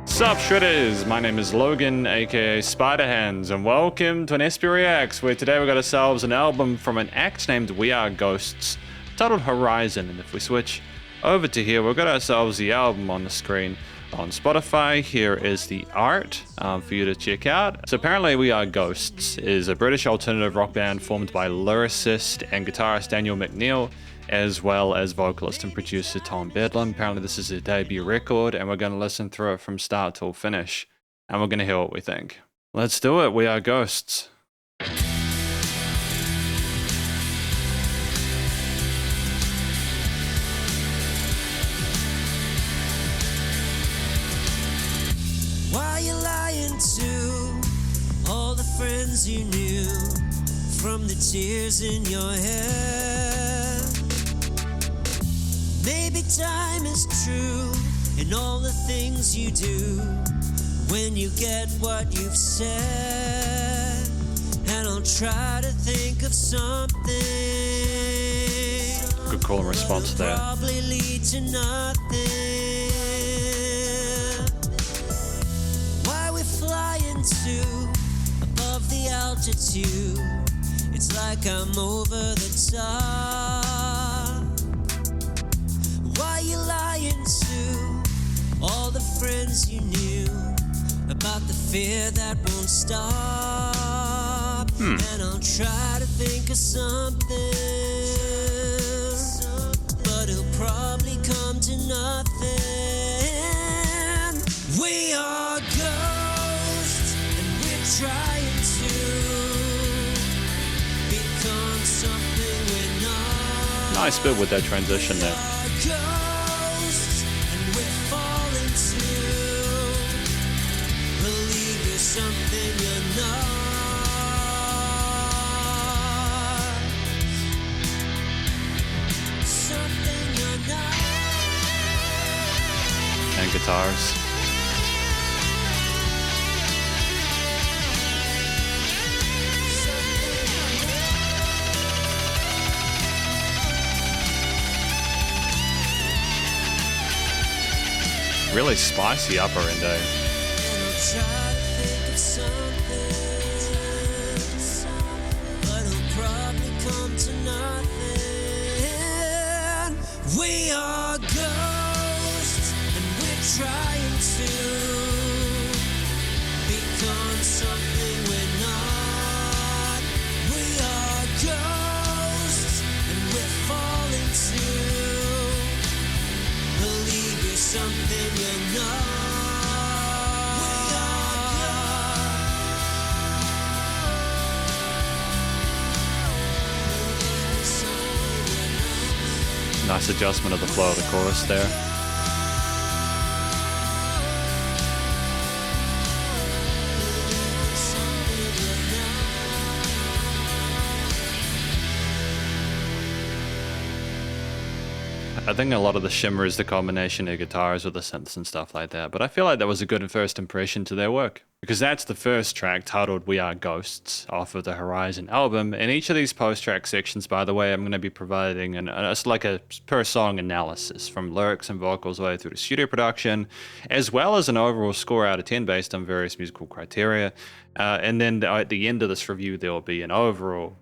Sup Shredders, my name is Logan, aka Spiderhands, and welcome to an SP Reacts, where today we got ourselves an album from an act named We Are Ghosts, titled Horizon. And if we switch over to here, we've got ourselves the album on the screen on Spotify. Here is the art for you to check out. So apparently We Are Ghosts is a British alternative rock band formed by lyricist and guitarist Daniel McNeil, as well as vocalist and producer Tom Bedlam. Apparently this is their debut record, and we're going to listen through it from start till finish, and we're going to hear what we think. Let's do it. We Are Ghosts. Why you lying to all the friends you knew from the tears in your head? Maybe time is true in all the things you do when you get what you've said. And I'll try to think of something. Good call and response there. Probably lead to nothing. Why we're flying to above the altitude? It's like I'm over the top. Why you lying to all the friends you knew about the fear that won't stop? And I'll try to think of something, but it'll probably come to nothing. We are ghosts, and we're trying to become something we're not. Nice bit with that transition there. Ghosts, and we're falling to believe you're something you're not. Something you're not. And guitars. Really spicy upper end, eh? And I'll try to think of something, but it'll probably come to nothing. We are ghosts, and we're trying to become something we're not. We are ghosts, and we're falling to believe you're something you're not. We are Nice adjustment of the flow of the chorus there. I think a lot of the shimmer is the combination of guitars with the synths and stuff like that, but I feel like that was a good first impression to their work, because that's the first track, titled We Are Ghosts, off of the Horizon album. And each of these post-track sections, by the way, I'm going to be providing it's like a per-song analysis, from lyrics and vocals all the way through to studio production, as well as an overall score out of 10 based on various musical criteria. And then at the end of this review, there will be an overall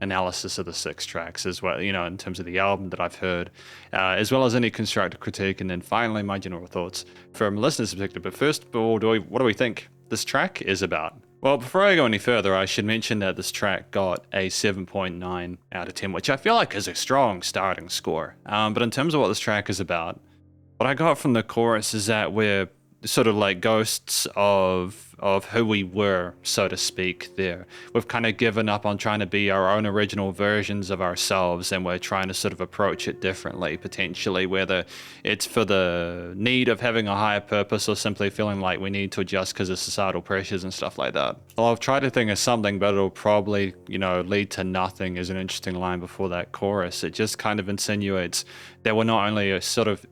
analysis of the 6 tracks as well, in terms of the album that I've heard, as well as any constructive critique, and then finally my general thoughts from a listener's perspective. But first of all, what do we think this track is about? Well, before I go any further, I should mention that this track got a 7.9 out of 10, which I feel like is a strong starting score. But in terms of what this track is about, what I got from the chorus is that we're sort of like ghosts of who we were, so to speak, there. We've kind of given up on trying to be our own original versions of ourselves, and we're trying to sort of approach it differently, potentially, whether it's for the need of having a higher purpose or simply feeling like we need to adjust because of societal pressures and stuff like that. Well, I've tried to think of something, but it'll probably, lead to nothing, is an interesting line before that chorus. It just kind of insinuates that we're not only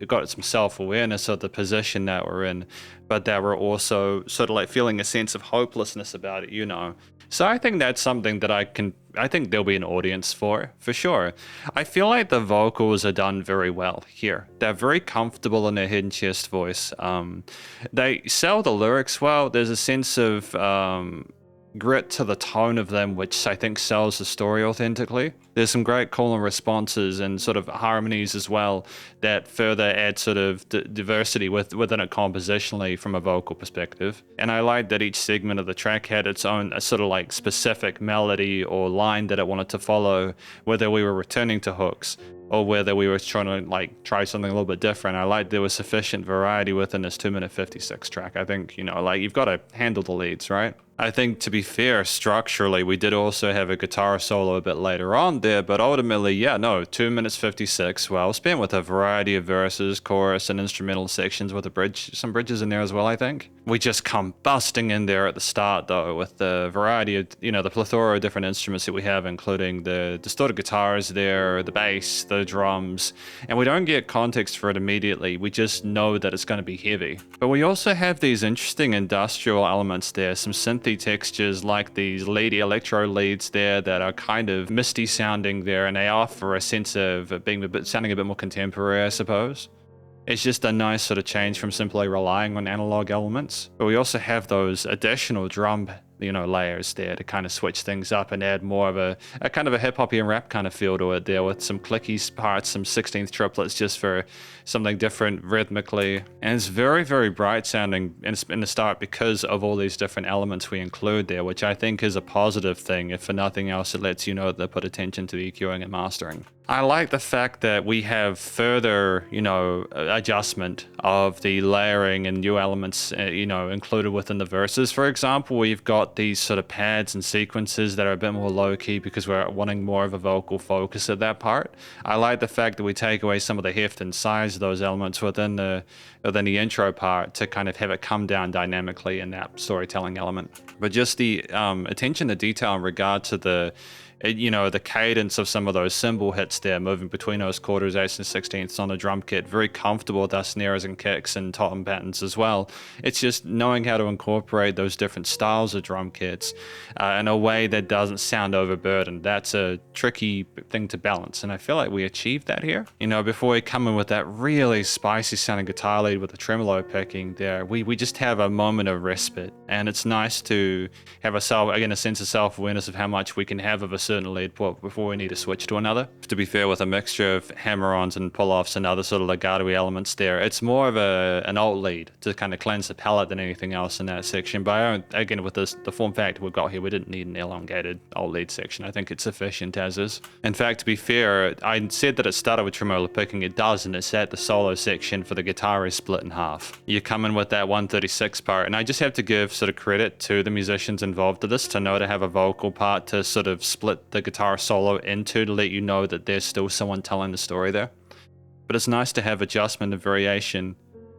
got some self-awareness of the position that we're in, but that were also sort of like feeling a sense of hopelessness about it, you know. So I think that's something that I think there'll be an audience for sure. I feel like the vocals are done very well here. They're very comfortable in their hidden chest voice. They sell the lyrics well. There's a sense of grit to the tone of them, which I think sells the story authentically. There's some great call and responses and sort of harmonies as well that further add sort of diversity within it compositionally from a vocal perspective. And I like that each segment of the track had its own sort of like specific melody or line that it wanted to follow, whether we were returning to hooks or whether we were trying to like try something a little bit different. I like there was sufficient variety within this 2-minute 56 track. I think, you know, like you've got to handle the leads, right? I think, to be fair, structurally, we did also have a guitar solo a bit later on there, but ultimately, yeah, no, 2 minutes 56, well spent with a variety of verses, chorus, and instrumental sections with a bridge, some bridges in there as well, I think. We just come busting in there at the start, though, with the variety of, you know, the plethora of different instruments that we have, including the distorted guitars there, the bass, the drums, and we don't get context for it immediately. We just know that it's going to be heavy. But we also have these interesting industrial elements there, some synthy textures like these lead electro leads there that are kind of misty sounding there, and they offer a sense of being sounding a bit more contemporary, I suppose. It's just a nice sort of change from simply relying on analog elements. But we also have those additional drum, you know, layers there to kind of switch things up and add more of a kind of a hip-hoppy and rap kind of feel to it there, with some clicky parts, some 16th triplets just for something different rhythmically. And it's very, very bright sounding in the start because of all these different elements we include there, which I think is a positive thing. If for nothing else, it lets you know that they put attention to EQing and mastering. I like the fact that we have further, you know, adjustment of the layering and new elements, you know, included within the verses. For example, we've got these sort of pads and sequences that are a bit more low-key because we're wanting more of a vocal focus at that part. I like the fact that we take away some of the heft and size of those elements within the intro part to kind of have it come down dynamically in that storytelling element. But just the attention to detail in regard to the cadence of some of those cymbal hits there, moving between those quarters, eighths and sixteenths on the drum kit, very comfortable with our snares and kicks and tom patterns as well. It's just knowing how to incorporate those different styles of drum kits in a way that doesn't sound overburdened. That's a tricky thing to balance, and I feel like we achieved that here. You know, before we come in with that really spicy sounding guitar lead with the tremolo picking there, we just have a moment of respite, and it's nice to have a sense of self-awareness of how much we can have of a certain lead before we need to switch to another. To be fair, with a mixture of hammer-ons and pull-offs and other sort of legato elements there, it's more of an alt lead to kind of cleanse the palette than anything else in that section. But again, with the form factor we've got here, we didn't need an elongated alt lead section. I think it's sufficient as is. In fact, to be fair, I said that it started with tremolo picking. It does, and it's at the solo section for the guitar is split in half. You come in with that 136 part, and I just have to give sort of credit to the musicians involved in this to know to have a vocal part to sort of split the guitar solo into to let you know that there's still someone telling the story there. But it's nice to have adjustment and variation,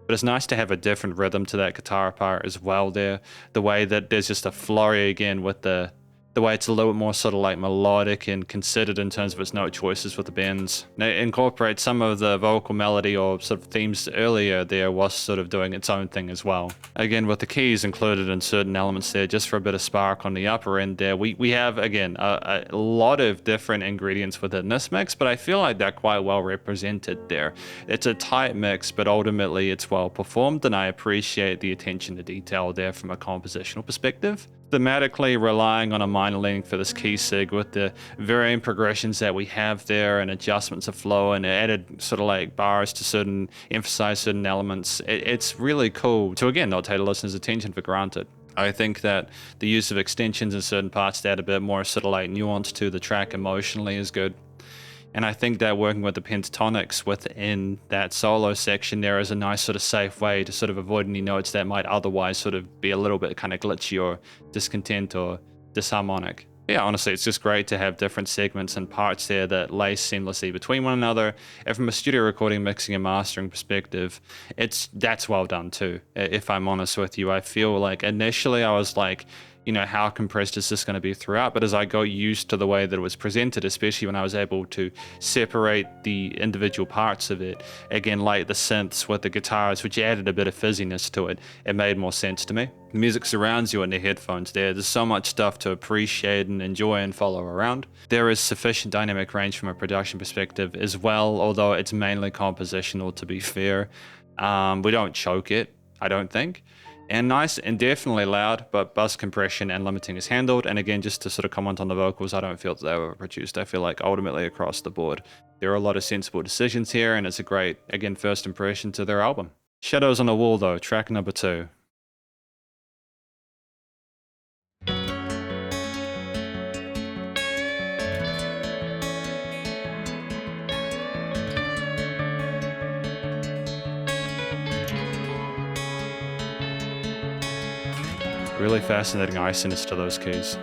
but it's nice to have a different rhythm to that guitar part as well there. The way that there's just a flurry again with the way it's a little bit more sort of like melodic and considered in terms of its note choices with the bends. Now, it incorporates some of the vocal melody or sort of themes earlier there was sort of doing its own thing as well. Again, with the keys included in certain elements there, just for a bit of spark on the upper end there, we have, again, a lot of different ingredients within this mix, but I feel like they're quite well represented there. It's a tight mix, but ultimately it's well performed, and I appreciate the attention to detail there from a compositional perspective. Thematically relying on a minor leaning for this key sig with the varying progressions that we have there and adjustments of flow and added sort of like bars to emphasize certain elements. It's really cool to, again, not take the listener's attention for granted. I think that the use of extensions in certain parts to add a bit more sort of like nuance to the track emotionally is good. And I think that working with the pentatonics within that solo section there is a nice sort of safe way to sort of avoid any notes that might otherwise sort of be a little bit kind of glitchy or discontent or disharmonic. Yeah, honestly, it's just great to have different segments and parts there that lace seamlessly between one another. And from a studio recording, mixing and mastering perspective, that's well done too. If I'm honest with you, I feel like initially I was like, you know, how compressed is this going to be throughout. But as I got used to the way that it was presented, especially when I was able to separate the individual parts of it, again, like the synths with the guitars, which added a bit of fizziness to it, it made more sense to me. The music surrounds you in the headphones there. There's so much stuff to appreciate and enjoy and follow around. There is sufficient dynamic range from a production perspective as well, although it's mainly compositional, to be fair. We don't choke it, I don't think. And nice and definitely loud, but bus compression and limiting is handled. And again, just to sort of comment on the vocals, I don't feel that they were produced. I feel like ultimately across the board, there are a lot of sensible decisions here, and it's a great, again, first impression to their album. Shadows on the Wall though, track number 2. Really fascinating iciness to those keys.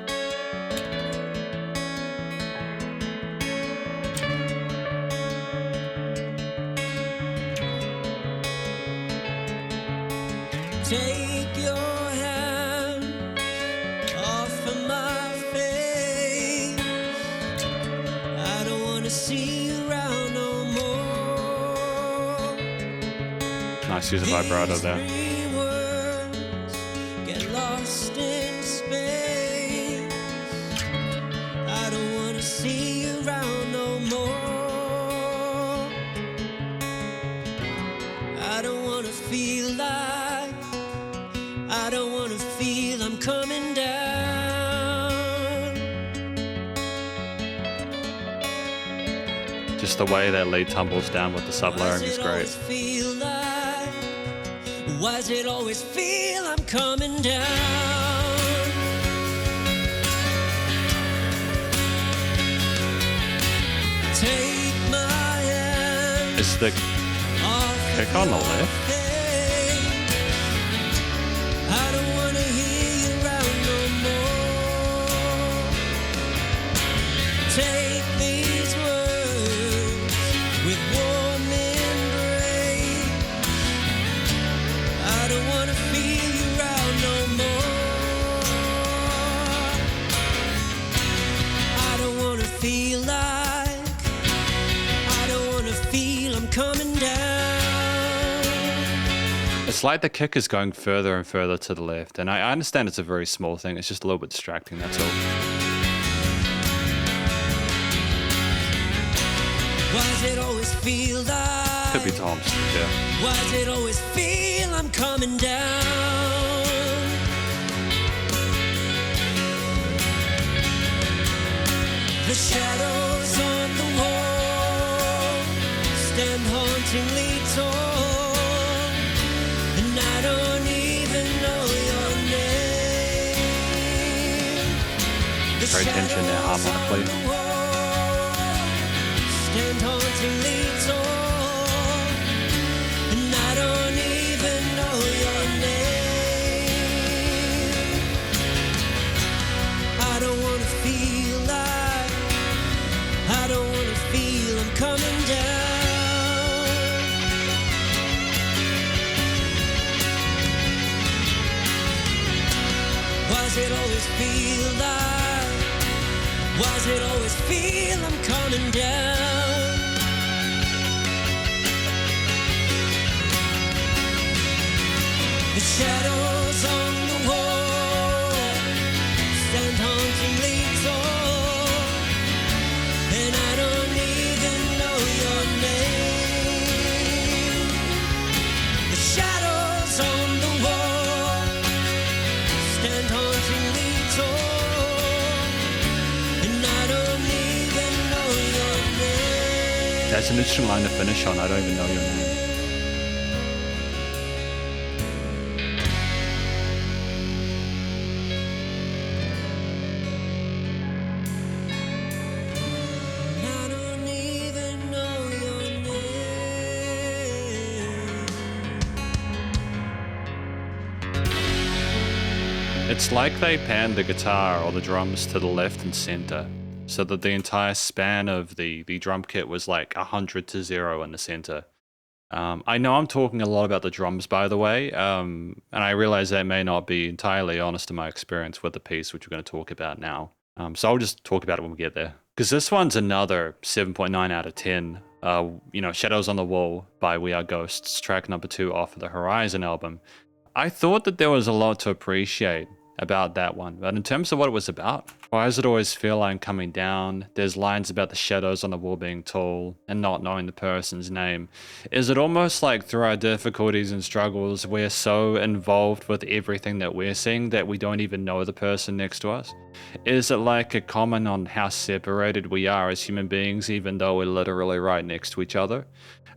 Take your hand off of my face. I don't want to see you around no more. Nice use of vibrato there. These words get lost in space. I don't want to see you around no more. I don't want to feel like, I don't want to feel I'm coming down. Just the way that lead tumbles down with the sub-layering is great. Why does it always feel I'm coming down? Take my hand Is the off kick on the left? I don't want to hear you round no more. Take these words with warm embrace. I don't want to feel you round no more. I don't want to feel like, I don't want to feel I'm coming down. It's like the kick is going further and further to the left, and I understand it's a very small thing, it's just a little bit distracting, that's all. Why does it always feel like, Could be Tom's, yeah. why does it always feel I'm coming down? The shadows on the wall stand hauntingly tall, and I don't even know your name. The Great tension there shadows on harmonically. the wall stand hauntingly tall, and I don't even know your name. I don't want to feel like, I don't want to feel I'm coming down. Why does it always feel like, why does it always feel I'm coming down? The shadows on the wall stand hauntingly tall, and I don't even know your name. The shadows on the wall stand hauntingly tall, and I don't even know your name. That's an interesting line to finish on, I don't even know your name. I don't even know your name. It's like they panned the guitar or the drums to the left and center, so that the entire span of the drum kit was like 100 to 0 in the center. I know I'm talking a lot about the drums, by the way, and I realize that may not be entirely honest to my experience with the piece, which we're going to talk about now. So I'll just talk about it when we get there. Because this one's another 7.9 out of 10. Shadows on the Wall by We Are Ghosts, track number 2 off of the Horizon album. I thought that there was a lot to appreciate about that one, but in terms of what it was about, why does it always feel like I'm coming down? There's lines about the shadows on the wall being tall and not knowing the person's name. Is it almost like through our difficulties and struggles, we're so involved with everything that we're seeing that we don't even know the person next to us? Is it like a comment on how separated we are as human beings, even though we're literally right next to each other?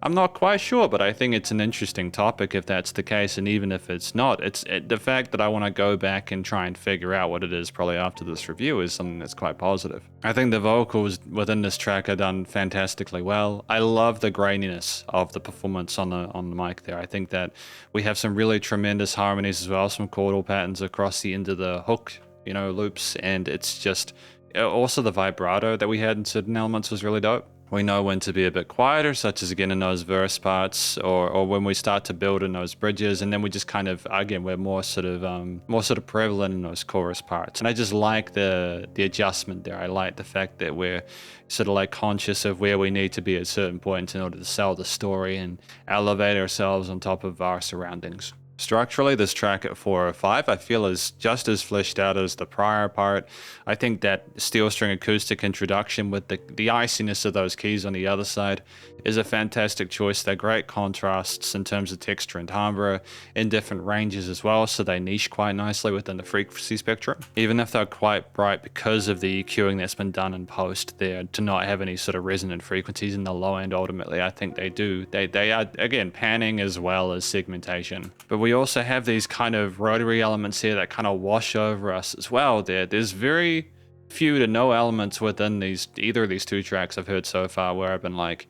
I'm not quite sure, but I think it's an interesting topic if that's the case, and even if it's not, the fact that I want to go back and try and figure out what it is probably after this review is something that's quite positive. I think the vocals within this track are done fantastically well. I love the graininess of the performance on the mic there. I think that we have some really tremendous harmonies as well, some chordal patterns across the end of the hook, loops, and it's just also the vibrato that we had in certain elements was really dope. We know when to be a bit quieter, such as again in those verse parts, or when we start to build in those bridges, and then we just kind of, again, we're more sort of prevalent in those chorus parts. And I just like the adjustment there. I like the fact that we're sort of like conscious of where we need to be at certain points in order to sell the story and elevate ourselves on top of our surroundings. Structurally, this track at 405 I feel is just as fleshed out as the prior part. I think that steel string acoustic introduction with the iciness of those keys on the other side is a fantastic choice. They're great contrasts in terms of texture and timbre in different ranges as well, so they niche quite nicely within the frequency spectrum. Even if they're quite bright because of the EQing that's been done in post there to not have any sort of resonant frequencies in the low end ultimately, I think they do. They are, again, panning as well as segmentation. But we also have these kind of rotary elements here that kind of wash over us as well. There's very few to no elements within either of these two tracks I've heard so far where I've been like,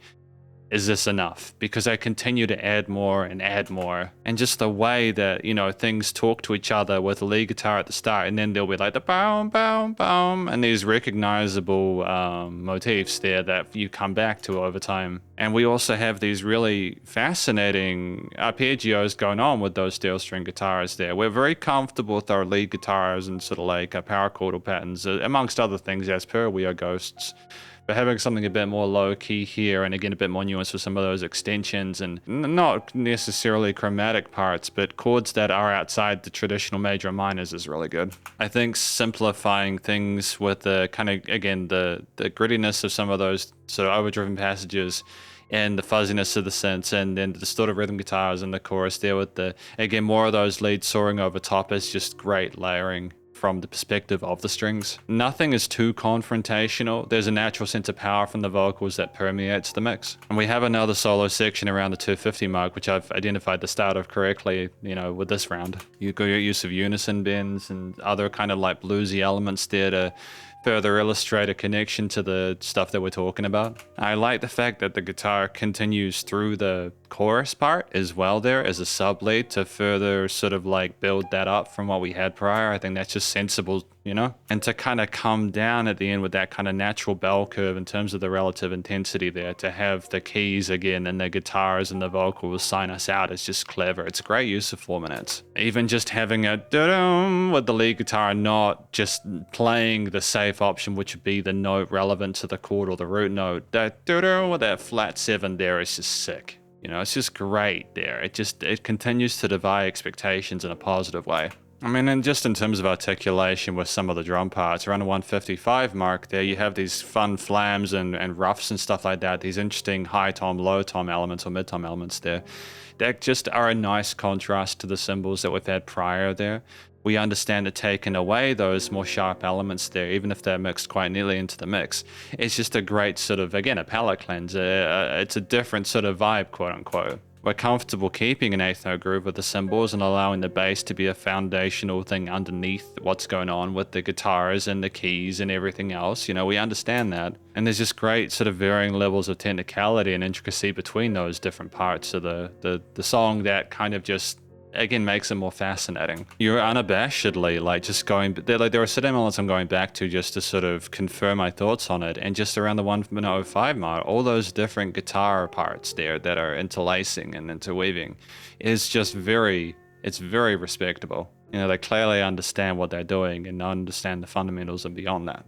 is this enough? Because I continue to add more and add more. And just the way that, things talk to each other with the lead guitar at the start, and then there'll be like the boom, boom, boom, and these recognizable motifs there that you come back to over time. And we also have these really fascinating arpeggios going on with those steel string guitars there. We're very comfortable with our lead guitars and sort of like our power chordal patterns, amongst other things, as per We Are Ghosts. But having something a bit more low key here, and again a bit more nuanced with some of those extensions and not necessarily chromatic parts, but chords that are outside the traditional major and minors is really good. I think simplifying things with the kind of, again, the grittiness of some of those sort of overdriven passages and the fuzziness of the synths and then the distorted rhythm guitars and the chorus there with again, more of those leads soaring over top is just great layering from the perspective of the strings. Nothing is too confrontational. There's a natural sense of power from the vocals that permeates the mix. And we have another solo section around the 250 mark, which I've identified the start of correctly, with this round. You've got your use of unison bends and other kind of like bluesy elements there to further illustrate a connection to the stuff that we're talking about. I like the fact that the guitar continues through the chorus part as well there as a sub lead to further sort of like build that up from what we had prior. I think that's just sensible, and to kind of come down at the end with that kind of natural bell curve in terms of the relative intensity there, to have the keys again and the guitars and the vocals sign us out is just clever. It's a great use of 4 minutes. Even just having a da-dum with the lead guitar not just playing the safe option, which would be the note relevant to the chord or the root note, that da-dum with that flat 7 there is just sick. It's just great there. It continues to defy expectations in a positive way. I mean, and just in terms of articulation with some of the drum parts, around the 155 mark there, you have these fun flams and roughs and stuff like that, these interesting high tom, low tom elements or mid tom elements there that just are a nice contrast to the cymbals that we've had prior there. We understand that taking away those more sharp elements there, even if they're mixed quite neatly into the mix, it's just a great sort of, again, a palette cleanser. It's a different sort of vibe, quote unquote. We're comfortable keeping an eighth note groove with the cymbals and allowing the bass to be a foundational thing underneath what's going on with the guitars and the keys and everything else. We understand that. And there's just great sort of varying levels of technicality and intricacy between those different parts of the song that kind of just again makes it more fascinating. You're unabashedly like just going, there are certain elements I'm going back to just to sort of confirm my thoughts on it, and just around the 1.05 mark, all those different guitar parts there that are interlacing and interweaving is just it's very respectable. You know, they clearly understand what they're doing and understand the fundamentals and beyond that.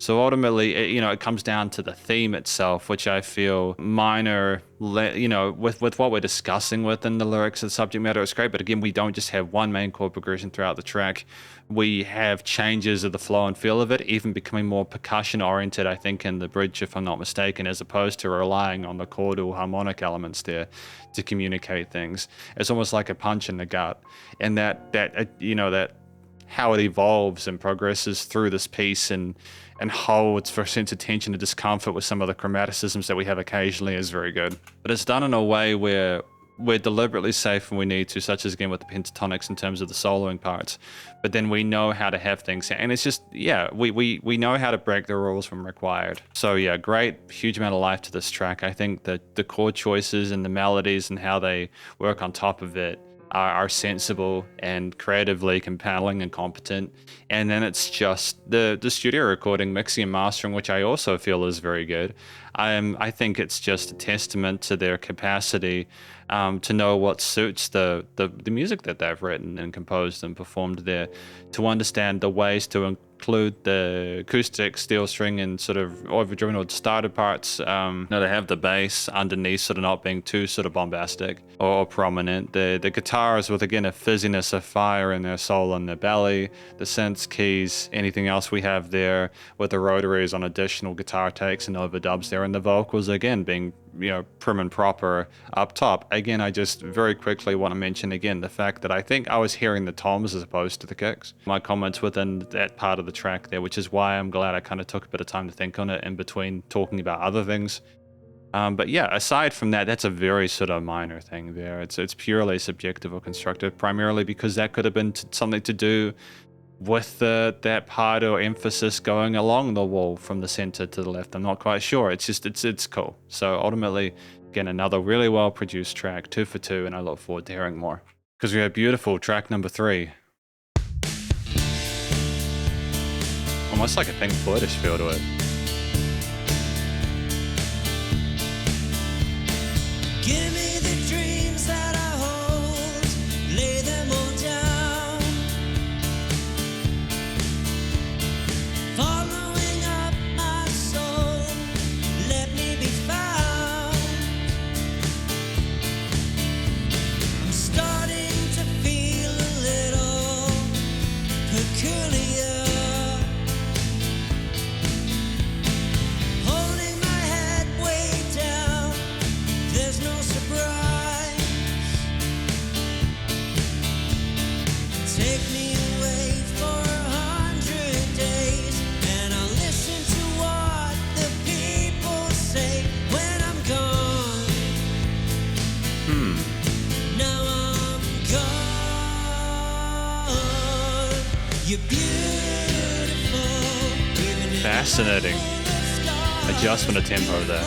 So ultimately, it comes down to the theme itself, which I feel minor, with what we're discussing within the lyrics and the subject matter, it's great. But again, we don't just have one main chord progression throughout the track. We have changes of the flow and feel of it, even becoming more percussion oriented, I think, in the bridge, if I'm not mistaken, as opposed to relying on the chordal harmonic elements there to communicate things. It's almost like a punch in the gut. And that how it evolves and progresses through this piece and holds for a sense of tension and discomfort with some of the chromaticisms that we have occasionally is very good. But it's done in a way where we're deliberately safe when we need to, such as again with the pentatonics in terms of the soloing parts. But then we know how to have things, and it's just, we know how to break the rules when required. So yeah, great, huge amount of life to this track. I think that the chord choices and the melodies and how they work on top of it are sensible and creatively compelling and competent. And then it's just the studio recording, mixing and mastering, which I also feel is very good. I think it's just a testament to their capacity to know what suits the music that they've written and composed and performed there, to understand the ways to include the acoustic steel string and sort of overdriven or distorted parts. To have the bass underneath sort of not being too sort of bombastic or prominent. The guitars with, again, a fizziness of fire in their soul and their belly. The synths, keys, anything else we have there with the rotaries on additional guitar takes and overdubs there. And the vocals, again, being prim and proper up top. Again, I just very quickly want to mention again the fact that I think I was hearing the toms as opposed to the kicks. My comments within that part of the track there, which is why I'm glad I kind of took a bit of time to think on it in between talking about other things. But yeah, aside from that, that's a very sort of minor thing there. It's purely subjective or constructive, primarily because that could have been something to do with that part or emphasis going along the wall from the center to the left. I'm not quite sure. It's just, it's cool. So ultimately, again, another really well produced track, 2 for 2, and I look forward to hearing more. Because we have beautiful track number 3. Almost like a Pink Floyd-ish feel to it. Give me the dreams that I hold, lay them all down, following up my soul, let me be found. I'm starting to feel a little peculiar, holding my head way down, there's no surprise. Take me away for 100 days, and I'll listen to what the people say when I'm gone. Now I'm gone. You're beautiful, even in Fascinating adjustment of tempo there.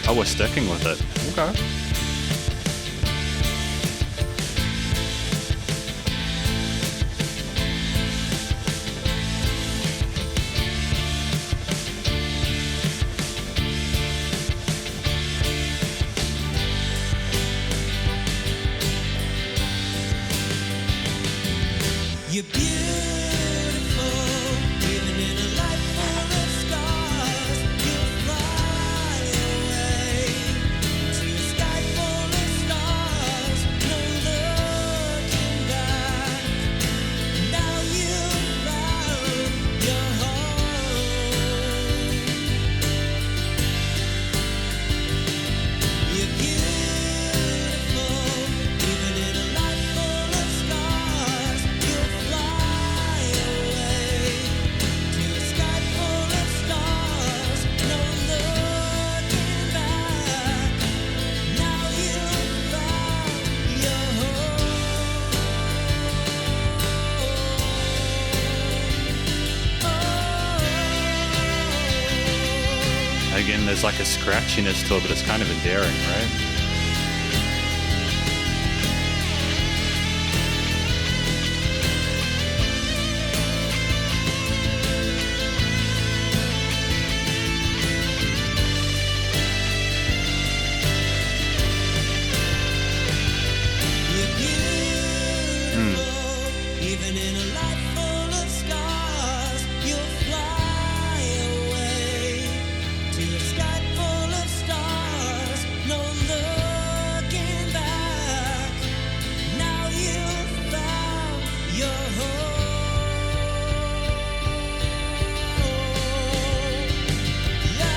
Oh, we're sticking with it. Okay. You're beautiful, even in a life full of scars. You'll fly away to a sky again, there's like a scratchiness to it, but it's kind of endearing, right? You're beautiful, even in a life full of scars. You'll fly away to a sky full of stars. No looking back. Now you've found your home. La,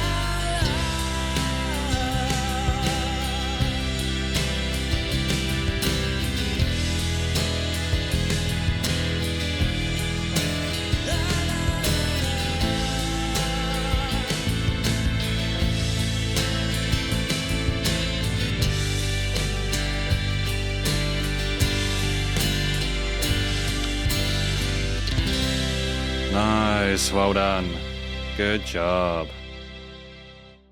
Nice, well done. Good job.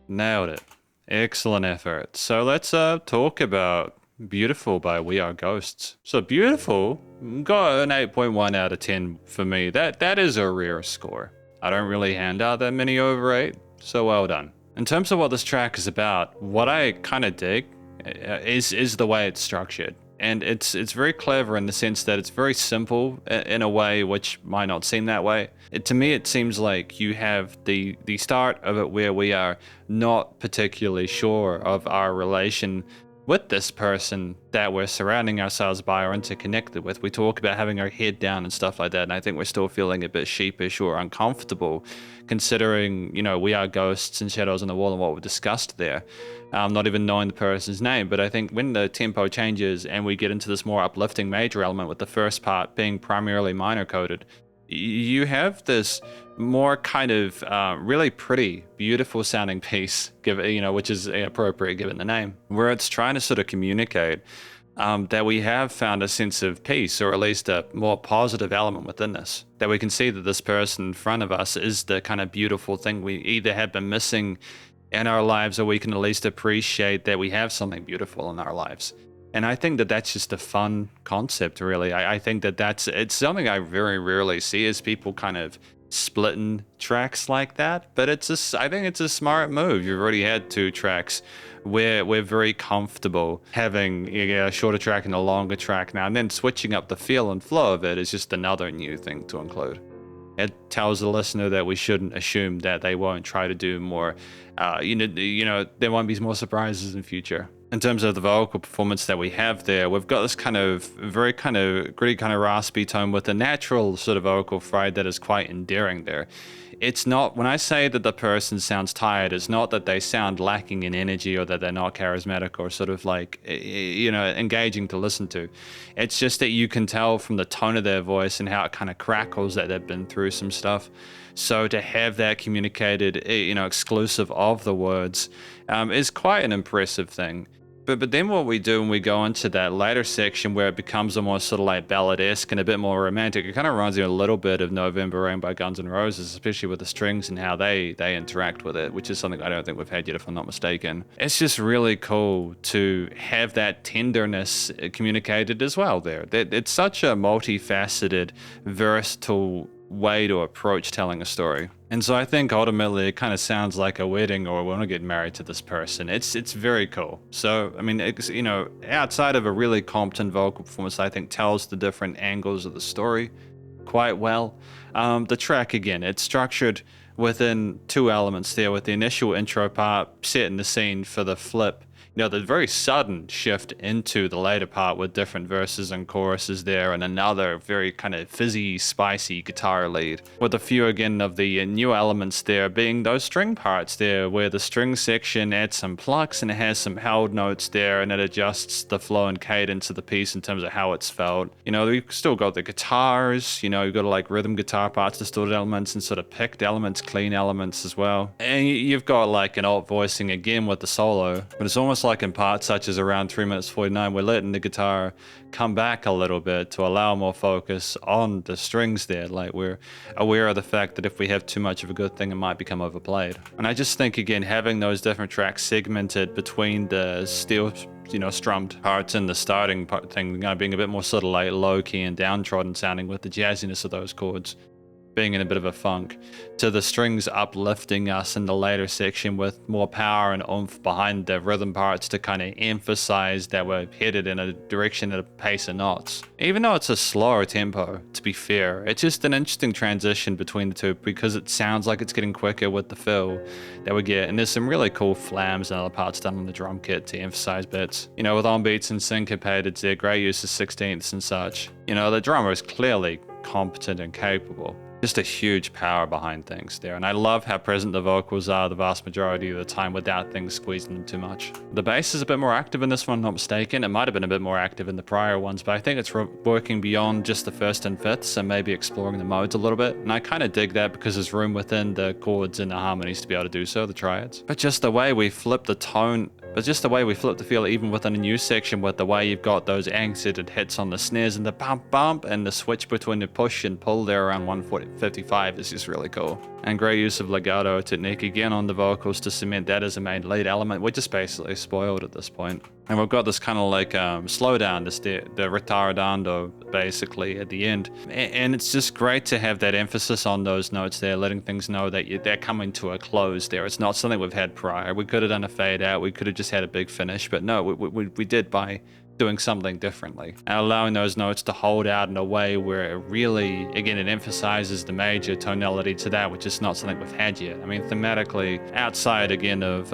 Nailed it. Excellent effort. So let's talk about Beautiful by We Are Ghosts. So Beautiful got an 8.1 out of 10 for me. That is a rare score. I don't really hand out that many over 8, so well done. In terms of what this track is about, what I kind of dig is the way it's structured. And it's very clever in the sense that it's very simple in a way which might not seem that way. To me, it seems like you have the start of it where we are not particularly sure of our relation with this person that we're surrounding ourselves by or interconnected with. We talk about having our head down and stuff like that, and I think we're still feeling a bit sheepish or uncomfortable considering, you know, we are ghosts and shadows on the wall and what we discussed there. Not even knowing the person's name, but I think when the tempo changes and we get into this more uplifting major element with the first part being primarily minor coded, you have this more kind of really pretty, beautiful sounding piece, which is appropriate given the name, where it's trying to sort of communicate that we have found a sense of peace, or at least a more positive element within this. That we can see that this person in front of us is the kind of beautiful thing we either have been missing in our lives, or we can at least appreciate that we have something beautiful in our lives. And I think that that's just a fun concept, really. I think that it's something I very rarely see, is people kind of splitting tracks like that. But I think it's a smart move. You've already had 2 tracks where we're very comfortable having a shorter track and a longer track now, and then switching up the feel and flow of it is just another new thing to include. It tells the listener that we shouldn't assume that they won't try to do more. There won't be more surprises in future. In terms of the vocal performance that we have there, we've got this kind of very kind of gritty, kind of raspy tone with a natural sort of vocal fry that is quite endearing there. It's not, when I say that the person sounds tired, it's not that they sound lacking in energy or that they're not charismatic or sort of like, engaging to listen to. It's just that you can tell from the tone of their voice and how it kind of crackles that they've been through some stuff. So to have that communicated, exclusive of the words, is quite an impressive thing. But then what we do when we go into that later section where it becomes almost sort of like ballad-esque and a bit more romantic, it kind of reminds me a little bit of November Rain by Guns N' Roses, especially with the strings and how they interact with it, which is something I don't think we've had yet, if I'm not mistaken. It's just really cool to have that tenderness communicated as well there. It's such a multifaceted, versatile way to approach telling a story. And so I think ultimately it kind of sounds like a wedding, or we want to get married to this person. It's very cool. So, I mean, outside of a really competent vocal performance, I think tells the different angles of the story quite well. The track, again, it's structured within 2 elements there, with the initial intro part setting the scene for the flip. The very sudden shift into the later part with different verses and choruses there, and another very kind of fizzy, spicy guitar lead, with a few again of the new elements there being those string parts there, where the string section adds some plucks and it has some held notes there, and it adjusts the flow and cadence of the piece in terms of how it's felt. We've still got the guitars, you've got like rhythm guitar parts, distorted elements, and sort of picked elements, clean elements as well. And you've got like an alt voicing again with the solo, but it's almost almost like in parts such as around 3 minutes 49, we're letting the guitar come back a little bit to allow more focus on the strings there. Like, we're aware of the fact that if we have too much of a good thing, it might become overplayed. And I just think, again, having those different tracks segmented between the steel, strummed parts and the starting part thing, being a bit more sort of like low key and downtrodden sounding with the jazziness of those chords being in a bit of a funk, to the strings uplifting us in the later section with more power and oomph behind the rhythm parts to kind of emphasize that we're headed in a direction at a pace of knots. Even though it's a slower tempo, to be fair, it's just an interesting transition between the two because it sounds like it's getting quicker with the fill that we get, and there's some really cool flams and other parts done on the drum kit to emphasize bits. With on beats and syncopated, their great use of 16ths and such. The drummer is clearly competent and capable. Just a huge power behind things there, and I love how present the vocals are the vast majority of the time without things squeezing them too much. The bass is a bit more active in this one, not mistaken. It might have been a bit more active in the prior ones, but I think it's working beyond just the first and fifths and maybe exploring the modes a little bit, and I kind of dig that because there's room within the chords and the harmonies to be able to do so, the triads. But just the way we flip the tone, the feel even within a new section, with the way you've got those accented hits on the snares and the bump bump and the switch between the push and pull there around 1:55 is just really cool. And great use of legato technique again on the vocals to cement that as a main lead element. We're just basically spoiled at this point. And we've got this kind of like slowdown, the ritardando basically at the end. And it's just great to have that emphasis on those notes there, letting things know that they're coming to a close there. It's not something we've had prior. We could have done a fade out. We could have just had a big finish, but no, we did by doing something differently and allowing those notes to hold out in a way where it really, again, it emphasizes the major tonality to that, which is not something we've had yet. I mean, thematically, outside again of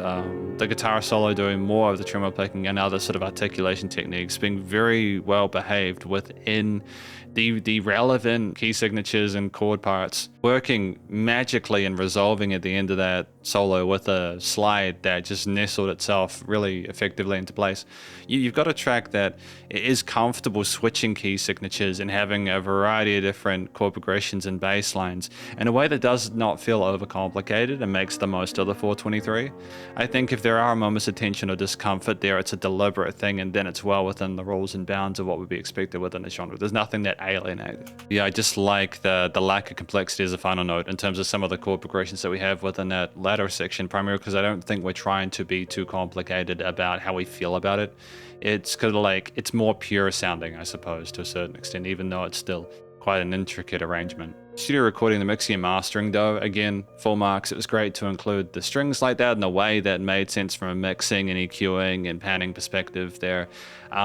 the guitar solo doing more of the tremolo picking and other sort of articulation techniques, being very well behaved within the relevant key signatures and chord parts, working magically and resolving at the end of that solo with a slide that just nestled itself really effectively into place. You've got a track that is comfortable switching key signatures and having a variety of different chord progressions and bass lines in a way that does not feel overcomplicated and makes the most of the 423. I think if there are moments of tension or discomfort there, it's a deliberate thing, and then it's well within the rules and bounds of what would be expected within a genre. There's nothing that alienated. Yeah, I just like the lack of complexity as a final note in terms of some of the chord progressions that we have within that latter section, primarily because I don't think we're trying to be too complicated about how we feel about it. It's kind of like, it's more pure sounding, I suppose, to a certain extent, even though it's still quite an intricate arrangement. Studio recording, the mixing and mastering though, again, full marks. It was great to include the strings like that in a way that made sense from a mixing and EQing and panning perspective there.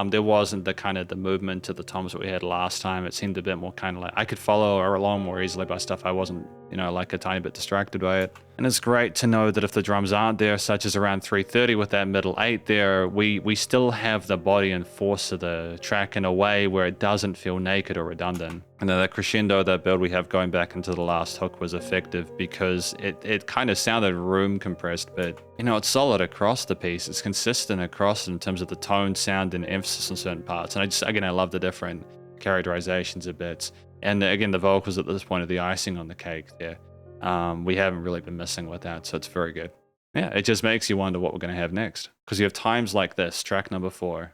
There wasn't the kind of the movement to the toms that we had last time. It seemed a bit more kind of like, I could follow along more easily by stuff I wasn't, like a tiny bit distracted by it. And it's great to know that if the drums aren't there, such as around 3:30 with that middle 8 there, we still have the body and force of the track in a way where it doesn't feel naked or redundant. And then that crescendo, that build we have going back into the last hook was effective because it kind of sounded room compressed, but it's solid across the piece. It's consistent across in terms of the tone, sound, and emphasis on certain parts. And I love the different characterizations of bits. And again, the vocals at this point are the icing on the cake there. We haven't really been missing with that, so it's very good. Yeah, it just makes you wonder what we're going to have next. Because you have times like this, track number 4.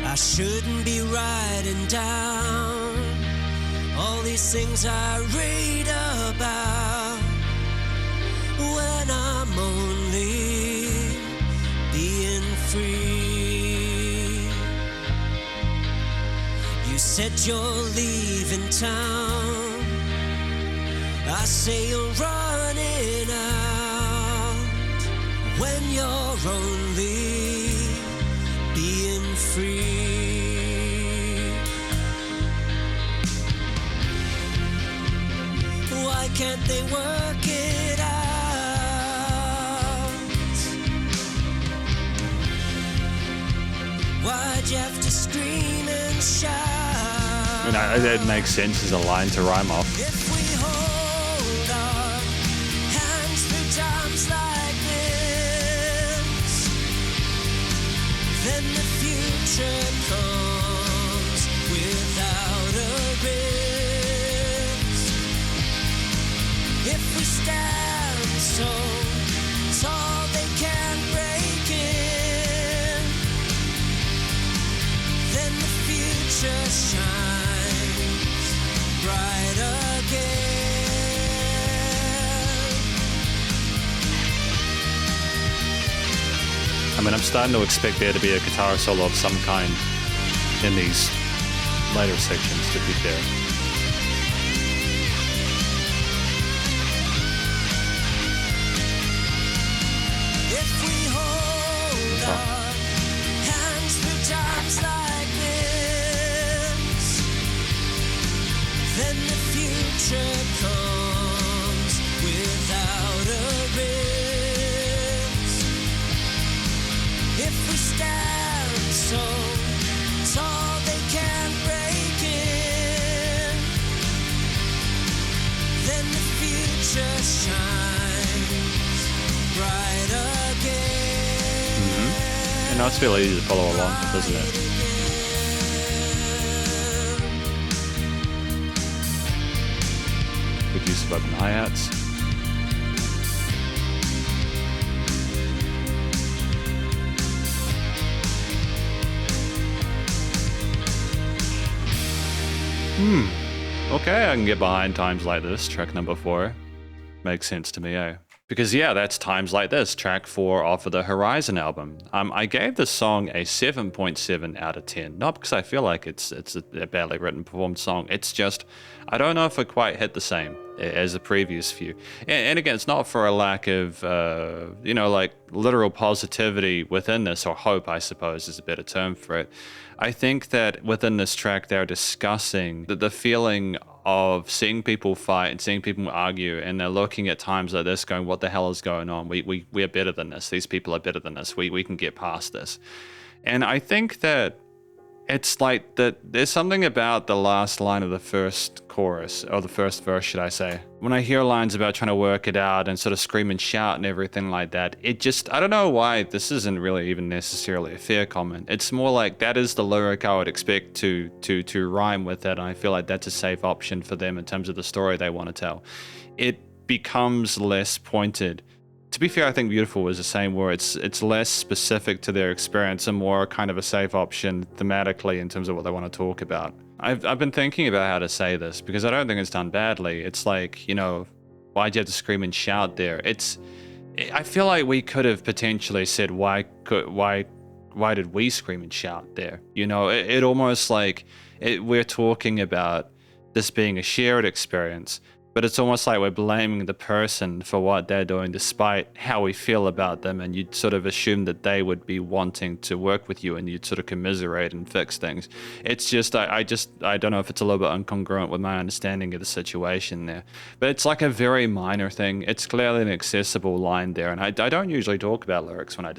I shouldn't be writing down all these things I read about when I'm only being free. You said you're leaving town, I say you're running out when you're only being free. Why can't they work it out? Why'd you have to scream and shout? It makes sense as a line to rhyme off. If we hold our hands through times like this, then the future comes without a risk. If we stand so tall they can't break in, then the future shines bright again. I mean, I'm starting to expect there to be a guitar solo of some kind in these later sections, to be fair. If we hold our hands through times like this, then the future comes without a risk. If we stand so tall they can't break in, then the future shines bright again. And now it's fairly easy to follow along with, isn't it? Good use of open hi-hats. Okay, I can get behind Times Like This, track number 4. Makes sense to me, eh? Because yeah, that's Times Like This, track 4 off of the Horizon album. I gave this song a 7.7 out of 10. Not because I feel like it's a badly written, performed song. It's just, I don't know if it quite hit the same as the previous few. And again, it's not for a lack of, like literal positivity within this, or hope, I suppose is a better term for it. I think that within this track, they're discussing the feeling of seeing people fight and seeing people argue, and they're looking at times like this going, what the hell is going on? We are better than this. These people are better than this. We can get past this. And I think that it's like that there's something about the last line of the first chorus, or the first verse, should I say. When I hear lines about trying to work it out and sort of scream and shout and everything like that, it just, I don't know why this isn't really even necessarily a fair comment. It's more like that is the lyric I would expect to rhyme with it, and I feel like that's a safe option for them in terms of the story they want to tell. It becomes less pointed. To be fair, I think Beautiful was the same, where it's less specific to their experience and more kind of a safe option thematically in terms of what they want to talk about. I've been thinking about how to say this because I don't think it's done badly. It's like, why'd you have to scream and shout there? I feel like we could have potentially said, why did we scream and shout there? It almost like we're talking about this being a shared experience. But it's almost like we're blaming the person for what they're doing despite how we feel about them, and you'd sort of assume that they would be wanting to work with you and you'd sort of commiserate and fix things. It's just, I don't know if it's a little bit incongruent with my understanding of the situation there. But it's like a very minor thing. It's clearly an accessible line there, and I don't usually talk about lyrics when I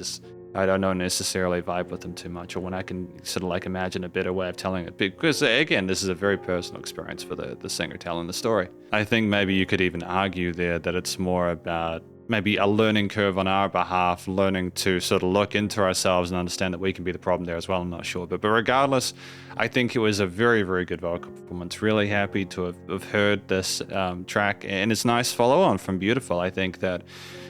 don't necessarily vibe with them too much, or when I can sort of like imagine a better way of telling it. Because again, this is a very personal experience for the singer telling the story. I think maybe you could even argue there that it's more about maybe a learning curve on our behalf, learning to sort of look into ourselves and understand that we can be the problem there as well. I'm not sure. But regardless, I think it was a very, very good vocal performance. Really happy to have heard this track. And it's nice follow on from Beautiful. I think that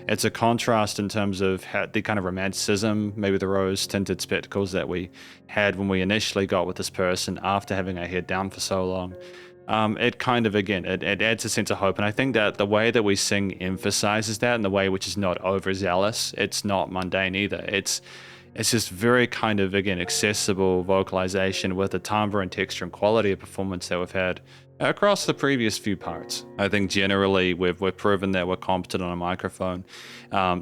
it's a contrast in terms of the kind of romanticism, maybe the rose-tinted spectacles that we had when we initially got with this person after having our head down for so long. It kind of, again, it adds a sense of hope. And I think that the way that we sing emphasizes that in the way which is not overzealous. It's not mundane either. It's just very kind of, again, accessible vocalization with the timbre and texture and quality of performance that we've had across the previous few parts. I think generally we've proven that we're competent on a microphone,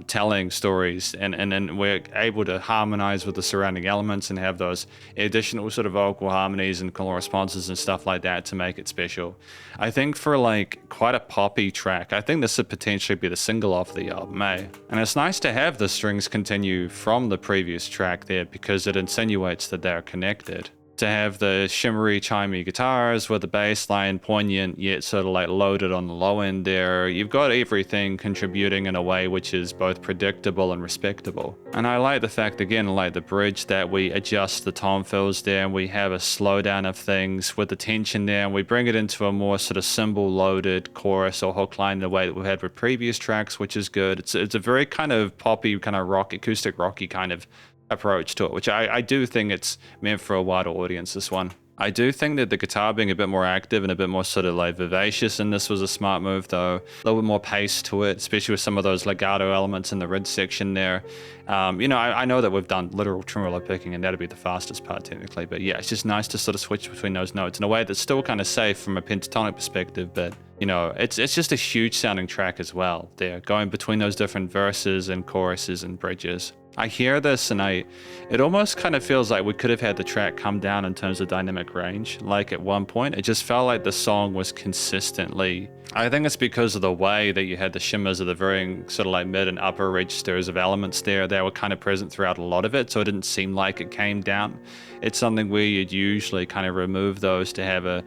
telling stories, and we're able to harmonize with the surrounding elements and have those additional sort of vocal harmonies and call responses and stuff like that to make it special. I think for like quite a poppy track, I think this would potentially be the single off the album, eh? And it's nice to have the strings continue from the previous track there because it insinuates that they're connected. to have the shimmery, chimey guitars with the bass line poignant yet sort of like loaded on the low end there. You've got everything contributing in a way which is both predictable and respectable. And I like the fact, again, like the bridge, that we adjust the tom fills there and we have a slowdown of things with the tension there, and we bring it into a more sort of cymbal loaded chorus or hook line in the way that we've had with previous tracks, which is good. It's a very kind of poppy, kind of rock, acoustic rocky kind of approach to it, which I do think it's meant for a wider audience, this one. I do think that the guitar being a bit more active and a bit more sort of like vivacious in this was a smart move though. A little bit more pace to it, especially with some of those legato elements in the ridge section there. You know, I know that we've done literal tremolo picking and that'd be the fastest part technically, but yeah, it's just nice to sort of switch between those notes in a way that's still kind of safe from a pentatonic perspective, but you know, it's just a huge sounding track as well there, going between those different verses and choruses and bridges. I hear this and it almost kind of feels like we could have had the track come down in terms of dynamic range. Like at one point, it just felt like the song was consistently, I think it's because of the way that you had the shimmers of the varying sort of like mid and upper registers of elements there. They were kind of present throughout a lot of it, so it didn't seem like it came down. It's something where you'd usually kind of remove those to have a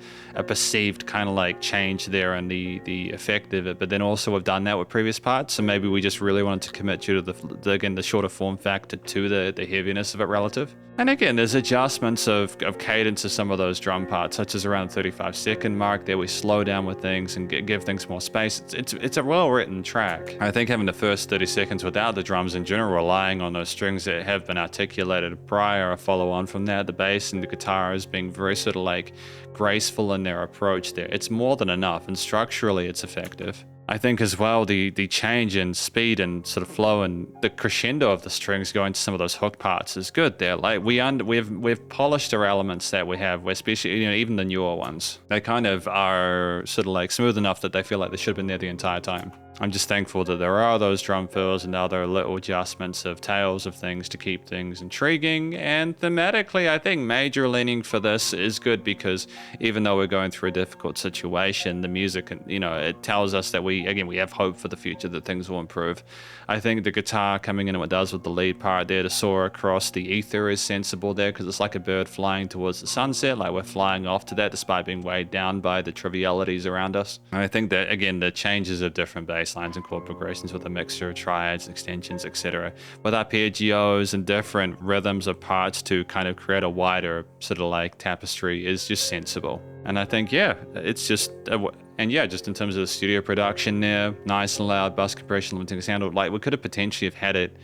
perceived kind of like change there and the effect of it, but then also we've done that with previous parts, so maybe we just really wanted to commit you to the shorter form factor to the heaviness of it relative. And again, there's adjustments of cadence to some of those drum parts, such as around the 35-second mark there we slow down with things and give things more space. It's a well-written track. I think having the first 30 seconds without the drums in general, relying on those strings that have been articulated prior, or follow on from that, the bass and the guitars being very sort of like graceful in their approach there. It's more than enough, and structurally it's effective. I think as well the change in speed and sort of flow and the crescendo of the strings going to some of those hook parts is good there. Like we've polished our elements that we have, especially, you know, even the newer ones. They kind of are sort of like smooth enough that they feel like they should have been there the entire time. I'm just thankful that there are those drum fills and other little adjustments of tails of things to keep things intriguing. And thematically, I think major leaning for this is good, because even though we're going through a difficult situation, the music, you know, it tells us that we have hope for the future, that things will improve. I think the guitar coming in and what it does with the lead part there to soar across the ether is sensible there, because it's like a bird flying towards the sunset, like we're flying off to that despite being weighed down by the trivialities around us. And I think that, again, the changes of different bass lines and chord progressions with a mixture of triads, extensions, etc., with arpeggios and different rhythms of parts to kind of create a wider sort of like tapestry is just sensible. And I think, yeah, it's just, and yeah, just in terms of the studio production there, nice and loud, bass compression, limiting sound, like we could have potentially have had it,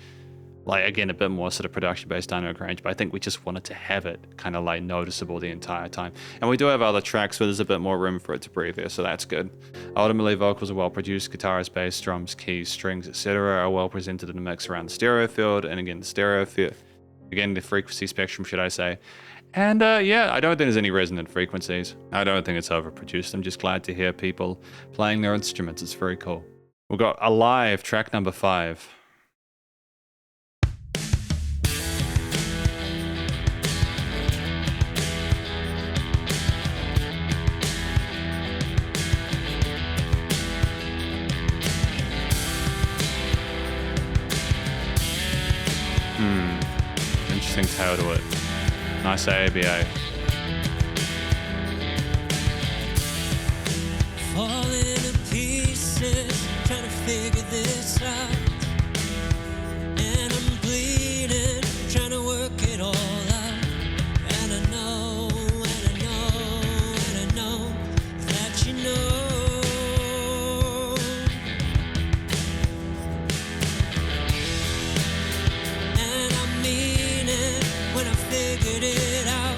like, again, a bit more sort of production-based dynamic range, but I think we just wanted to have it kind of like noticeable the entire time. And we do have other tracks where there's a bit more room for it to breathe there, so that's good. Ultimately, vocals are well produced, guitars, bass, drums, keys, strings, etc. are well presented in the mix around the stereo field, and again, the frequency spectrum, should I say. And yeah, I don't think there's any resonant frequencies. I don't think it's overproduced. I'm just glad to hear people playing their instruments. It's very cool. We've got Alive, track number 5. Interesting tail to it. Nice AABA. Falling to pieces, trying to figure this out. And I'm bleeding, trying to work it all out. And I know, and I know, and I know that you know. And I mean it when I figured it out.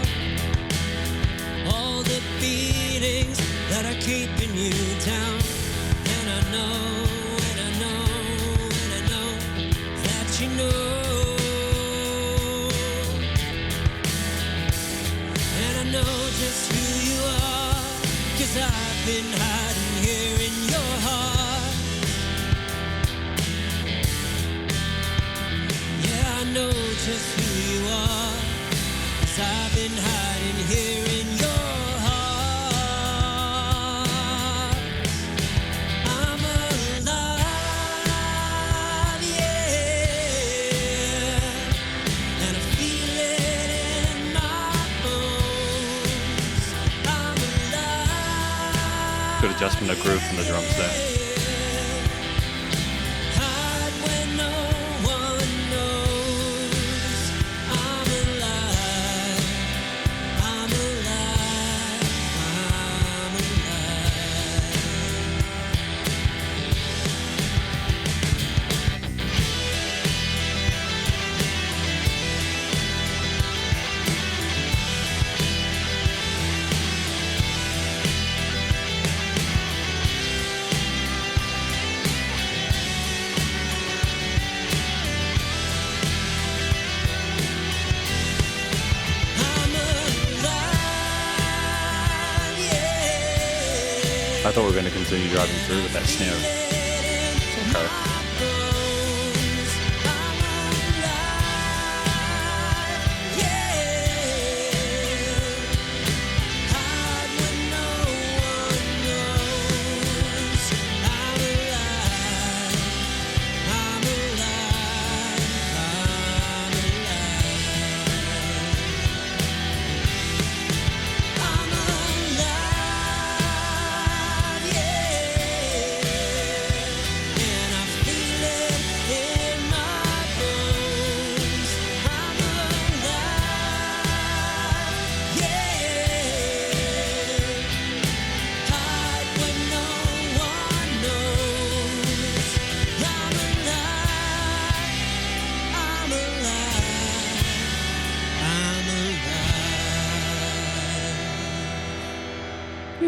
All the beatings that are keeping you down. And I know, and I know, and I know that you know. And I know just who you are, 'cause I've been hiding here in your heart. Yeah, I know just who you are, 'cause I've been hiding here in your heart. I'm alive, yeah, and I feel it in my bones. liking the groove from the drums there. Hide when no one knows. I'm alive. I'm alive. I'm I thought we were going to continue driving through with that snare. Okay.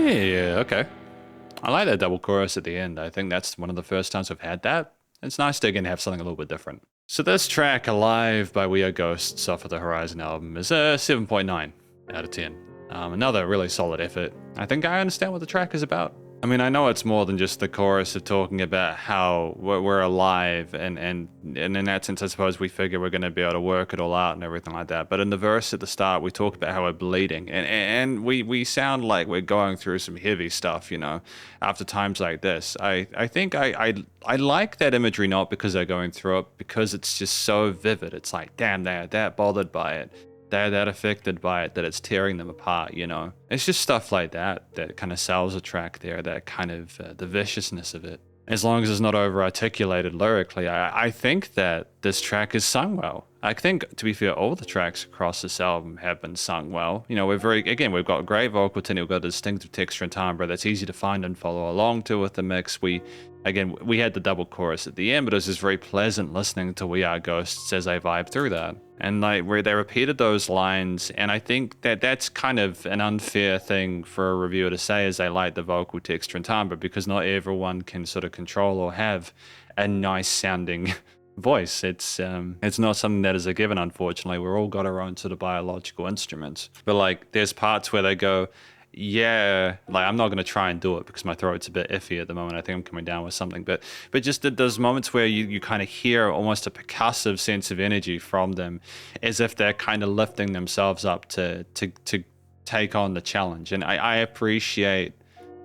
Yeah, okay. I like that double chorus at the end. I think that's one of the first times I've had that. It's nice to again have something a little bit different. So this track, Alive by We Are Ghosts off of the Horizon album, is a 7.9 out of 10. Another really solid effort. I think I understand what the track is about. I mean, I know it's more than just the chorus of talking about how we're alive, and in that sense, I suppose we figure we're going to be able to work it all out and everything like that. But in the verse at the start, we talk about how we're bleeding, and we sound like we're going through some heavy stuff, you know, after times like this. I think I like that imagery, not because they're going through it, because it's just so vivid. It's like, damn, they're that bothered by it. They're that affected by it that it's tearing them apart, you know? It's just stuff like that that kind of sells a track there, that kind of the viciousness of it. As long as it's not over-articulated lyrically, I think that this track is sung well. I think, to be fair, all the tracks across this album have been sung well. You know, we've got great vocal technique, we've got a distinctive texture and timbre that's easy to find and follow along to with the mix. We had the double chorus at the end, but it was just very pleasant listening to We Are Ghosts as I vibe through that. And like where they repeated those lines, and I think that that's kind of an unfair thing for a reviewer to say, is they like the vocal texture and timbre, because not everyone can sort of control or have a nice sounding voice. It's not something that is a given, unfortunately. We're all got our own sort of biological instruments. But like there's parts where they go, yeah, like I'm not going to try and do it because my throat's a bit iffy at the moment. I think I'm coming down with something, but just those moments where you kind of hear almost a percussive sense of energy from them, as if they're kind of lifting themselves up to take on the challenge. And I appreciate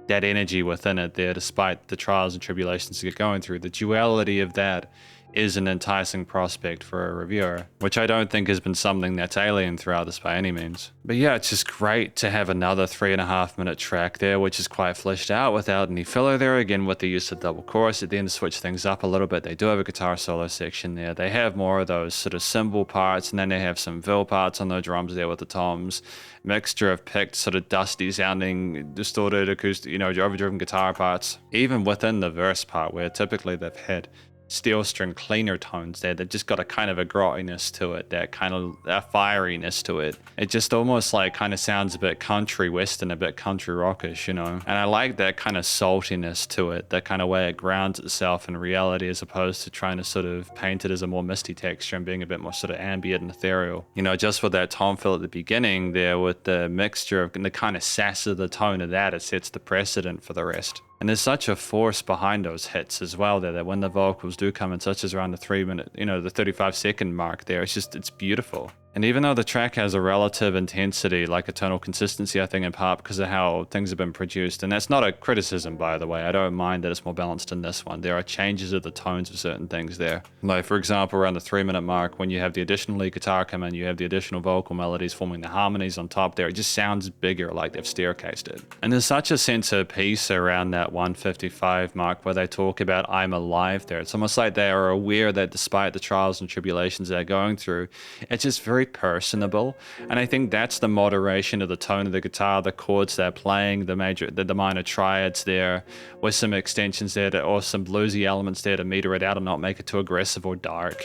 that energy within it there, despite the trials and tribulations they're going through. The duality of that is an enticing prospect for a reviewer, which I don't think has been something that's alien throughout this by any means. But yeah, it's just great to have another 3.5 minute track there, which is quite fleshed out without any filler there. Again, with the use of double chorus at the end to switch things up a little bit. They do have a guitar solo section there. They have more of those sort of cymbal parts, and then they have some fill parts on the drums there with the toms. Mixture of picked, sort of dusty sounding, distorted acoustic, overdriven guitar parts. Even within the verse part, where typically they've had steel string cleaner tones there that just got a kind of a grottiness to it, that kind of a fieriness to it. It just almost like kind of sounds a bit country western, a bit country rockish, And I like that kind of saltiness to it, that kind of way it grounds itself in reality, as opposed to trying to sort of paint it as a more misty texture and being a bit more sort of ambient and ethereal. Just with that tom fill at the beginning there, with the mixture of the kind of sass of the tone of that, it sets the precedent for the rest. And there's such a force behind those hits as well there, that when the vocals do come in, such as around the 3 minute, the 35 second mark there, it's beautiful. And even though the track has a relative intensity, like a tonal consistency, I think in part because of how things have been produced, and that's not a criticism, by the way. I don't mind that it's more balanced in this one. There are changes of the tones of certain things there. Like, for example, around the 3-minute mark, when you have the additional lead guitar come in, you have the additional vocal melodies forming the harmonies on top there. It just sounds bigger, like they've staircased it. And there's such a sense of peace around that 155 mark where they talk about I'm alive there. It's almost like they are aware that despite the trials and tribulations they're going through, it's just very personable. And I think that's the moderation of the tone of the guitar, the chords they're playing, the minor triads there, with some extensions there or some bluesy elements there to meter it out and not make it too aggressive or dark.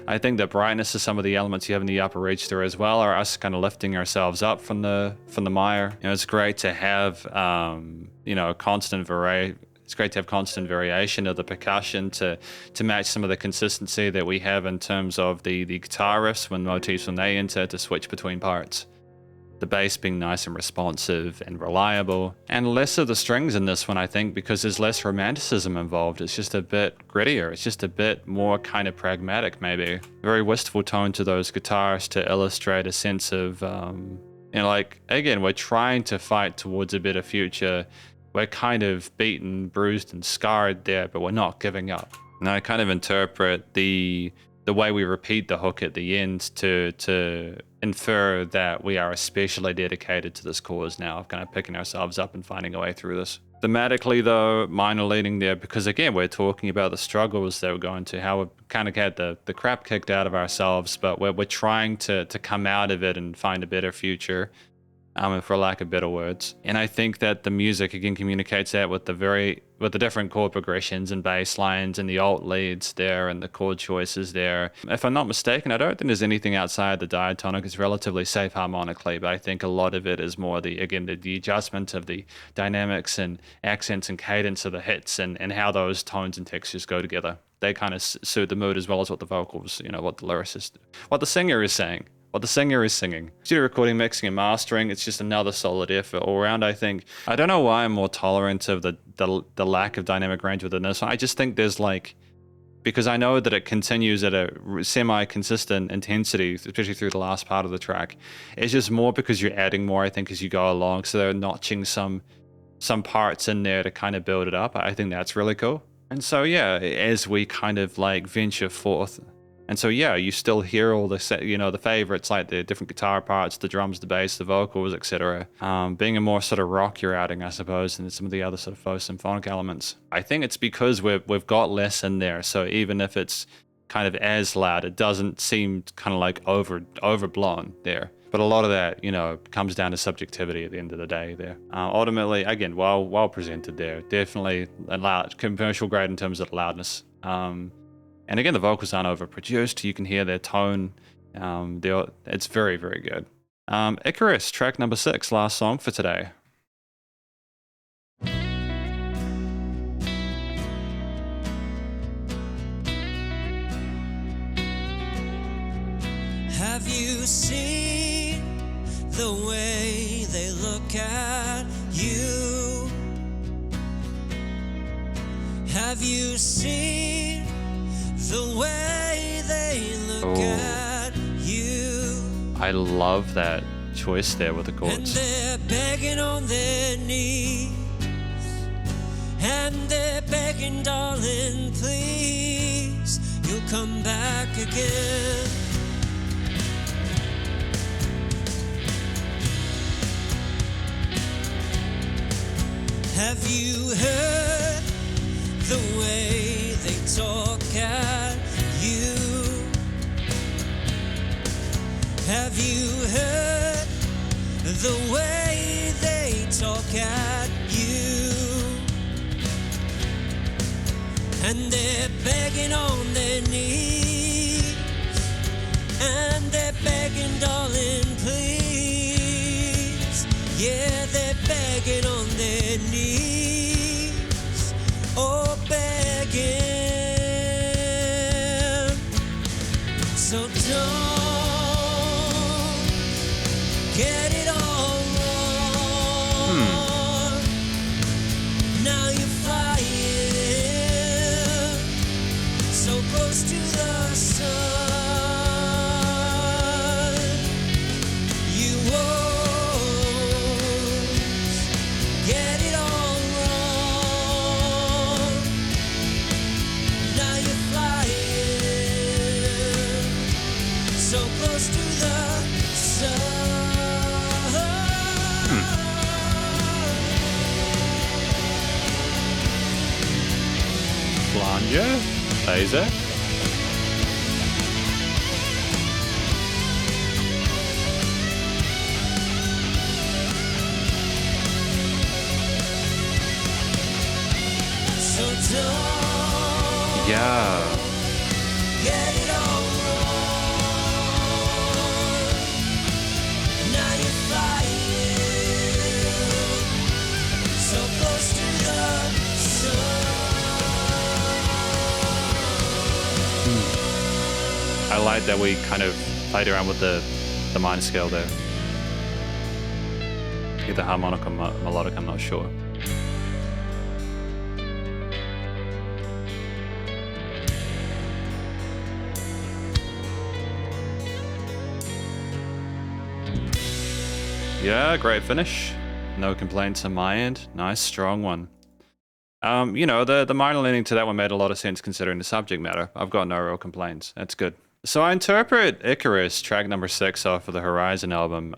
I think the brightness of some of the elements you have in the upper register as well are us kind of lifting ourselves up from the mire. It's great to have constant variety. It's great to have constant variation of the percussion to match some of the consistency that we have in terms of the guitar riffs motifs when they enter to switch between parts. The bass being nice and responsive and reliable, and less of the strings in this one, I think, because there's less romanticism involved. It's just a bit grittier. It's just a bit more kind of pragmatic, maybe. Very wistful tone to those guitars to illustrate a sense of, again, we're trying to fight towards a better future. We're kind of beaten, bruised, and scarred there, but we're not giving up. And I kind of interpret the way we repeat the hook at the end to infer that we are especially dedicated to this cause now of kind of picking ourselves up and finding a way through this. Thematically, though, minor leading there, because again, we're talking about the struggles that we're going to, how we've kind of had the crap kicked out of ourselves, but we're trying to come out of it and find a better future. For lack of better words. And I think that the music again communicates that with the different chord progressions and bass lines and the alt leads there and the chord choices there. If I'm not mistaken, I don't think there's anything outside the diatonic. It's relatively safe harmonically, but I think a lot of it is more the adjustment of the dynamics and accents and cadence of the hits and how those tones and textures go together. They kind of suit the mood as well as what the vocals, what the lyricist, what the singer is saying. What the singer is singing. Studio recording, mixing, and mastering, it's just another solid effort all around, I think. I don't know why I'm more tolerant of the lack of dynamic range within this one. I just think there's because I know that it continues at a semi-consistent intensity, especially through the last part of the track. It's just more because you're adding more, I think, as you go along. So they're notching some parts in there to kind of build it up. I think that's really cool. And so, yeah, as we kind of venture forth. And so, yeah, you still hear all the favorites, like the different guitar parts, the drums, the bass, the vocals, etc. Being a more sort of rockier outing, I suppose, than some of the other sort of faux symphonic elements. I think it's because we've got less in there. So even if it's kind of as loud, it doesn't seem kind of overblown there. But a lot of that, comes down to subjectivity at the end of the day there. Ultimately, again, well presented there. Definitely a loud, commercial grade in terms of loudness. And again, the vocals aren't overproduced. You can hear their tone. It's very, very good. Icarus, track number 6, last song for today. Have you seen the way they look at you? Have you seen the way they look at you? I love that choice there with the chords. And they're begging on their knees, and they're begging, darling, please, you'll come back again. Have you heard the way they talk at you? Have you heard the way they talk at you? And they're begging on their knees, and they're begging, darling, please. Yeah, they're begging on their knees, oh, begging. So don't get it all wrong. Now you're flying so close to the sun. Flanger, phaser. So don't Yeah. get it all wrong. Now you're fighting so close to the sun. I like that we kind of played around with the minor scale there. Either harmonic or melodic, I'm not sure. Yeah, great finish. No complaints on my end. Nice, strong one. You know, the minor leaning to that one made a lot of sense considering the subject matter. I've got no real complaints. That's good. So I interpret Icarus, track number 6 off of the Horizon album,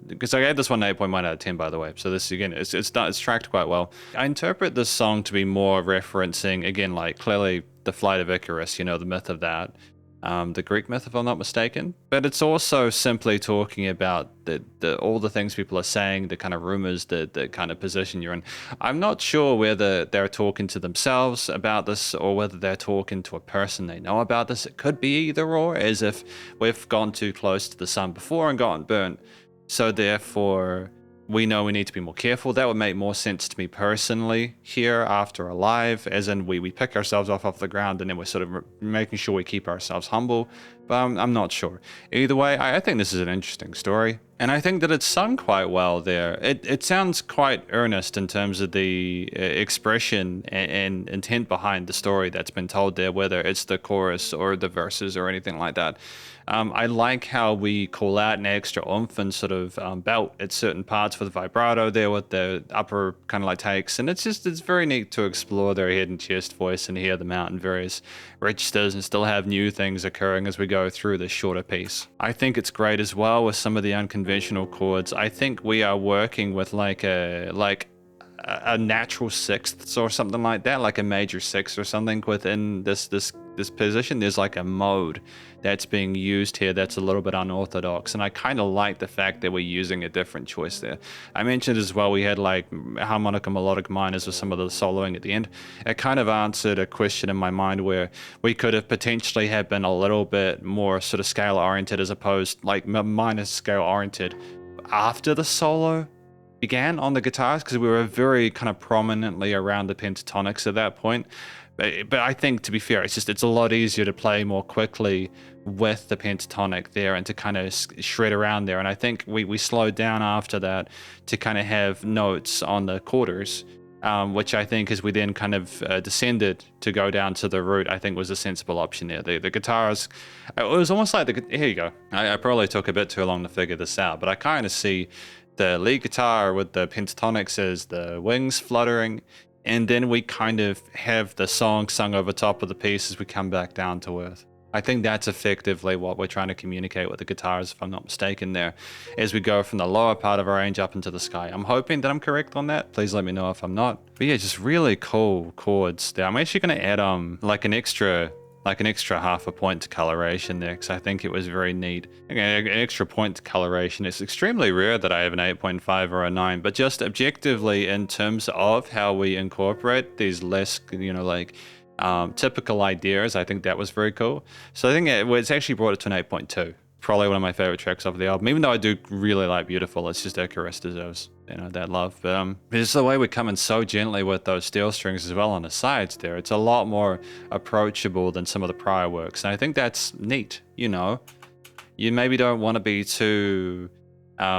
because I gave this one an 8.1 out of 10, by the way. So this, again, it's tracked quite well. I interpret this song to be more referencing, again, like clearly the flight of Icarus, you know, the myth of that. The Greek myth, if I'm not mistaken. But it's also simply talking about all the things people are saying, the kind of rumors, the kind of position you're in. I'm not sure whether they're talking to themselves about this or whether they're talking to a person they know about this. It could be either or, as if we've gone too close to the sun before and gotten burnt. So therefore, we know we need to be more careful. That would make more sense to me personally here after a live, as in we pick ourselves off the ground and then we're sort of making sure we keep ourselves humble. But I'm not sure. Either way, I think this is an interesting story. And I think that it's sung quite well there. It sounds quite earnest in terms of the expression and intent behind the story that's been told there, whether it's the chorus or the verses or anything like that. I like how we call out an extra oomph and sort of belt at certain parts with vibrato there with the upper kind of like takes. And it's very neat to explore their head and chest voice and hear them out in various registers and still have new things occurring as we go through this shorter piece. I think it's great as well with some of the unconventional chords. I think we are working with like a natural sixths or something like that, like a major sixth or something within this position. There's like a mode that's being used here that's a little bit unorthodox, and I kind of like the fact that we're using a different choice there. I mentioned as well we had like harmonic and melodic minors with some of the soloing at the end. It kind of answered a question in my mind where we could have potentially have been a little bit more sort of scale oriented as opposed like minor scale oriented after the solo began on the guitars, because we were very kind of prominently around the pentatonics at that point. But I think, to be fair, it's a lot easier to play more quickly with the pentatonic there and to kind of shred around there. And I think we slowed down after that to kind of have notes on the quarters, which I think as we then kind of descended to go down to the root, I think was a sensible option there. The guitars, it was almost like here you go. I probably took a bit too long to figure this out, but I kind of see the lead guitar with the pentatonics as the wings fluttering, and then we kind of have the song sung over top of the piece as we come back down to earth. I think that's effectively what we're trying to communicate with the guitars, if I'm not mistaken there, as we go from the lower part of our range up into the sky. I'm hoping that I'm correct on that. Please let me know if I'm not. But yeah, just really cool chords there. I'm actually going to add like an extra half a point to coloration there, because I think it was very neat. Again, an extra point to coloration. It's extremely rare that I have an 8.5 or a 9, but just objectively in terms of how we incorporate these less, typical ideas, I think that was very cool. So I think it's actually brought it to an 8.2. Probably one of my favorite tracks off the album, even though I do really like Beautiful. It's just Icarus deserves, that love. But it's the way we're coming so gently with those steel strings as well on the sides there. It's a lot more approachable than some of the prior works, and I think that's neat. You maybe don't want to be too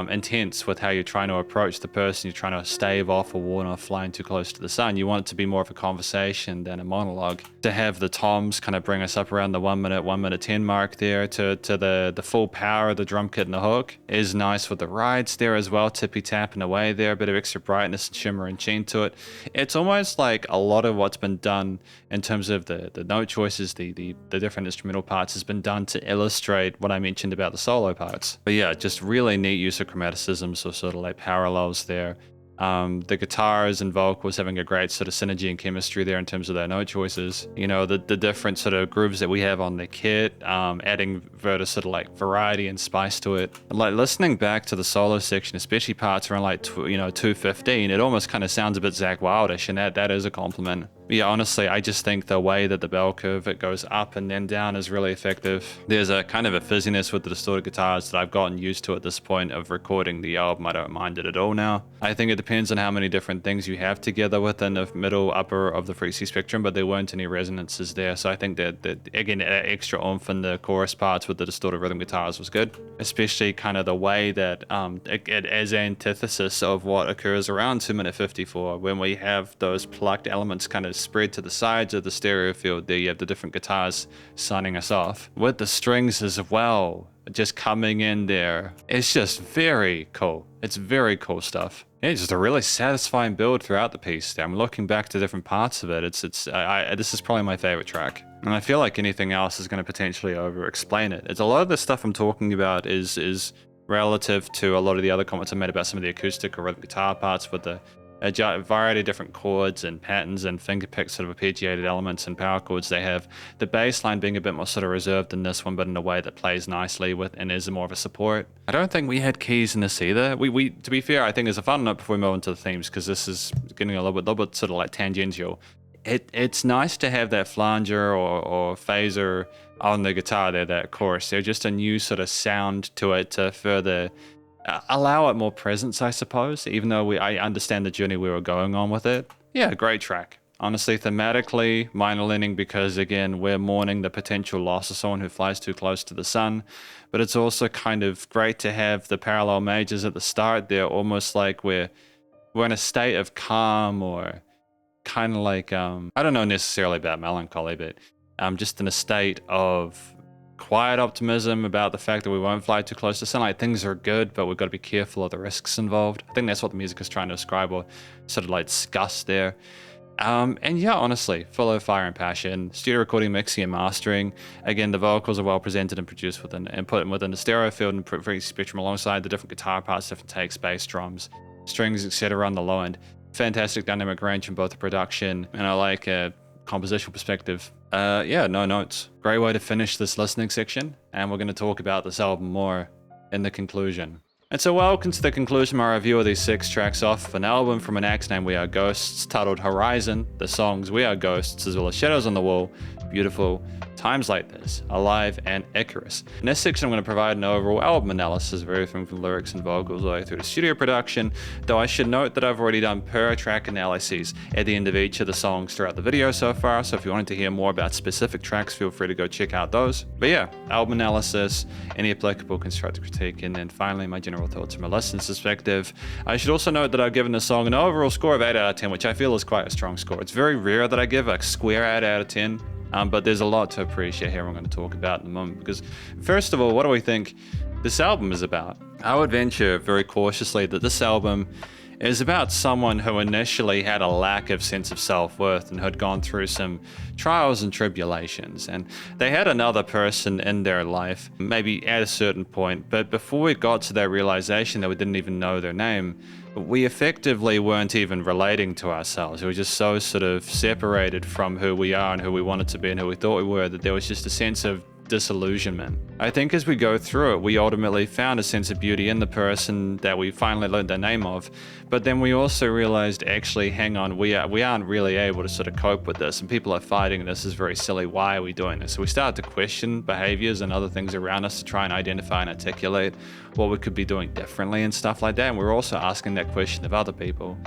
intense with how you're trying to approach the person you're trying to stave off or warn off flying too close to the sun. You want it to be more of a conversation than a monologue. To have the toms kind of bring us up around the 1 minute 10 mark there to the full power of the drum kit and the hook is nice with the rides there as well, tippy tapping away there, a bit of extra brightness and shimmer and sheen to it. It's almost like a lot of what's been done in terms of the note choices, the different instrumental parts has been done to illustrate what I mentioned about the solo parts. But yeah, just really neat use of chromaticism, so sort of like parallels there. The guitars and vocals having a great sort of synergy and chemistry there in terms of their note choices. You know, the different sort of grooves that we have on the kit, adding sort of like variety and spice to it. Like listening back to the solo section, especially parts around like 2:15, it almost kind of sounds a bit Zakk Wyldish, and that is a compliment. Yeah, honestly, I just think the way that the bell curve, it goes up and then down, is really effective. There's a kind of a fizziness with the distorted guitars that I've gotten used to at this point of recording the album. I don't mind it at all now. I think it depends on how many different things you have together within the middle, upper of the frequency spectrum, but there weren't any resonances there. So I think that again, that extra oomph in the chorus parts with the distorted rhythm guitars was good, especially kind of the way that it as antithesis of what occurs around 2:54 when we have those plucked elements kind of spread to the sides of the stereo field. There you have the different guitars signing us off with the strings as well just coming in there. It's just very cool. It's very cool stuff. Yeah, it's just a really satisfying build throughout the piece. I'm looking back to different parts of it. This is probably my favorite track, and I feel like anything else is going to potentially over-explain it. It's a lot of the stuff I'm talking about is relative to a lot of the other comments I made about some of the acoustic or rhythm guitar parts with a variety of different chords and patterns and fingerpick sort of arpeggiated elements and power chords they have. The bass line being a bit more sort of reserved than this one, but in a way that plays nicely with and is more of a support. I don't think we had keys in this either. We to be fair, I think as a fun note before we move into the themes, because this is getting a little bit sort of like tangential. It's nice to have that flanger or phaser on the guitar there, that chorus. There's just a new sort of sound to it to further allow it more presence, I suppose, even though I understand the journey we were going on with it. Yeah, great track. Honestly, thematically, minor leaning because, again, we're mourning the potential loss of someone who flies too close to the sun, but it's also kind of great to have the parallel majors at the start there, almost like we're in a state of calm, or kind of like, I don't know necessarily about melancholy, but just in a state of quiet optimism about the fact that we won't fly too close to sunlight. Things are good, but we've got to be careful of the risks involved. I think that's what the music is trying to describe, or sort of like discuss there. And yeah, honestly, full of fire and passion. Studio recording, mixing, and mastering. Again, the vocals are well presented and produced within and put within the stereo field and frequency spectrum alongside the different guitar parts, different takes, bass, drums, strings, etc. on the low end. Fantastic dynamic range in both the production and I like a compositional perspective. Yeah, no notes. Great way to finish this listening section, and we're going to talk about this album more in the conclusion. And so welcome to the conclusion of my review of these 6 tracks off an album from an act named We Are Ghosts, titled Horizon, the songs We Are Ghosts, as well as Shadows on the Wall, Beautiful, Times Like This, Alive, and Icarus. In this section, I'm going to provide an overall album analysis of everything from lyrics and vocals all the way through to studio production, though I should note that I've already done per track analyses at the end of each of the songs throughout the video so far, so if you wanted to hear more about specific tracks, feel free to go check out those. But yeah, album analysis, any applicable constructive critique, and then finally my general thoughts from a listener's perspective. I should also note that I've given the song an overall score of 8 out of 10, which I feel is quite a strong score. It's very rare that I give a square 8 out of 10. But there's a lot to appreciate here I'm going to talk about in a moment, because first of all, what do we think this album is about? I would venture very cautiously that this album is about someone who initially had a lack of sense of self-worth and had gone through some trials and tribulations, and they had another person in their life, maybe at a certain point, but before we got to that realization that we didn't even know their name, we effectively weren't even relating to ourselves. We were just so sort of separated from who we are and who we wanted to be and who we thought we were, that there was just a sense of disillusionment. I think as we go through it, we ultimately found a sense of beauty in the person that we finally learned the name of, but then we also realized, actually, hang on, we aren't really able to sort of cope with this, and people are fighting this is very silly. Why are we doing this? So we started to question behaviors and other things around us to try and identify and articulate what we could be doing differently and stuff like that, and we're also asking that question of other people.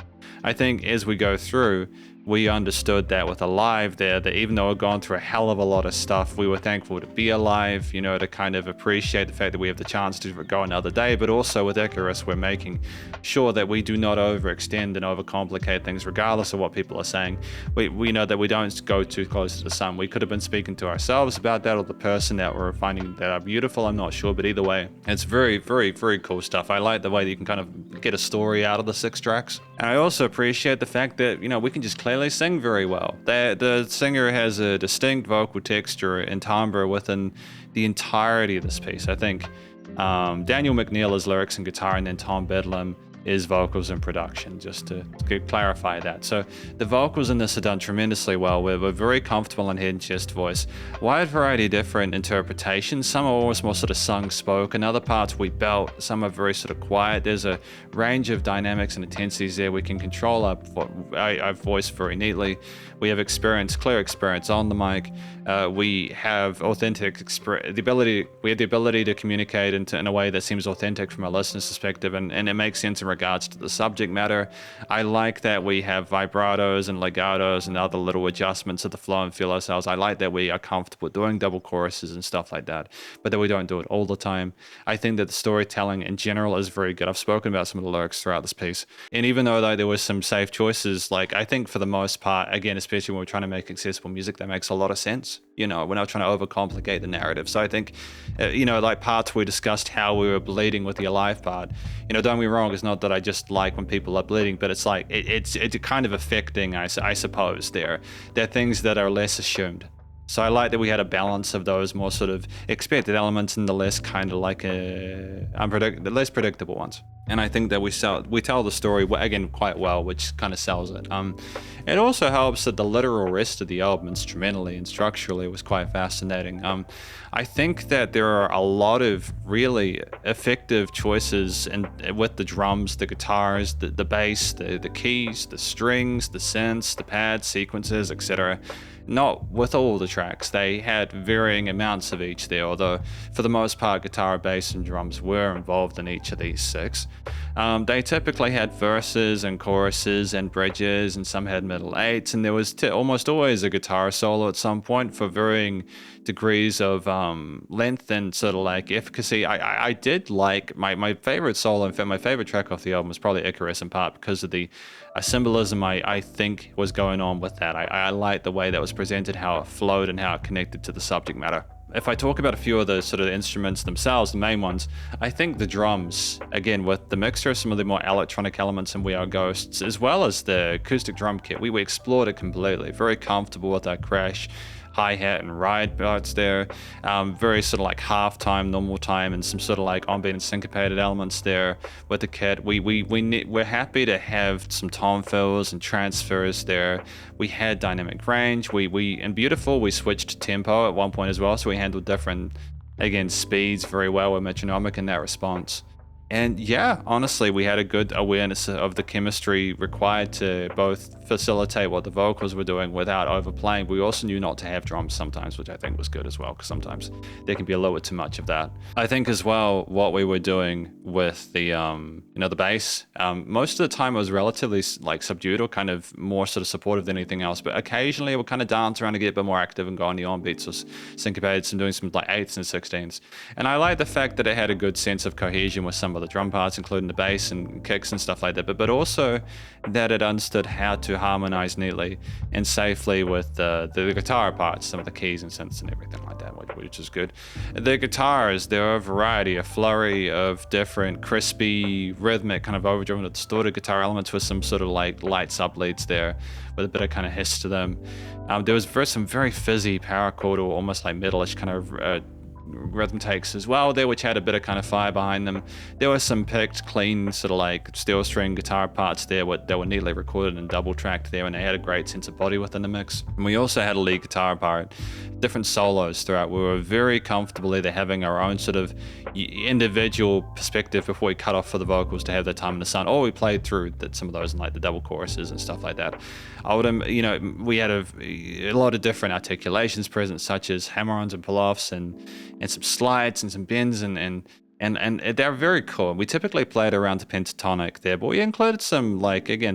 I think as we go through, we understood that with Alive there, that even though we've gone through a hell of a lot of stuff, we were thankful to be alive, you know, to kind of appreciate the fact that we have the chance to go another day. But also with Icarus, we're making sure that we do not overextend and overcomplicate things regardless of what people are saying. We know that we don't go too close to the sun. We could have been speaking to ourselves about that, or the person that we're finding that are beautiful, I'm not sure, but either way, it's very, very, very cool stuff. I like the way that you can kind of get a story out of the 6 tracks. And I also appreciate the fact that, you know, we can just clearly sing very well. The singer has a distinct vocal texture and timbre within the entirety of this piece. I think Daniel McNeil is lyrics and guitar, and then Tom Bedlam is vocals and production, just to clarify that. So the vocals in this are done tremendously well. We're very comfortable in head and chest voice. Wide variety of different interpretations. Some are almost more sort of sung-spoken. Other parts we belt. Some are very sort of quiet. There's a range of dynamics and intensities there. We can control our voice very neatly. We have clear experience on the mic. We have the ability to communicate in a way that seems authentic from a listener's perspective, and it makes sense in regards to the subject matter. I like that we have vibratos and legatos and other little adjustments of the flow and feel ourselves. I like that we are comfortable doing double choruses and stuff like that, but that we don't do it all the time. I think that the storytelling in general is very good. I've spoken about some of the lyrics throughout this piece, and even though there was some safe choices, like I think for the most part, again, especially when we're trying to make accessible music, that makes a lot of sense. We're not trying to overcomplicate the narrative. So I think, like parts we discussed how we were bleeding with the alive part. Don't get me wrong, it's not that I just like when people are bleeding, but it's like it's kind of affecting, I suppose. There are things that are less assumed. So I like that we had a balance of those more sort of expected elements and the less kind of like the less predictable ones. And I think that we tell the story again quite well, which kind of sells it. It also helps that the literal rest of the album instrumentally and structurally was quite fascinating. I think that there are a lot of really effective choices with the drums, the guitars, the bass, the keys, the strings, the synths, the pads, sequences, etc. Not with all the tracks. They had varying amounts of each there, although for the most part guitar, bass and drums were involved in each of these 6. They typically had verses and choruses and bridges, and some had middle 8s, and there was almost always a guitar solo at some point for varying degrees of length and sort of like efficacy. I did like my favorite solo. In fact, my favorite track off the album was probably Icarus, in part because of the symbolism I think was going on with that. I liked the way that was presented, how it flowed and how it connected to the subject matter. If I talk about a few of the sort of instruments themselves, the main ones, I think the drums, again, with the mixture of some of the more electronic elements in We Are Ghosts, as well as the acoustic drum kit, we explored it completely. Very comfortable with our crash, hi-hat and ride parts there, very sort of like half time, normal time, and some sort of like ambient and syncopated elements there with the kit. We're happy to have some tom fills and transfers there. We had dynamic range. And beautiful, we switched tempo at one point as well, so we handled different, again, speeds very well. We're metronomic in that response. And yeah, honestly, we had a good awareness of the chemistry required to both facilitate what the vocals were doing without overplaying. We also knew not to have drums sometimes, which I think was good as well, because sometimes there can be a little bit too much of that. I think as well, what we were doing with the the bass, most of the time it was relatively like subdued or kind of more sort of supportive than anything else, but occasionally it would kind of dance around and get a bit more active and go on the on beats or syncopated, some doing some like 8s and 16s. And I like the fact that it had a good sense of cohesion with some of the drum parts, including the bass and kicks and stuff like that, but also that it understood how to harmonize neatly and safely with the guitar parts, some of the keys and synths and everything like that, which is good. The guitars, there are a variety, a flurry of different crispy, rhythmic, kind of overdriven, distorted guitar elements with some sort of like light sub-leads there with a bit of kind of hiss to them. There was some very fizzy power chord or almost like metal-ish kind of rhythm takes as well there, which had a bit of kind of fire behind them. There were some picked, clean, sort of like steel string guitar parts there that were neatly recorded and double tracked there, and they had a great sense of body within the mix. And we also had a lead guitar part, different solos throughout. We were very comfortable either having our own sort of individual perspective before we cut off for the vocals to have their time in the sun, or we played through some of those in like the double choruses and stuff like that. We had a lot of different articulations present, such as hammer-ons and pull-offs and some slides and some bends and they're very cool. We typically played around the pentatonic there, but we included some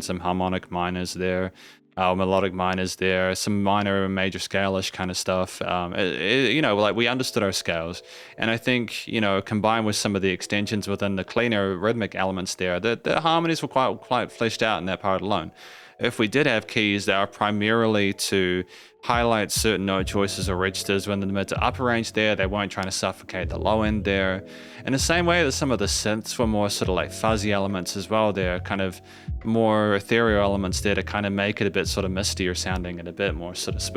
some harmonic minors there, melodic minors there, some minor and major scale-ish kind of stuff. We understood our scales, and I think combined with some of the extensions within the cleaner rhythmic elements there, the harmonies were quite fleshed out in that part alone. If we did have keys, they are primarily to highlight certain note choices or registers when in the mid to upper range there. They weren't trying to suffocate the low end there. In the same way that some of the synths were more sort of like fuzzy elements as well. They're kind of more ethereal elements there to kind of make it a bit sort of mistier sounding and a bit more sort of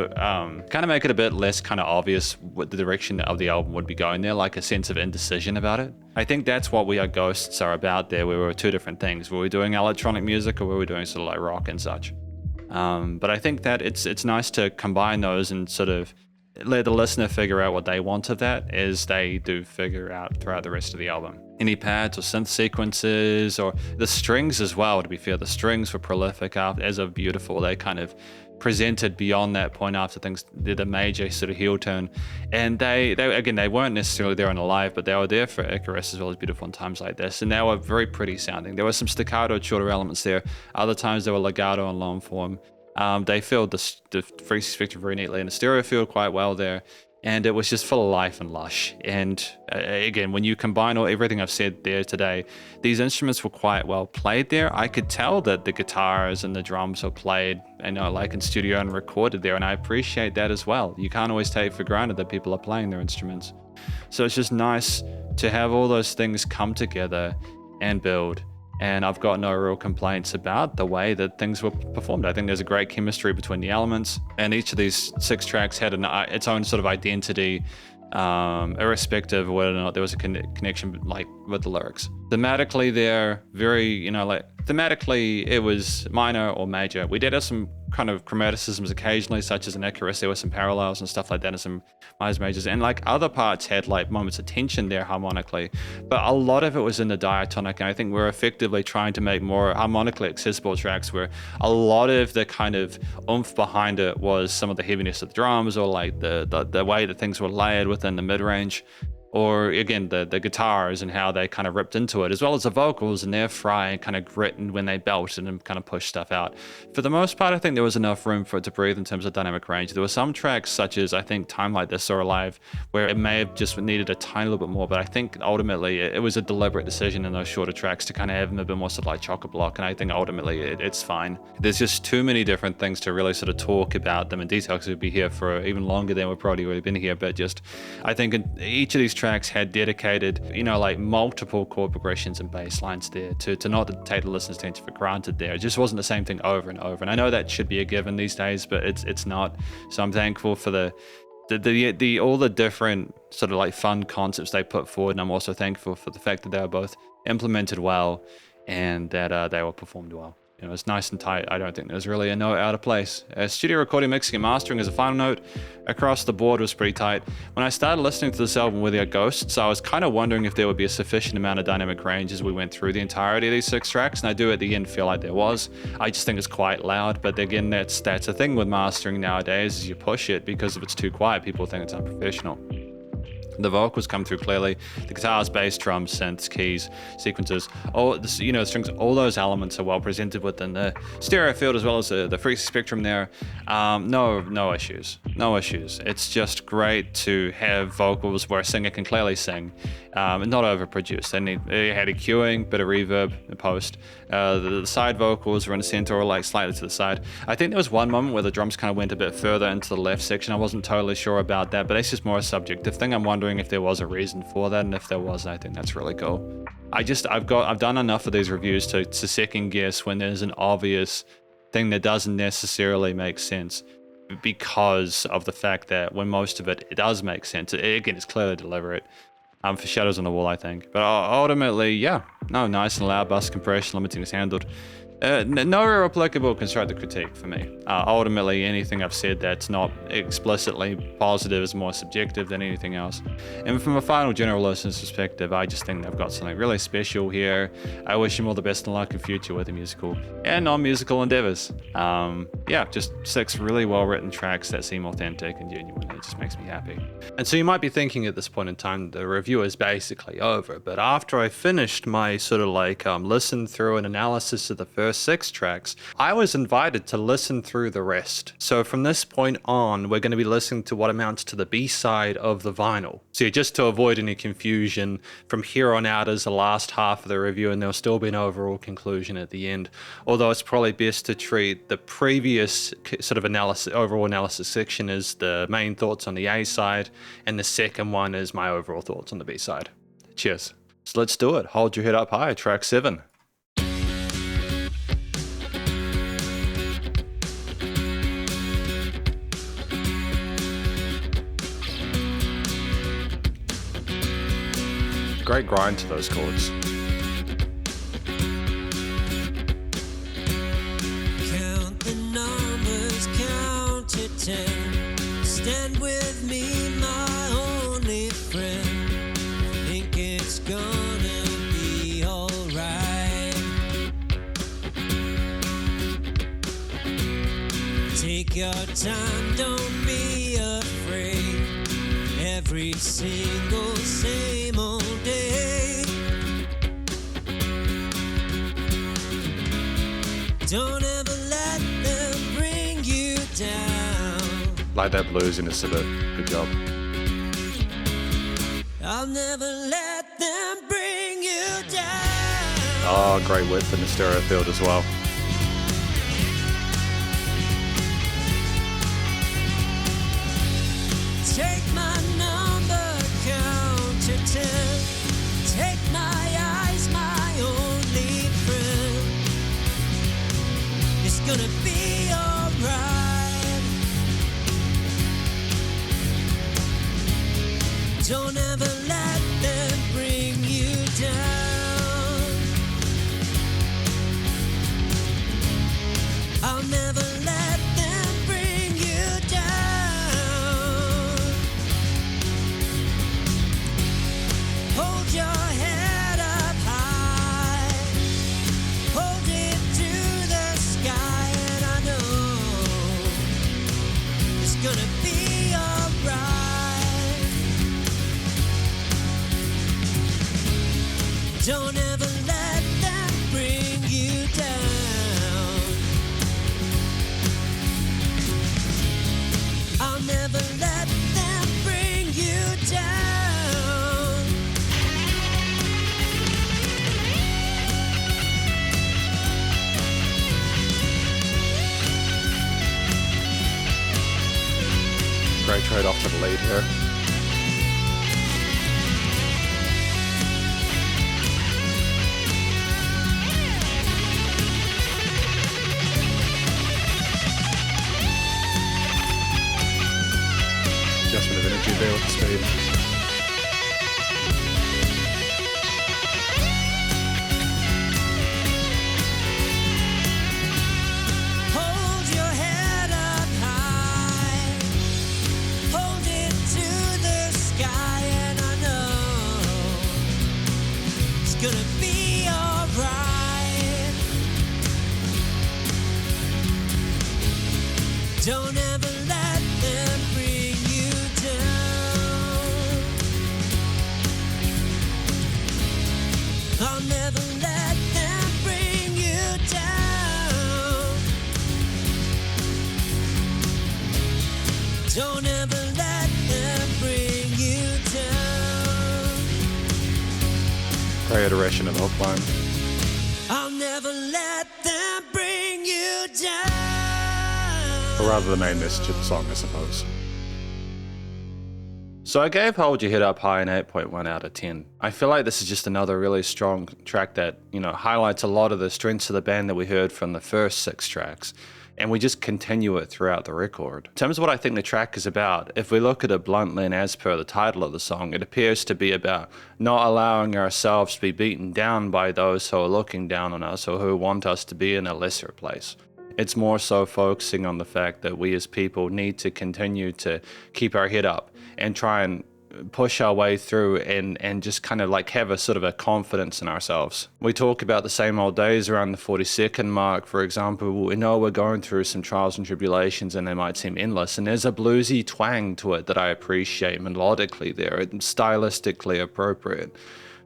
kind of make it a bit less kind of obvious what the direction of the album would be going there, like a sense of indecision about it. I think that's what We Are Ghosts are about there. We were two different things. Were we doing electronic music or were we doing sort of like rock and such? But I think that it's nice to combine those and sort of let the listener figure out what they want of that as they do figure out throughout the rest of the album. Any pads or synth sequences or the strings as well, to be fair. The strings were prolific as of Beautiful. They kind of presented beyond that point after things did a major sort of heel turn. And they weren't necessarily there on the live, but they were there for Icarus as well as Beautiful in times like this. And they were very pretty sounding. There were some staccato, shorter elements there. Other times they were legato and long form. They filled the frequency spectrum very neatly in the stereo field quite well there. And it was just full of life and lush. And again, when you combine everything I've said there today, these instruments were quite well played there. I could tell that the guitars and the drums were played, like in studio and recorded there, and I appreciate that as well. You can't always take for granted that people are playing their instruments. So it's just nice to have all those things come together and build. And I've got no real complaints about the way that things were performed. I think there's a great chemistry between the elements, and each of these 6 tracks had its own sort of identity, irrespective of whether or not there was a connection like with the lyrics. Thematically, they're very, thematically it was minor or major. We did have some kind of chromaticisms occasionally, such as in Icarus. There were some parallels and stuff like that, and some minors majors, and like other parts had like moments of tension there harmonically, but a lot of it was in the diatonic. And I think we're effectively trying to make more harmonically accessible tracks where a lot of the kind of oomph behind it was some of the heaviness of the drums, or like the way that things were layered within the mid-range, or again the guitars and how they kind of ripped into it, as well as the vocals and their fry and kind of grit and when they belted and kind of pushed stuff out. For the most part, I think there was enough room for it to breathe in terms of dynamic range. There were some tracks, such as I think Time Like This or Alive, where it may have just needed a tiny little bit more, but I think ultimately it was a deliberate decision in those shorter tracks to kind of have them a bit more sort of like chock-a-block, and I think ultimately it's fine. There's just too many different things to really sort of talk about them in detail, because we'd be here for even longer than we've probably already been here. But just I think in each of these tracks had dedicated, like multiple chord progressions and bass lines there to not take the listener's attention for granted there. It just wasn't the same thing over and over. And I know that should be a given these days, but it's not. So I'm thankful for the all the different sort of like fun concepts they put forward. And I'm also thankful for the fact that they were both implemented well and that they were performed well. It's nice and tight. I don't think there's really a note out of place. Studio recording, mixing, and mastering as a final note across the board was pretty tight. When I started listening to this album with our Ghosts, I was kind of wondering if there would be a sufficient amount of dynamic range as we went through the entirety of these 6 tracks, and I do at the end feel like there was. I just think it's quite loud, but again, that's a thing with mastering nowadays, is you push it, because if it's too quiet, people think it's unprofessional. The vocals come through clearly. The guitars, bass, drums, synths, keys, sequences, all the strings, all those elements are well presented within the stereo field as well as the frequency spectrum there. No issues. It's just great to have vocals where a singer can clearly sing, and not overproduced. They had a cueing, bit of reverb in post. The side vocals were in the center or like slightly to the side. I think there was one moment where the drums kind of went a bit further into the left section. I wasn't totally sure about that, but that's just more a subjective thing. I'm wondering if there was a reason for that, and if there was, I think that's really cool. I've done enough of these reviews to second guess when there's an obvious thing that doesn't necessarily make sense, because of the fact that when most of it does make sense, again, it's clearly deliberate. For Shadows on the Wall, I think. But ultimately, yeah. No, nice and loud bus compression, limiting is handled. No real applicable constructive critique for me. Ultimately, anything I've said that's not explicitly positive is more subjective than anything else. And from a final general listener's perspective, I just think they've got something really special here. I wish them all the best in luck in future with the musical and non-musical endeavors. Just 6 really well-written tracks that seem authentic and genuine. It just makes me happy. And so you might be thinking at this point in time, the review is basically over. But after I finished my sort of like listen through and analysis of the first 6 tracks, I was invited to listen through the rest. So from this point on, we're going to be listening to what amounts to the B-side of the vinyl. So just to avoid any confusion, from here on out is the last half of the review, and there'll still be an overall conclusion at the end. Although it's probably best to treat the previous previous sort of overall analysis section is the main thoughts on the A side, and the second one is my overall thoughts on the B side. Cheers. So let's do it. Hold Your Head Up High, track 7. Great grind to those chords. Count the numbers, count to 10. Stand with me, my only friend. Think it's gonna be alright. Take your time, don't be afraid. Every single same old day. Don't ever let them bring you down. Like that blues in a bit. Good job. I'll never let them bring you down. Oh, great width in the stereo field as well. Take my number, count to 10. Take my eyes, my only friend. It's gonna be alright. Don't ever let them bring you down. I'll never let them bring you down. Hold your head up high. Hold it to the sky, and I know it's gonna be alright. Don't ever let them bring you down. I'll never let them bring you down. Great trade off to the lead here. Adjustment of energy there with the speed. Hold your head up high. Hold it to the sky, and I know it's gonna be alright. Don't ever let them bring you down. I'll never let them bring you down. Don't ever let them bring you down. Great iteration of Hookline. I'll never let them bring you down. Or rather the main message of the song, I suppose. So I gave Hold Your Head Up High an 8.1 out of 10. I feel like this is just another really strong track that, highlights a lot of the strengths of the band that we heard from the first 6 tracks, and we just continue it throughout the record. In terms of what I think the track is about, if we look at it bluntly and as per the title of the song, it appears to be about not allowing ourselves to be beaten down by those who are looking down on us or who want us to be in a lesser place. It's more so focusing on the fact that we as people need to continue to keep our head up and try and push our way through and just kind of like have a sort of a confidence in ourselves. We talk about the same old days around the 42nd mark, for example. We know we're going through some trials and tribulations and they might seem endless, and there's a bluesy twang to it that I appreciate melodically there. It's stylistically appropriate.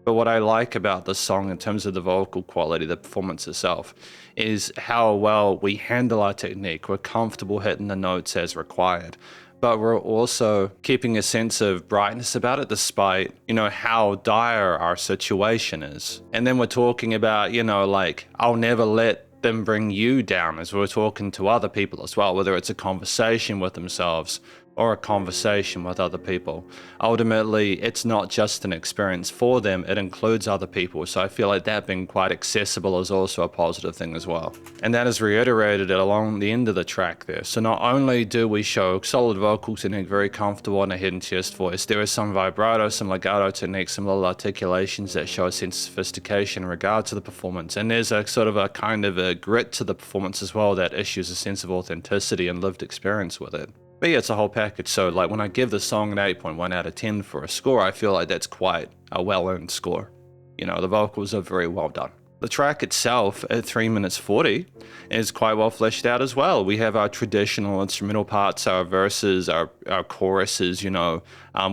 But what I like about this song in terms of the vocal quality, the performance itself, is how well we handle our technique. We're comfortable hitting the notes as required, but we're also keeping a sense of brightness about it despite, how dire our situation is. And then we're talking about, like, I'll never let them bring you down as we're talking to other people as well, whether it's a conversation with themselves or a conversation with other people. Ultimately, it's not just an experience for them, it includes other people. So I feel like that being quite accessible is also a positive thing as well. And that is reiterated along the end of the track there. So not only do we show solid vocal technique, very comfortable in a head and chest voice, there is some vibrato, some legato technique, some little articulations that show a sense of sophistication in regard to the performance. And there's a sort of a kind of a grit to the performance as well that issues a sense of authenticity and lived experience with it. But yeah, it's a whole package. So like when I give the song an 8.1 out of 10 for a score, I feel like that's quite a well-earned score. You know, the vocals are very well done. The track itself at 3 minutes 40 is quite well fleshed out as well. We have our traditional instrumental parts, our verses, our choruses, you know.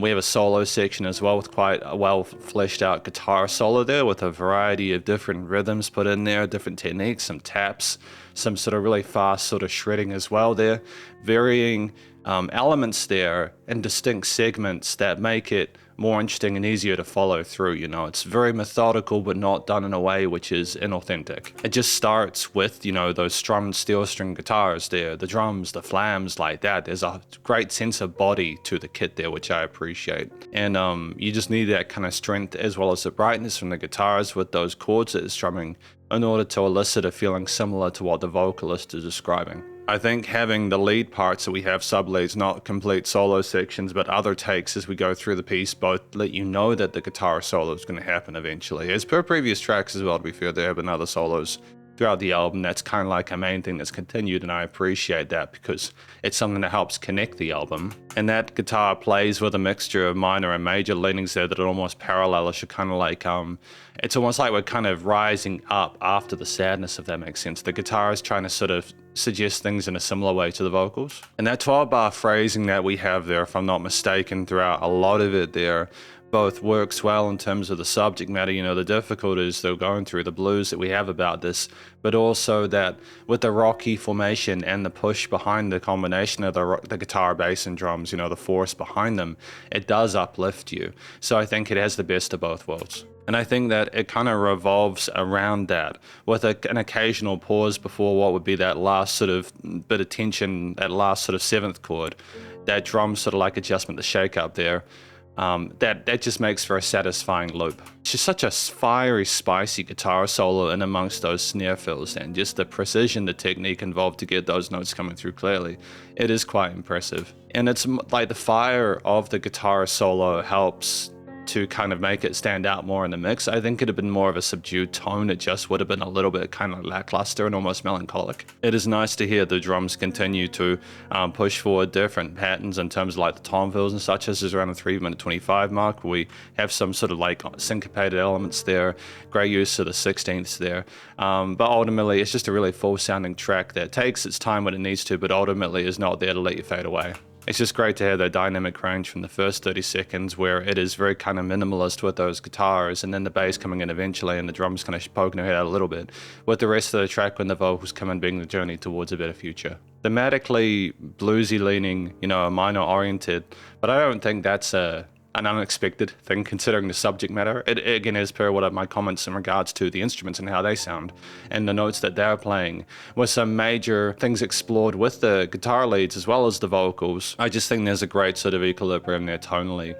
We have a solo section as well with quite a well fleshed out guitar solo there with a variety of different rhythms put in there, different techniques, some taps, some sort of really fast sort of shredding as well there. Varying elements there and distinct segments that make it more interesting and easier to follow through. You know, it's very methodical but not done in a way which is inauthentic. It just starts with, you know, those strummed steel string guitars there, the drums, the flams like that. There's a great sense of body to the kit there, which I appreciate. And you just need that kind of strength as well as the brightness from the guitars with those chords that it's strumming in order to elicit a feeling similar to what the vocalist is describing. I think having the lead parts that we have sub-leads, not complete solo sections, but other takes as we go through the piece, both let you know that the guitar solo is going to happen eventually. As per previous tracks as well, to be fair, there have been other solos throughout the album. That's kind of like a main thing that's continued, and I appreciate that because it's something that helps connect the album. And that guitar plays with a mixture of minor and major leanings there that are almost parallelish, kind of like, it's almost like we're kind of rising up after the sadness, if that makes sense. The guitar is trying to sort of suggest things in a similar way to the vocals. And that 12-bar phrasing that we have there, if I'm not mistaken, throughout a lot of it there, both works well in terms of the subject matter, you know, the difficulties they're going through, the blues that we have about this, but also that with the rocky formation and the push behind the combination of the guitar, bass, and drums, you know, the force behind them, it does uplift you. So I think it has the best of both worlds. And I think that it kind of revolves around that with an occasional pause before what would be that last sort of bit of tension, that last sort of seventh chord, that drum sort of like adjustment, the shake up there. That just makes for a satisfying loop. It's just such a fiery, spicy guitar solo in amongst those snare fills, and just the precision, the technique involved to get those notes coming through clearly. It is quite impressive. And it's like the fire of the guitar solo helps to kind of make it stand out more in the mix. I think it'd have been more of a subdued tone. It just would have been a little bit kind of lackluster and almost melancholic. It is nice to hear the drums continue to push forward different patterns in terms of like the tom fills and such. This is around the 3 minute 25 mark. We have some sort of like syncopated elements there, great use of the 16ths there. But ultimately it's just a really full sounding track that takes its time when it needs to, but ultimately is not there to let you fade away. It's just great to have that dynamic range from the first 30 seconds where it is very kind of minimalist with those guitars, and then the bass coming in eventually and the drums kind of poking their head out a little bit, with the rest of the track when the vocals come in being the journey towards a better future. Thematically bluesy leaning, you know, minor oriented, but I don't think that's an unexpected thing considering the subject matter. It again, as per what my comments in regards to the instruments and how they sound and the notes that they're playing, with some major things explored with the guitar leads as well as the vocals. I just think there's a great sort of equilibrium there tonally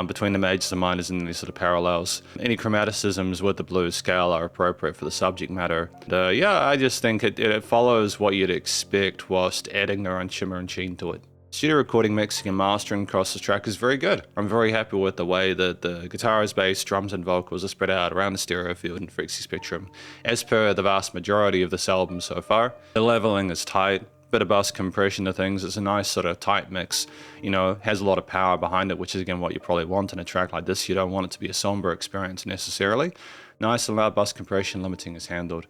between the majors and minors and these sort of parallels. Any chromaticisms with the blues scale are appropriate for the subject matter. Yeah, I just think it follows what you'd expect whilst adding their own shimmer and sheen to it. Studio recording, mixing, and mastering across the track is very good. I'm very happy with the way that the guitars, bass, drums, and vocals are spread out around the stereo field and frequency spectrum, as per the vast majority of this album so far. The leveling is tight, bit of bus compression to things. It's a nice sort of tight mix, you know, has a lot of power behind it, which is again what you probably want in a track like this. You don't want it to be a somber experience necessarily. Nice and loud bus compression limiting is handled.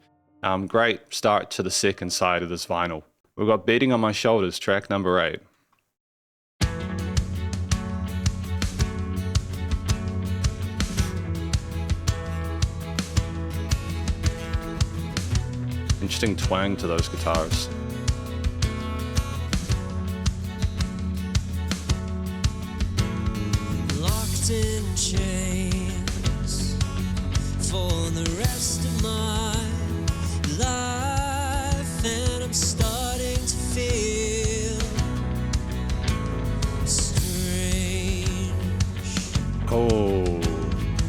Great start to the second side of this vinyl. We've got Beating on My Shoulders, track number 8. Interesting twang to those guitars. Locked in chains for the rest of my life. Oh,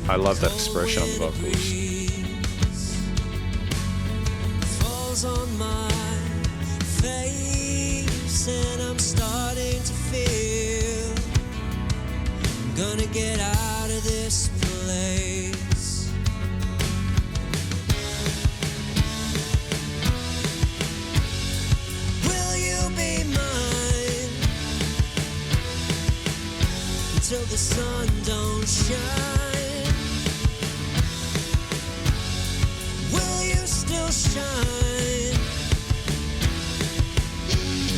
I love that expression on the vocals. Falls on my face, and I'm starting to feel I'm gonna get out of this place. Will you be mine until the sun don't shine? Will you still shine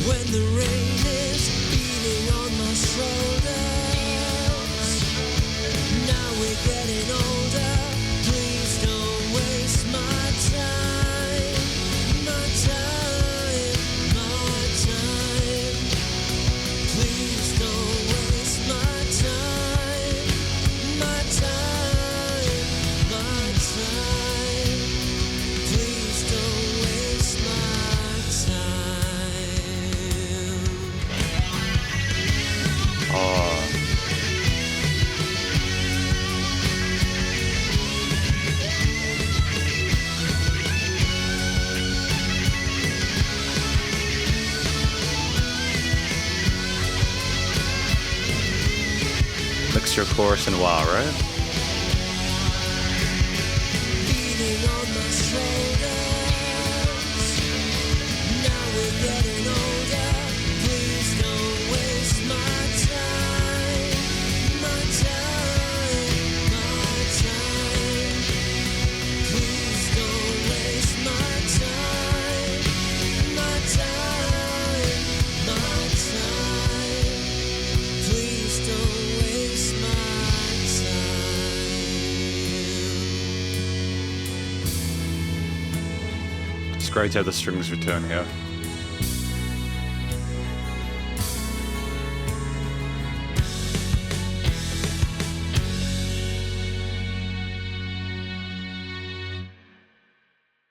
when the rain is beating on my shoulders? Now we're getting older. Please don't waste my time, my time, my time. Please don't waste my time, my time, my time. Please don't waste my time. Oh, mixture chorus and wah, right? Beating on my shoulders. Now we're getting older. Please don't waste my time, my time, my time. Please don't waste my time, my time, my time. Please don't waste my time. It's great to have the strings return here.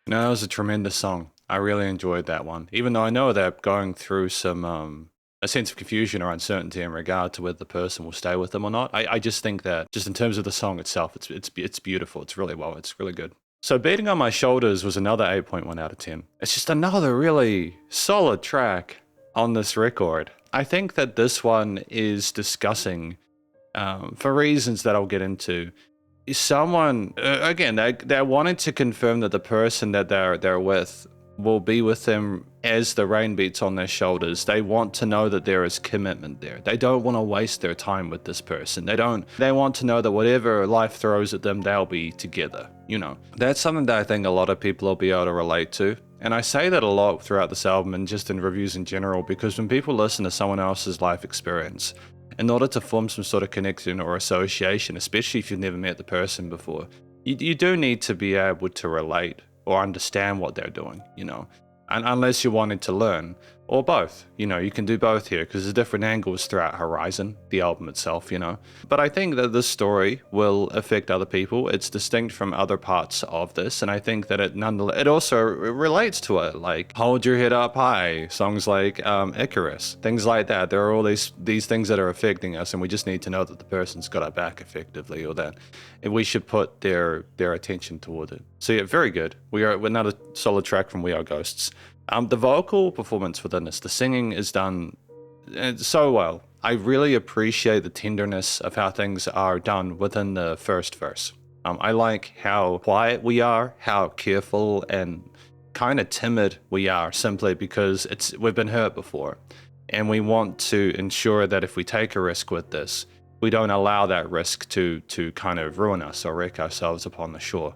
No, that was a tremendous song. I really enjoyed that one. Even though I know they're going through some a sense of confusion or uncertainty in regard to whether the person will stay with them or not. I just think that just in terms of the song itself, it's beautiful. It's really good. So Beating on My Shoulders was another 8.1 out of 10. It's just another really solid track on this record. I think that this one is discussing, for reasons that I'll get into, is someone, again, they're wanting to confirm that the person that they're with will be with them as the rain beats on their shoulders. They want to know that there is commitment there. They don't want to waste their time with this person. They want to know that whatever life throws at them, they'll be together, you know. That's something that I think a lot of people will be able to relate to. And I say that a lot throughout this album and just in reviews in general, because when people listen to someone else's life experience, in order to form some sort of connection or association, especially if you've never met the person before, you do need to be able to relate or understand what they're doing, you know, and unless you're wanting to learn, or both, you know, you can do both here because there's different angles throughout Horizon, the album itself, you know. But I think that this story will affect other people. It's distinct from other parts of this, and I think that it also relates to it, like Hold Your Head Up High, songs like Icarus, things like that. There are all these things that are affecting us, and we just need to know that the person's got our back effectively, or that we should put their attention toward it. So yeah, very good. We're another solid track from We Are Ghosts. The vocal performance within this, the singing is done so well. I really appreciate the tenderness of how things are done within the first verse. I like how quiet we are, how careful and kind of timid we are, simply because we've been hurt before. And we want to ensure that if we take a risk with this, we don't allow that risk to kind of ruin us or wreck ourselves upon the shore.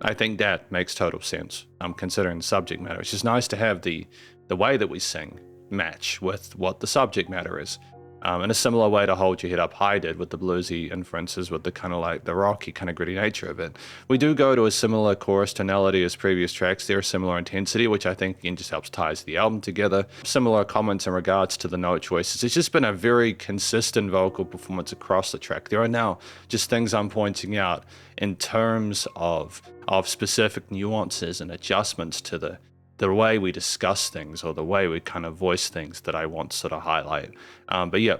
I think that makes total sense, considering the subject matter. It's just nice to have the way that we sing match with what the subject matter is. In a similar way to Hold Your Head Up High did with the bluesy inferences, with the kind of like the rocky kind of gritty nature of it. We do go to a similar chorus tonality as previous tracks. They're similar intensity, which I think again just helps ties the album together. Similar comments in regards to the note choices. It's just been a very consistent vocal performance across the track. There are now just things I'm pointing out in terms of specific nuances and adjustments to the way we discuss things or the way we kind of voice things that I want to sort of highlight. But yeah,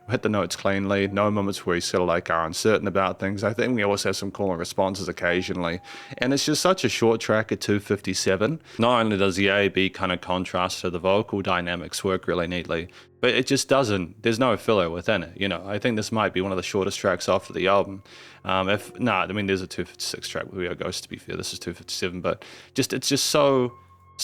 hit the notes cleanly, no moments where you sort of like are uncertain about things. I think we also have some cool responses occasionally. And it's just such a short track at 2:57. Not only does the A-B kind of contrast to the vocal dynamics work really neatly, but it just doesn't, there's no filler within it. You know, I think this might be one of the shortest tracks off of the album. There's a 2:56 track with We Are Ghosts, to be fair. This is 2:57, but it's just so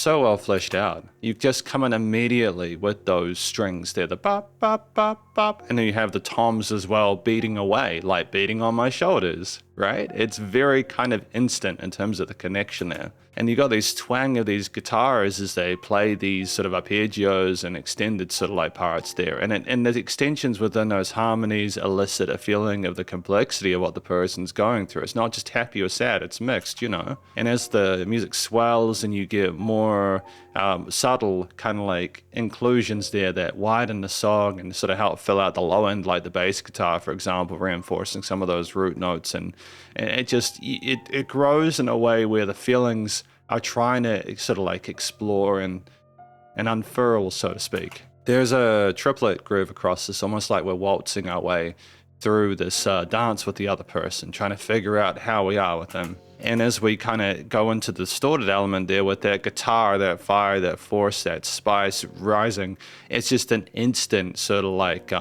well fleshed out. You just come in immediately with those strings there, the bop, bop, bop, bop, and then you have the toms as well beating away, like beating on my shoulders, right? It's very kind of instant in terms of the connection there. And you got these twang of these guitars as they play these sort of arpeggios and extended sort of like parts there. And the extensions within those harmonies elicit a feeling of the complexity of what the person's going through. It's not just happy or sad, it's mixed, you know. And as the music swells and you get more subtle kind of like inclusions there that widen the song and sort of help fill out the low end, like the bass guitar, for example, reinforcing some of those root notes. And it grows in a way where the feelings are trying to sort of like explore and unfurl, so to speak. There's a triplet groove across this, almost like we're waltzing our way through this dance with the other person, trying to figure out how we are with them. And as we kind of go into the distorted element there with that guitar, that fire, that force, that spice rising, it's just an instant sort of like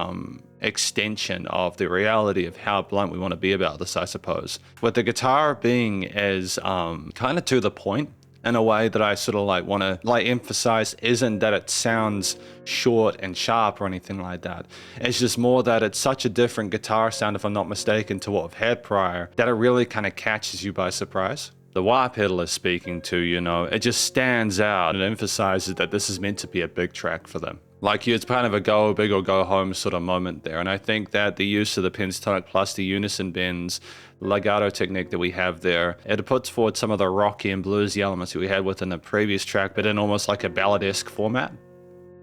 extension of the reality of how blunt we want to be about this, I suppose. With the guitar being as kind of to the point, in a way that I sort of like want to like emphasize isn't that it sounds short and sharp or anything like that. It's just more that it's such a different guitar sound, if I'm not mistaken, to what I've had prior, that it really kind of catches you by surprise. The wah pedal is speaking to, you know, it just stands out and emphasizes that this is meant to be a big track for them. Like it's kind of a go big or go home sort of moment there. And I think that the use of the pentatonic plus the unison bends, legato technique that we have there, it puts forward some of the rocky and bluesy elements that we had within the previous track, but in almost like a balladesque format.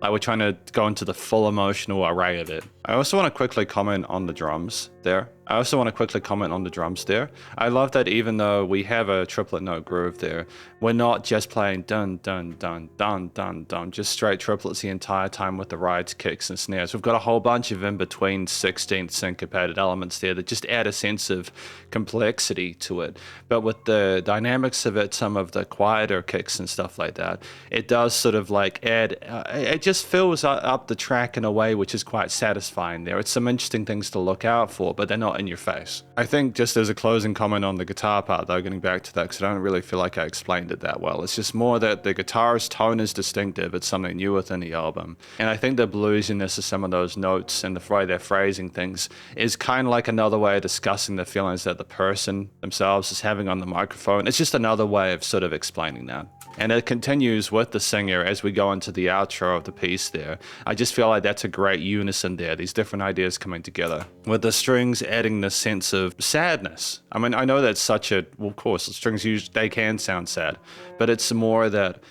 Like we're trying to go into the full emotional array of it. I also want to quickly comment on the drums there. I love that even though we have a triplet note groove there, we're not just playing dun dun dun dun dun dun, just straight triplets the entire time with the rides, kicks, and snares. We've got a whole bunch of in between 16th syncopated elements there that just add a sense of complexity to it. But with the dynamics of it, some of the quieter kicks and stuff like that, it does sort of like add, it just fills up the track in a way which is quite satisfying there. It's some interesting things to look out for, but they're not in your face. I think just as a closing comment on the guitar part though, getting back to that, because I don't really feel like I explained it that well, it's just more that the guitar's tone is distinctive. It's something new within the album. And I think the bluesiness of some of those notes and the way they're phrasing things is kind of like another way of discussing the feelings that the person themselves is having on the microphone. It's just another way of sort of explaining that. And it continues with the singer as we go into the outro of the piece there. I just feel like that's a great unison there, these different ideas coming together. With the strings adding this sense of sadness. I mean, I know that's such a, well, of course, the strings usually, they can sound sad, but it's more that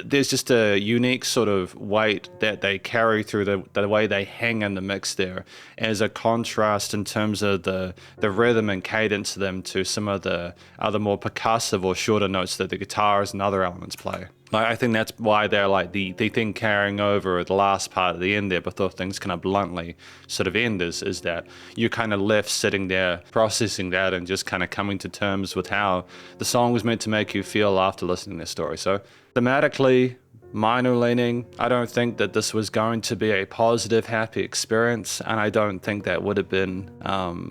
there's just a unique sort of weight that they carry through the way they hang in the mix there as a contrast in terms of the rhythm and cadence of them to some of the other more percussive or shorter notes that the guitars and other elements play. Like, I think that's why they're like the thing carrying over the last part of the end there before things kind of bluntly sort of end is that you're kind of left sitting there processing that and just kind of coming to terms with how the song was meant to make you feel after listening to this story. So thematically, minor leaning. I don't think that this was going to be a positive, happy experience, and I don't think that would have been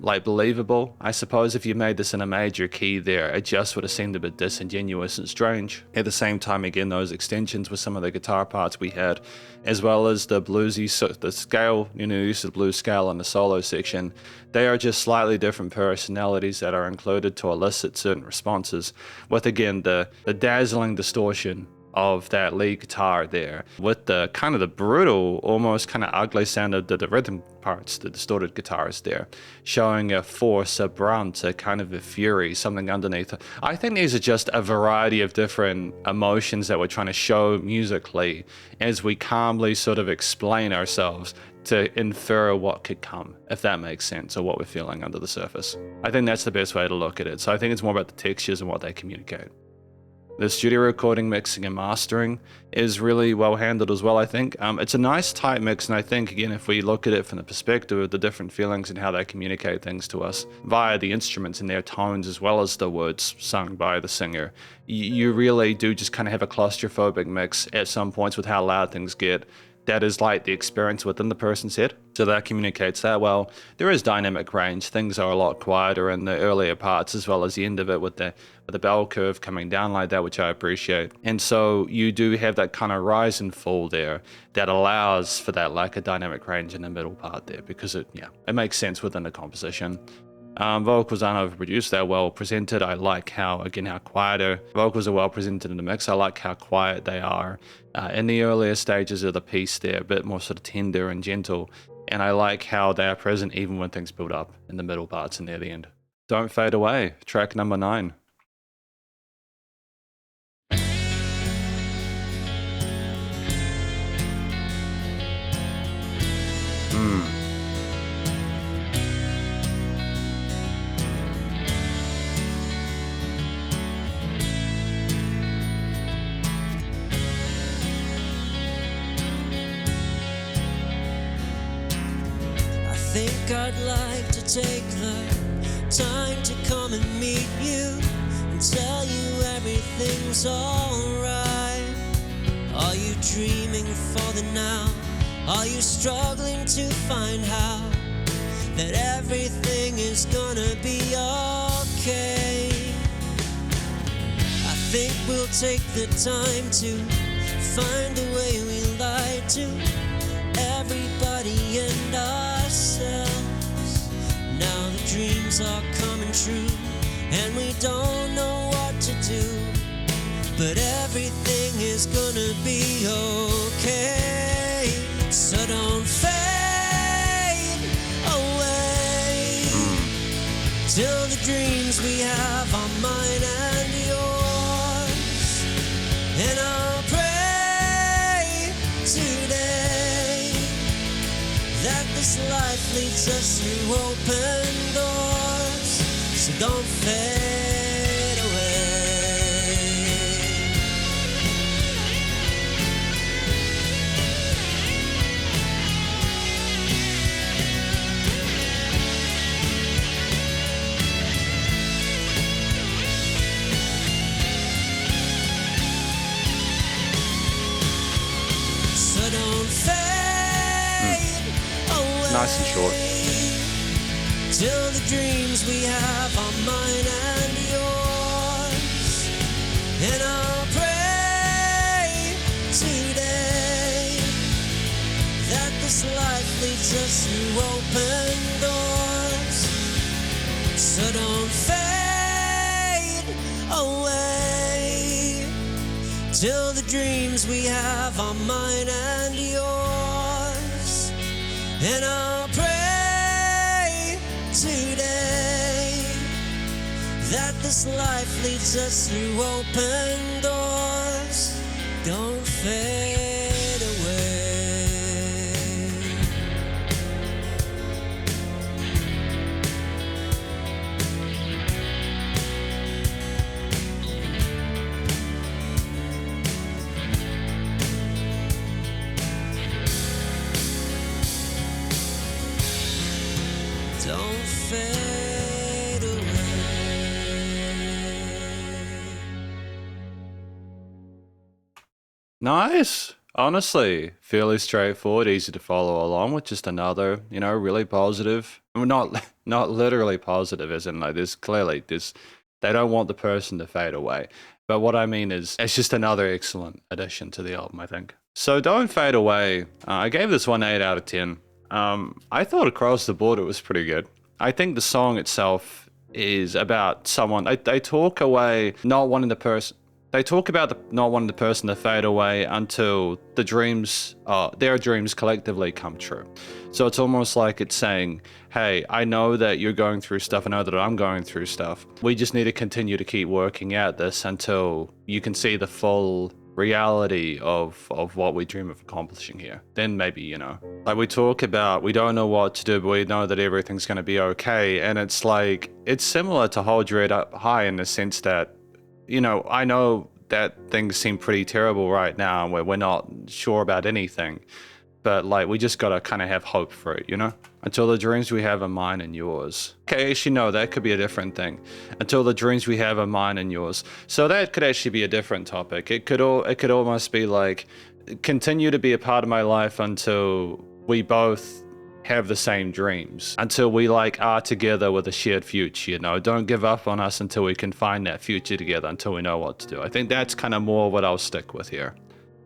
like believable. I suppose if you made this in a major key there, it just would have seemed a bit disingenuous and strange. At the same time, again, those extensions with some of the guitar parts we had, as well as the bluesy, the scale, you know, use of the blues scale in the solo section, they are just slightly different personalities that are included to elicit certain responses, with again the dazzling distortion of that lead guitar there, with the kind of the brutal, almost kind of ugly sound of the rhythm parts, the distorted guitars there, showing a force, a brunt, a kind of a fury, something underneath. I think these are just a variety of different emotions that we're trying to show musically as we calmly sort of explain ourselves to infer what could come, if that makes sense, or what we're feeling under the surface. I think that's the best way to look at it. So I think it's more about the textures and what they communicate. The studio recording, mixing, and mastering is really well handled as well, I think. It's a nice tight mix, and I think, again, if we look at it from the perspective of the different feelings and how they communicate things to us via the instruments and their tones as well as the words sung by the singer, you really do just kind of have a claustrophobic mix at some points with how loud things get. That is like the experience within the person's head. So that communicates that well. There is dynamic range. Things are a lot quieter in the earlier parts as well as the end of it with the bell curve coming down like that, which I appreciate. And so you do have that kind of rise and fall there that allows for that lack of dynamic range in the middle part there, because it makes sense within the composition. Vocals aren't overproduced, they're well presented. I like how quieter vocals are well presented in the mix. I like how quiet they are in the earlier stages of the piece. They're a bit more sort of tender and gentle, and I like how they are present even when things build up in the middle parts and near the end. Don't Fade Away, track number 9. I think I'd like to take the time to come and meet you and tell you everything's alright. Are you dreaming for the now? Are you struggling to find how that everything is gonna be okay? I think we'll take the time to find the way we lie to everybody and ourselves. Now the dreams are coming true and we don't know what to do, but everything is gonna be okay. So don't fade away till the dreams we have are mine and yours. And I'll pray today that this life leads us through open doors. So don't fade away. So don't fade away. Nice and short. Till the dreams we have are mine and yours. And I'll pray today that this life leads us through open doors. So don't fade away till the dreams we have are mine and yours. And I'll pray today that this life leads us through open doors. Don't fade away. Don't fade away. Nice. Honestly, fairly straightforward, easy to follow along with. Just another, really positive. Well, not literally positive, as in like they don't want the person to fade away. But what I mean is, it's just another excellent addition to the album, I think. So Don't Fade Away, I gave this one 8 out of 10. I thought across the board it was pretty good. I think the song itself is about someone. They talk about not wanting the person to fade away until their dreams collectively come true. So it's almost like it's saying, hey, I know that you're going through stuff. I know that I'm going through stuff. We just need to continue to keep working at this until you can see the full reality of what we dream of accomplishing here. Then maybe, like we talk about, we don't know what to do, but we know that everything's going to be okay. And it's like, it's similar to Hold Your Head Up High in the sense that, I know that things seem pretty terrible right now, where we're not sure about anything. But like, we just gotta kind of have hope for it, you know? Until the dreams we have are mine and yours. Okay, actually, no, that could be a different thing. Until the dreams we have are mine and yours. So that could actually be a different topic. It could almost be like, continue to be a part of my life until we both have the same dreams, until we like are together with a shared future, you know? Don't give up on us until we can find that future together, until we know what to do. I think that's kind of more what I'll stick with here,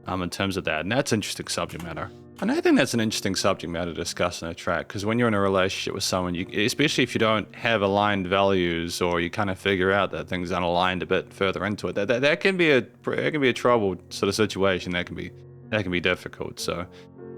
in terms of that. And that's interesting subject matter. And I think that's an interesting subject matter to discuss in a track, because when you're in a relationship with someone, especially if you don't have aligned values, or you kind of figure out that things aren't aligned a bit further into it, that can be a troubled sort of situation. That can be difficult. So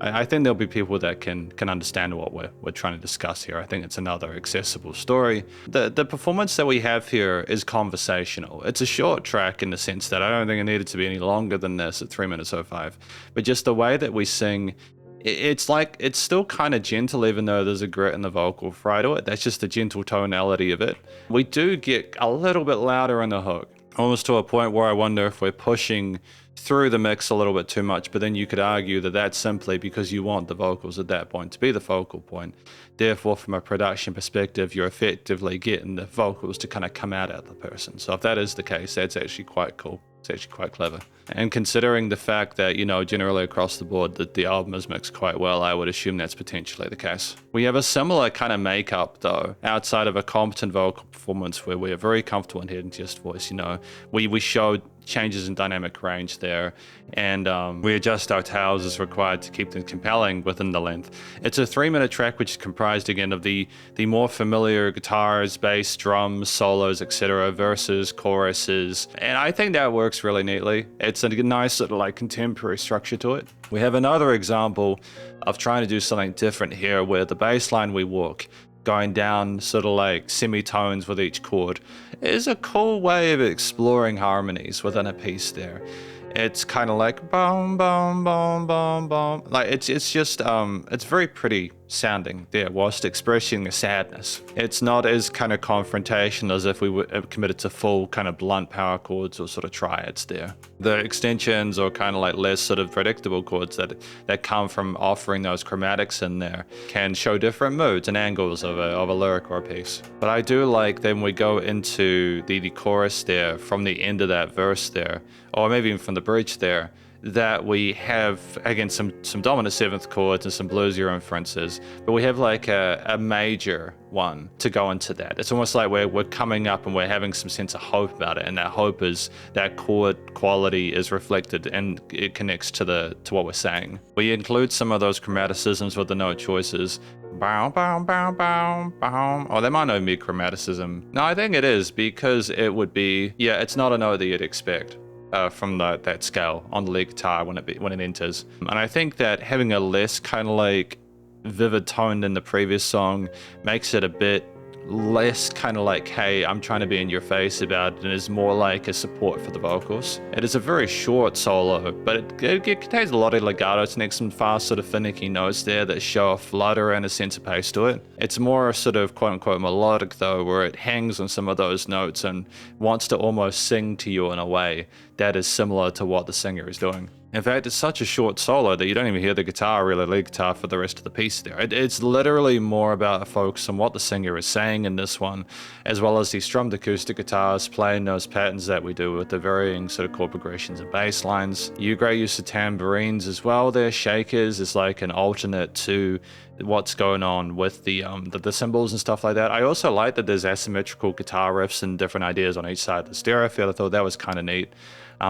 I think there'll be people that can understand what we're trying to discuss here. I think it's another accessible story. The performance that we have here is conversational. It's a short track in the sense that I don't think it needed to be any longer than this at 3 minutes 05. But just the way that we sing, it's like, it's still kind of gentle, even though there's a grit in the vocal fry to it. That's just the gentle tonality of it. We do get a little bit louder in the hook, almost to a point where I wonder if we're pushing through the mix a little bit too much, but then you could argue that that's simply because you want the vocals at that point to be the focal point. Therefore, from a production perspective, you're effectively getting the vocals to kind of come out at the person. So if that is the case, that's actually quite cool. It's actually quite clever. And considering the fact that, you know, generally across the board that the album is mixed quite well, I would assume that's potentially the case. We have a similar kind of makeup though, outside of a competent vocal performance where we are very comfortable in head and chest voice, you know. We showed changes in dynamic range there, and we adjust our tails as required to keep them compelling within the length. It's a 3-minute track which is comprised again of the more familiar guitars, bass, drums, solos, etc., verses, choruses, and I think that works really neatly. It's a nice sort of like contemporary structure to it. We have another example of trying to do something different here, where the bass line we walk, going down sort of like semitones with each chord, is a cool way of exploring harmonies within a piece there. It's kind of like boom, boom, boom, boom, boom. Like it's just it's very pretty sounding there, whilst expressing a sadness. It's not as kind of confrontational as if we were committed to full kind of blunt power chords or sort of triads there. The extensions or kind of like less sort of predictable chords that come from offering those chromatics in there can show different moods and angles of a lyric or a piece. But I do like then we go into the chorus there from the end of that verse there, or maybe even from the bridge there, that we have, again, some dominant 7th chords and some bluesier inferences, but we have like a major one to go into that. It's almost like we're coming up and we're having some sense of hope about it, and that hope is that chord quality is reflected and it connects to what we're saying. We include some of those chromaticisms with the note choices. Bow, bow, bow, bow, bow. Oh, that might not be chromaticism. No, I think it is, because it would be, yeah, it's not a note that you'd expect from that scale on the lead guitar when it enters. And I think that having a less kind of like vivid tone than the previous song makes it a bit less kind of like, hey, I'm trying to be in your face about it, and is more like a support for the vocals. It is a very short solo, but it contains a lot of legato techniques, some fast sort of finicky notes there that show a flutter and a sense of pace to it. It's more sort of quote unquote melodic though, where it hangs on some of those notes and wants to almost sing to you in a way that is similar to what the singer is doing. In fact, it's such a short solo that you don't even hear the guitar, really lead guitar, for the rest of the piece there. It's literally more about a focus on what the singer is saying in this one, as well as the strummed acoustic guitars playing those patterns that we do with the varying sort of chord progressions and bass lines. Great use of tambourines as well there. Shakers is like an alternate to what's going on with the cymbals and stuff like that. I also like that there's asymmetrical guitar riffs and different ideas on each side of the stereo field. I thought that was kind of neat.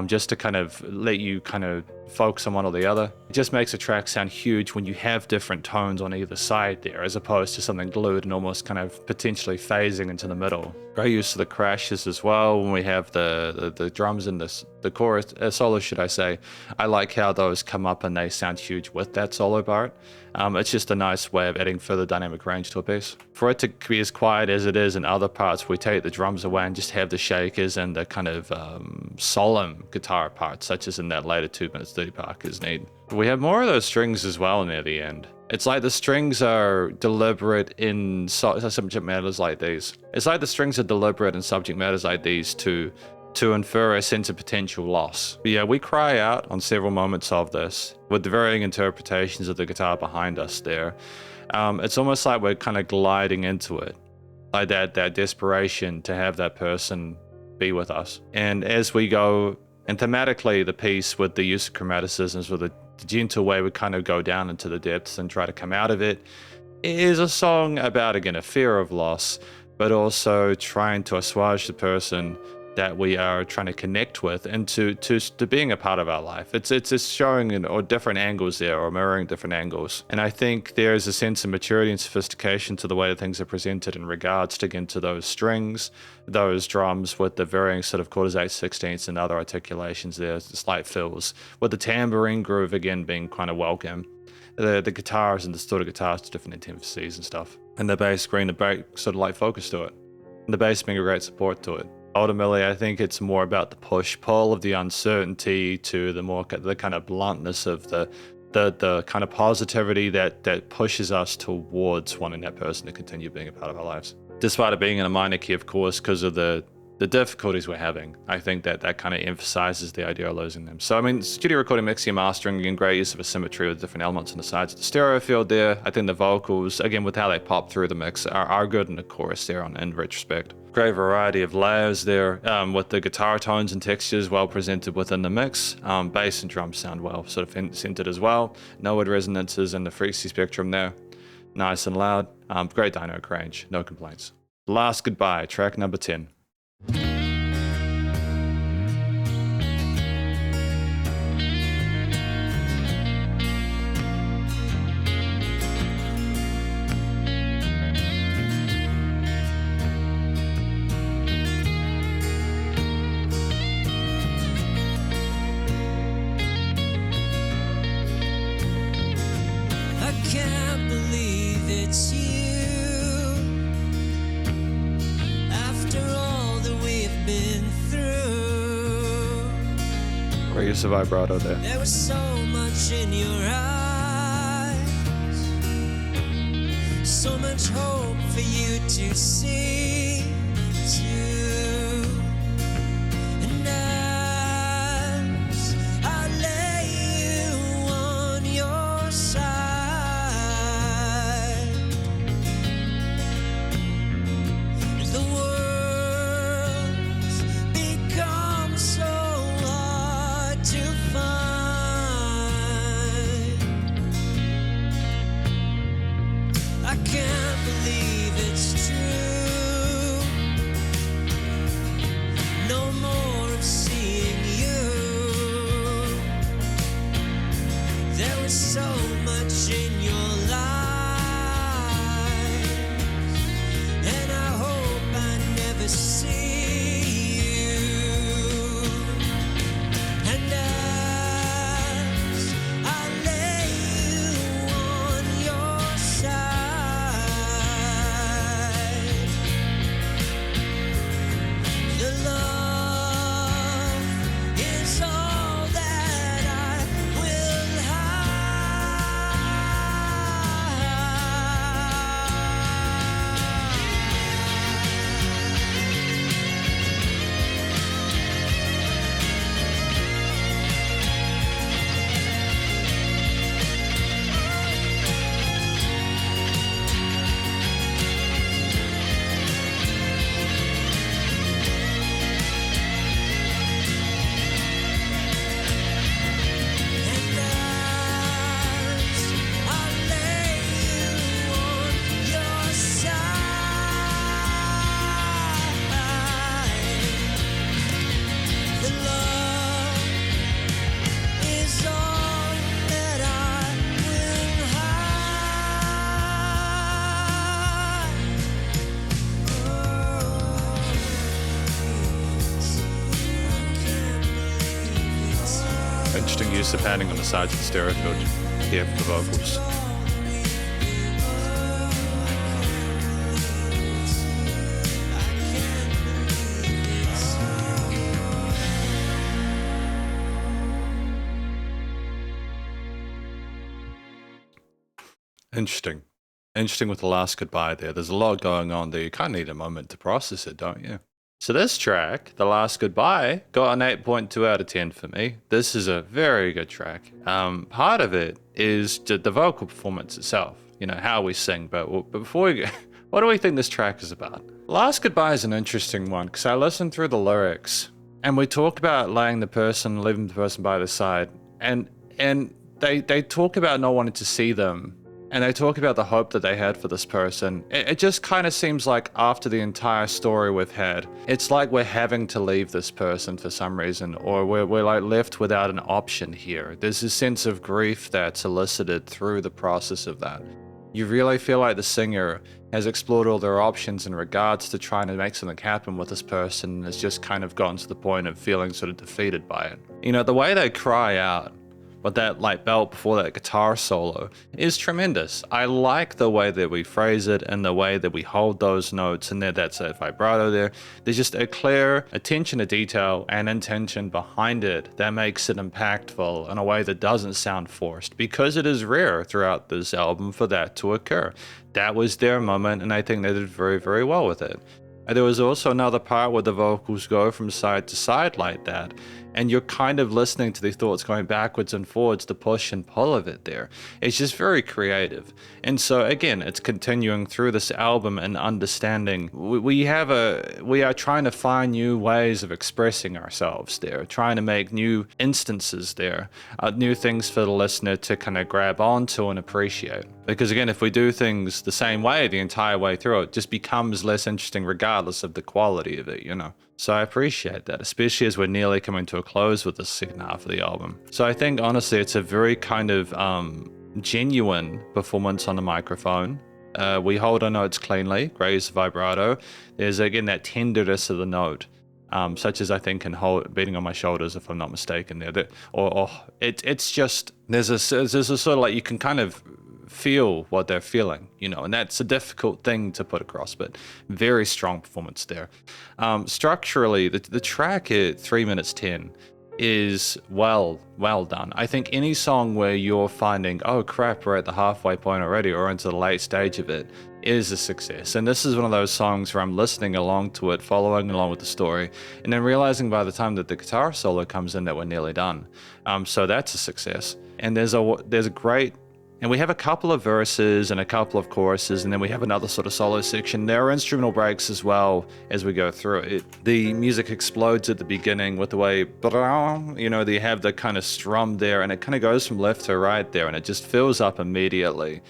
Just to kind of let you kind of focus on one or the other. It just makes a track sound huge when you have different tones on either side there, as opposed to something glued and almost kind of potentially phasing into the middle. Great use of the crashes as well when we have the drums in the chorus, solo should I say. I like how those come up and they sound huge with that solo part. It's just a nice way of adding further dynamic range to a piece. For it to be as quiet as it is in other parts, we take the drums away and just have the shakers and the kind of solemn guitar parts, such as in that later 2 minutes 30 part is neat. We have more of those strings as well near the end. It's like the strings are deliberate in subject matters like these. It's like the strings are deliberate in subject matters like these to to infer a sense of potential loss. But yeah, we cry out on several moments of this with the varying interpretations of the guitar behind us there. It's almost like we're kind of gliding into it, like that desperation to have that person be with us. And as we go, and thematically the piece with the use of chromaticisms, with the gentle way we kind of go down into the depths and try to come out of it, is a song about, again, a fear of loss, but also trying to assuage the person that we are trying to connect with into to being a part of our life. It's showing or different angles there, or mirroring different angles. And I think there is a sense of maturity and sophistication to the way that things are presented in regards to, again, to those strings, those drums with the varying sort of quarters, 8/16ths, and other articulations there, slight fills, with the tambourine groove again being kind of welcome. The guitars and distorted guitars to different intensities and stuff, and the bass bring a great sort of like focus to it, and the bass being a great support to it. Ultimately, I think it's more about the push-pull of the uncertainty to the kind of bluntness of the kind of positivity that pushes us towards wanting that person to continue being a part of our lives. Despite it being in a minor key, of course, because of the difficulties we're having, I think that kind of emphasizes the idea of losing them. So, I mean, studio recording, mixing, mastering, again, great use of a symmetry with different elements on the sides of the stereo field there. I think the vocals, again, with how they pop through the mix, are good in the chorus there in retrospect. Great variety of layers there, with the guitar tones and textures well presented within the mix. Bass and drums sound well sort of centered as well. No wood resonances in the frequency spectrum there. Nice and loud. Great dynamic range, no complaints. Last Goodbye, track number 10. I can't believe it's you. After all that we've been through, Great use of vibrato there. there was so much in your eyes, so much hope for you to see too. And as I lay you on your side, the words become so hard to find. I can't believe it's true. No more of seeing you. There was so much in your life, and I hope I never see you. And as I lay you on your side, the love is all that I will And as I lay you on your side, the love is all that I will hide. Interesting use of padding on the sides of the stereo field here for the vocals. Interesting. Interesting with the Last Goodbye there. There's a lot going on there. You kind of need a moment to process it, don't you? So this track, The Last Goodbye, got an 8.2 out of 10 for me. This is a very good track. Part of it is the vocal performance itself, you know, how we sing. But before we go, what do we think this track is about? Last Goodbye is an interesting one because I listened through the lyrics and we talk about leaving the person by the side, and they talk about not wanting to see them. And they talk about the hope that they had for this person. It just kind of seems like after the entire story we've had, it's like we're having to leave this person for some reason, or we're like left without an option here. There's a sense of grief that's elicited through the process of that. You really feel like the singer has explored all their options in regards to trying to make something happen with this person, and has just kind of gotten to the point of feeling sort of defeated by it. You know, the way they cry out, but that like belt before that guitar solo is tremendous. I like the way that we phrase it and the way that we hold those notes, and that's a vibrato there. There's just a clear attention to detail and intention behind it that makes it impactful in a way that doesn't sound forced, because it is rare throughout this album for that to occur. That was their moment, and I think they did very, very well with it. And there was also another part where the vocals go from side to side like that, and you're kind of listening to the thoughts going backwards and forwards, the push and pull of it there. It's just very creative. And so again, it's continuing through this album and understanding we are trying to find new ways of expressing ourselves there, trying to make new instances there, new things for the listener to kind of grab onto and appreciate. Because again, if we do things the same way the entire way through, it just becomes less interesting regardless of the quality of it, you know. So I appreciate that, especially as we're nearly coming to a close with the second half of the album. So I think honestly it's a very kind of genuine performance on the microphone. We hold our notes cleanly, great use of vibrato. There's again that tenderness of the note, such as I think in beating on my shoulders, if I'm not mistaken there. It's just, there's a sort of like, you can kind of feel what they're feeling, you know, and that's a difficult thing to put across, but very strong performance there. Structurally, the track at 3 minutes 10 is well done. I think any song where you're finding, oh crap, we're at the halfway point already, or into the late stage of it, is a success. And this is one of those songs where I'm listening along to it, following along with the story, and then realizing by the time that the guitar solo comes in that we're nearly done. So that's a success. And there's a great, and we have a couple of verses and a couple of choruses, and then we have another sort of solo section. There are instrumental breaks as well as we go through it. The music explodes at the beginning with the way, you know, they have the kind of strum there, and it kind of goes from left to right there, and it just fills up immediately.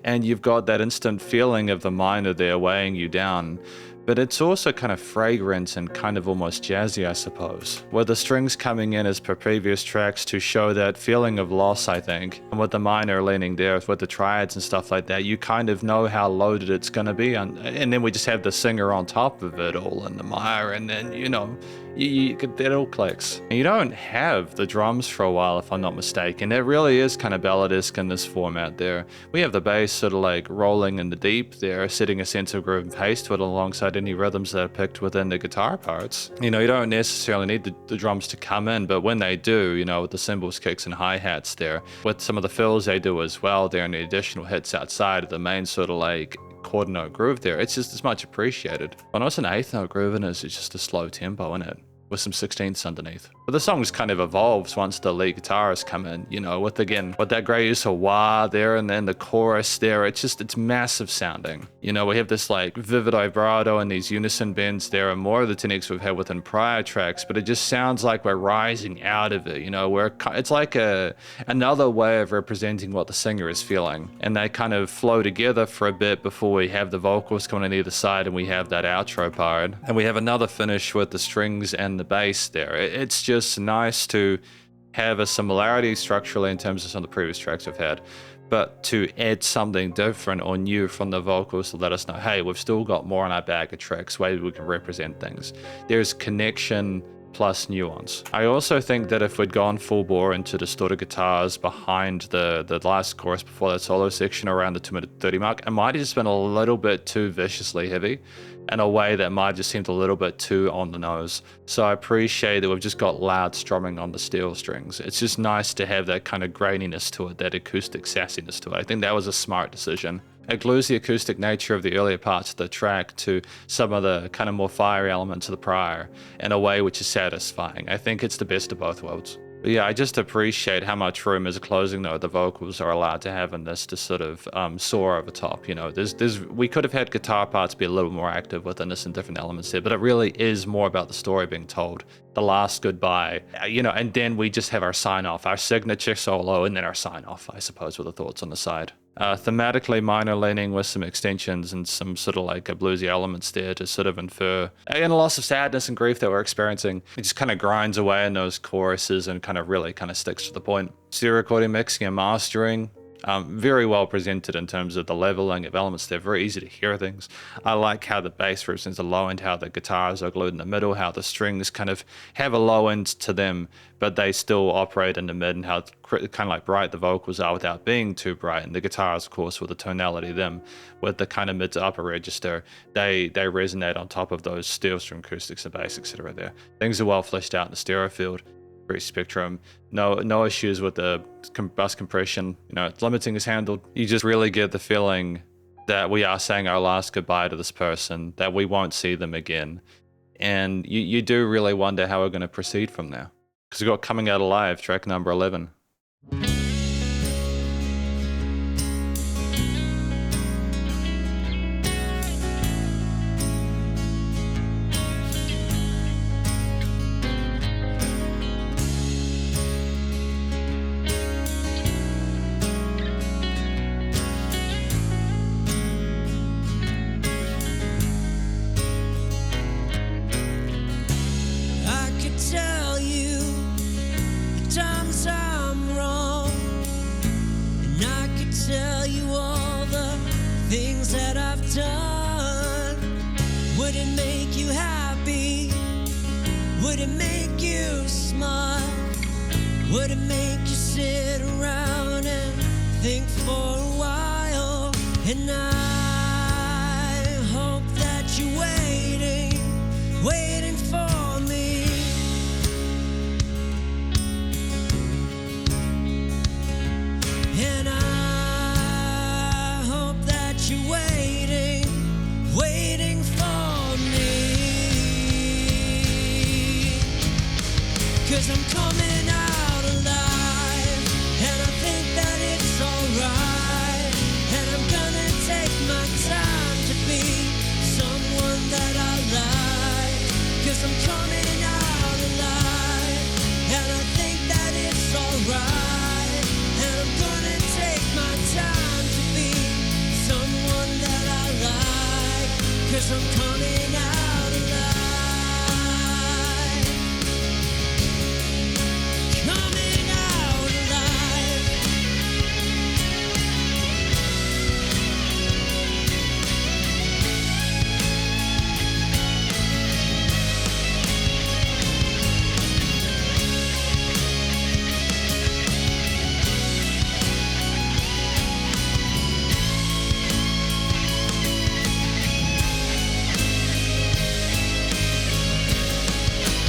And you've got that instant feeling of the minor there weighing you down. But it's also kind of fragrant and kind of almost jazzy, I suppose, with the strings coming in as per previous tracks to show that feeling of loss, I think. And with the minor leaning there, with the triads and stuff like that, you kind of know how loaded it's going to be. And then we just have the singer on top of it all in the mire, and then, you know, it all clicks. And you don't have the drums for a while, if I'm not mistaken. It really is kind of balladesque in this format there. We have the bass sort of like rolling in the deep there, setting a sense of groove and pace to it alongside any rhythms that are picked within the guitar parts. You know, you don't necessarily need the drums to come in, but when they do, you know, with the cymbals, kicks, and hi-hats there, with some of the fills they do as well there, and the additional hits outside of the main sort of like quarter note groove there, it's just as much appreciated. But also an eighth note groove in it is just a slow tempo in it, with some 16ths underneath. But the song just kind of evolves once the lead guitarists come in, you know, with that great use of wah there, and then the chorus there. It's massive sounding. You know, we have this like vivid vibrato and these unison bends there, and more of the techniques we've had within prior tracks, but it just sounds like we're rising out of it, you know, it's like another way of representing what the singer is feeling. And they kind of flow together for a bit before we have the vocals coming on either side, and we have that outro part. And we have another finish with the strings and the bass there. It's just nice to have a similarity structurally in terms of some of the previous tracks we've had, but to add something different or new from the vocals to let us know, hey, we've still got more in our bag of tracks, ways we can represent things. There's connection plus nuance. I also think that if we'd gone full bore into distorted guitars behind the last chorus before that solo section around the 2 minute 30 mark, it might have just been a little bit too viciously heavy in a way that might have just seemed a little bit too on the nose. So I appreciate that we've just got loud strumming on the steel strings. It's just nice to have that kind of graininess to it, that acoustic sassiness to it. I think that was a smart decision. It glues the acoustic nature of the earlier parts of the track to some of the kind of more fiery elements of the prior in a way which is satisfying. I think it's the best of both worlds. But yeah, I just appreciate how much room as a closing note the vocals are allowed to have in this to sort of soar over top. You know, we could have had guitar parts be a little more active within this and different elements there, but it really is more about the story being told. The last goodbye, you know, and then we just have our sign off, our signature solo, and then our sign off, I suppose, with the thoughts on the side. Thematically minor leaning with some extensions and some sort of like a bluesy elements there to sort of infer again a loss of sadness and grief that we're experiencing. It just kind of grinds away in those choruses and kind of really kind of sticks to the point. Stereo recording, mixing and mastering, very well presented in terms of the leveling of elements. They're very easy to hear things. I like how the bass, for instance, the low end, how the guitars are glued in the middle, how the strings kind of have a low end to them, but they still operate in the mid, and how kind of like bright the vocals are without being too bright. And the guitars, of course, with the tonality of them, with the kind of mid to upper register, they resonate on top of those steel string acoustics and bass, etc. There, things are well fleshed out in the stereo field. Great spectrum, no issues with the bus compression. You know, limiting is handled. You just really get the feeling that we are saying our last goodbye to this person, that we won't see them again, and you do really wonder how we're going to proceed from there. Because we've got Coming Out Alive, track number 11. Would it make you sit around and think for a while? And I hope that you're waiting for me. And I hope that you're waiting for me. 'Cause I'm coming out. I'm coming out alive, and I think that it's alright. And I'm gonna take my time to be someone that I like, 'cause I'm coming out alive. Coming out alive.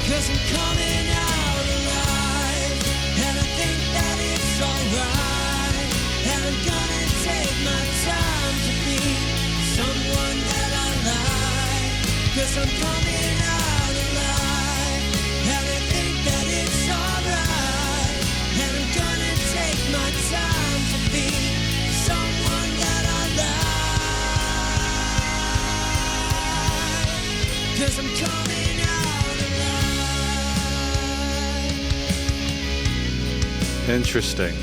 'Cause I'm coming out alive, and I think that it's alright. And I'm gonna take my time to be someone that I like, 'cause I'm coming out alive, and I think that it's alright. And I'm gonna take my time to be someone that I like, 'cause I'm coming out. Interesting.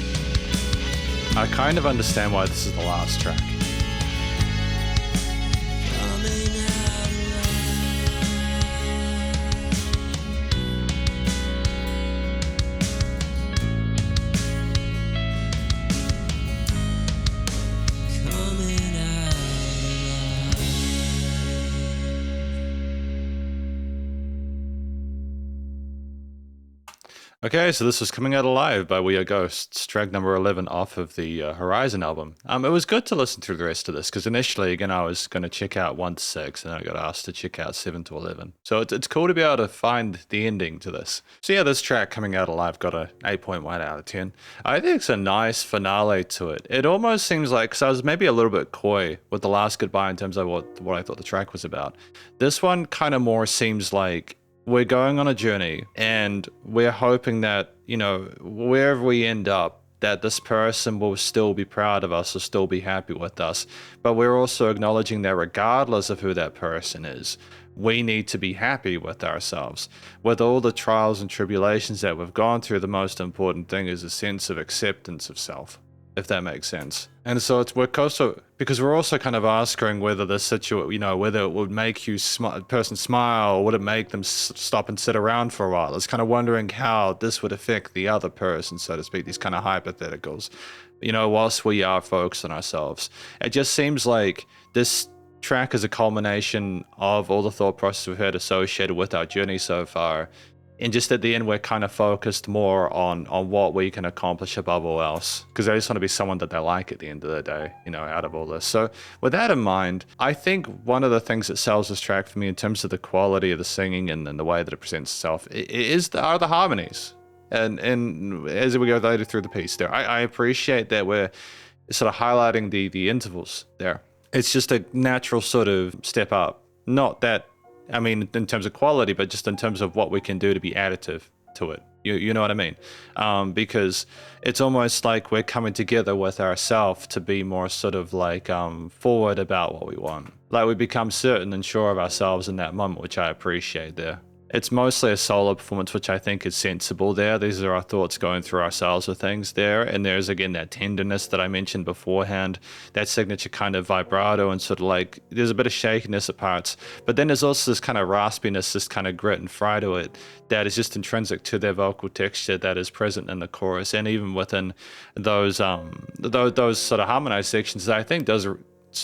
I kind of understand why this is the last track. Coming out Okay, so this was Coming Out Alive by We Are Ghosts, track number 11 off of the Horizon album. It was good to listen through the rest of this because initially, again, I was going to check out 1 to 6 and then I got asked to check out 7 to 11. So it's cool to be able to find the ending to this. So yeah, this track, Coming Out Alive, got a 8.1 out of 10. I think it's a nice finale to it. It almost seems like, because I was maybe a little bit coy with the last goodbye in terms of what I thought the track was about. This one kind of more seems like we're going on a journey and we're hoping that, you know, wherever we end up, that this person will still be proud of us or still be happy with us. But we're also acknowledging that regardless of who that person is, we need to be happy with ourselves. With all the trials and tribulations that we've gone through, the most important thing is a sense of acceptance of self, if that makes sense. And so we're also kind of asking whether this situation, you know, whether it would make a person smile, or would it make them stop and sit around for a while? It's kind of wondering how this would affect the other person, so to speak, these kind of hypotheticals, you know, whilst we are focused on ourselves. It just seems like this track is a culmination of all the thought process we've had associated with our journey so far. And just at the end, we're kind of focused more on what we can accomplish above all else. Because I just want to be someone that they like at the end of the day, you know, out of all this. So with that in mind, I think one of the things that sells this track for me in terms of the quality of the singing and the way that it presents itself are the harmonies. And as we go later through the piece there, I appreciate that we're sort of highlighting the intervals there. It's just a natural sort of step up. Not that, I mean, in terms of quality, but just in terms of what we can do to be additive to it. You know what I mean? Because it's almost like we're coming together with ourselves to be more sort of like forward about what we want. Like we become certain and sure of ourselves in that moment, which I appreciate there. It's mostly a solo performance, which I think is sensible there. These are our thoughts going through ourselves with things there. And there's, again, that tenderness that I mentioned beforehand, that signature kind of vibrato and sort of like, there's a bit of shakiness at parts. But then there's also this kind of raspiness, this kind of grit and fry to it that is just intrinsic to their vocal texture that is present in the chorus. And even within those sort of harmonized sections, I think does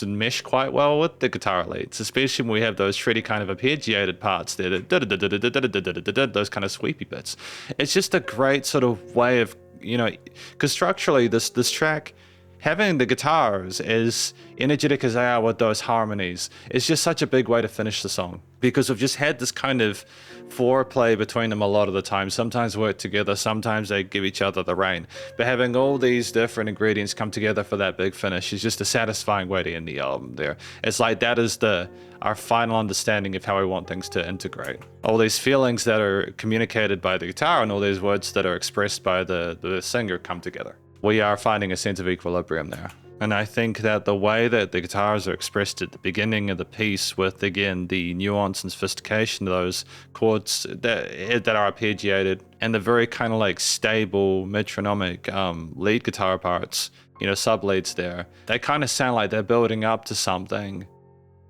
mesh quite well with the guitar leads, especially when we have those shreddy kind of arpeggiated parts there, those kind of sweepy bits. It's just a great sort of way of, you know, because structurally this track, having the guitars as energetic as they are with those harmonies, is just such a big way to finish the song, because we've just had this kind of foreplay between them a lot of the time. Sometimes work together, sometimes they give each other the rein, but having all these different ingredients come together for that big finish is just a satisfying way to end the album there. It's like that is our final understanding of how we want things to integrate. All these feelings that are communicated by the guitar and all these words that are expressed by the singer come together. We are finding a sense of equilibrium there. And I think that the way that the guitars are expressed at the beginning of the piece with, again, the nuance and sophistication of those chords that are arpeggiated and the very kind of like stable metronomic lead guitar parts, you know, sub leads there, they kind of sound like they're building up to something,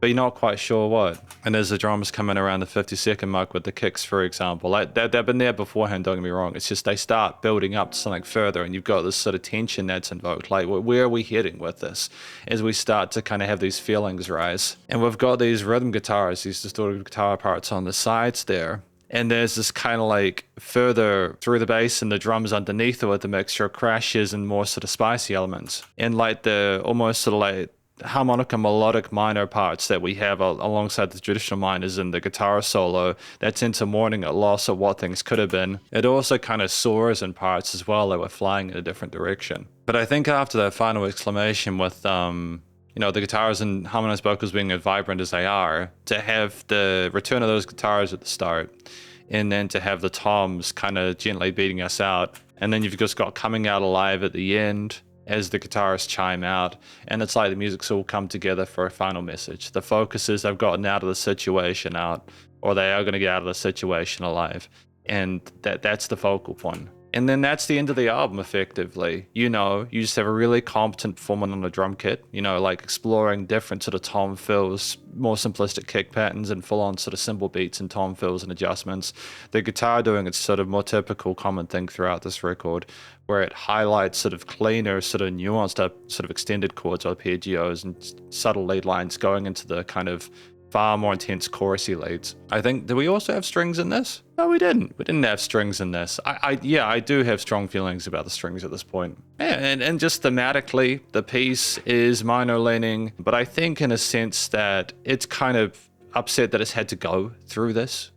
but you're not quite sure what. And as the drums come in around the 50-second mark with the kicks, for example, like they've been there beforehand, don't get me wrong. It's just they start building up to something further and you've got this sort of tension that's invoked. Like, where are we heading with this as we start to kind of have these feelings rise? And we've got these rhythm guitars, these distorted guitar parts on the sides there. And there's this kind of like further through the bass and the drums underneath it with the mixture of crashes and more sort of spicy elements. And like the almost sort of like harmonica melodic minor parts that we have alongside the traditional minors in the guitar solo that's into mourning at loss of what things could have been. It also kind of soars in parts as well, that we're flying in a different direction. But I think after that final exclamation with you know, the guitars and harmonized vocals being as vibrant as they are, to have the return of those guitars at the start and then to have the toms kind of gently beating us out, and then you've just got Coming Out Alive at the end as the guitarists chime out, and it's like the music's all come together for a final message. The focus is they've gotten out of the situation out, or they are going to get out of the situation alive, and that's the focal point. And then that's the end of the album, effectively. You know, you just have a really competent performance on the drum kit, you know, like exploring different sort of tom fills, more simplistic kick patterns and full-on sort of cymbal beats and tom fills and adjustments. The guitar doing its sort of more typical common thing throughout this record, where it highlights sort of cleaner, sort of nuanced up, sort of extended chords, arpeggios, and subtle lead lines going into the kind of far more intense chorusy leads. I think, did we also have strings in this? No, we didn't. We didn't have strings in this. I do have strong feelings about the strings at this point. Yeah, and just thematically, the piece is minor leaning, but I think in a sense that it's kind of upset that it's had to go through this.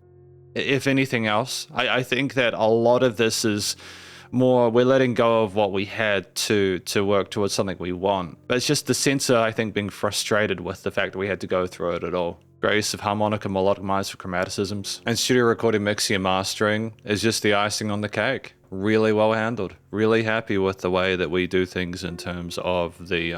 If anything else, I think that a lot of this is more, we're letting go of what we had to work towards something we want. But it's just the sense of, I think, being frustrated with the fact that we had to go through it at all. Great use of harmonic and melodic mice for chromaticisms. And studio recording, mixing and mastering is just the icing on the cake. Really well handled. Really happy with the way that we do things in terms of the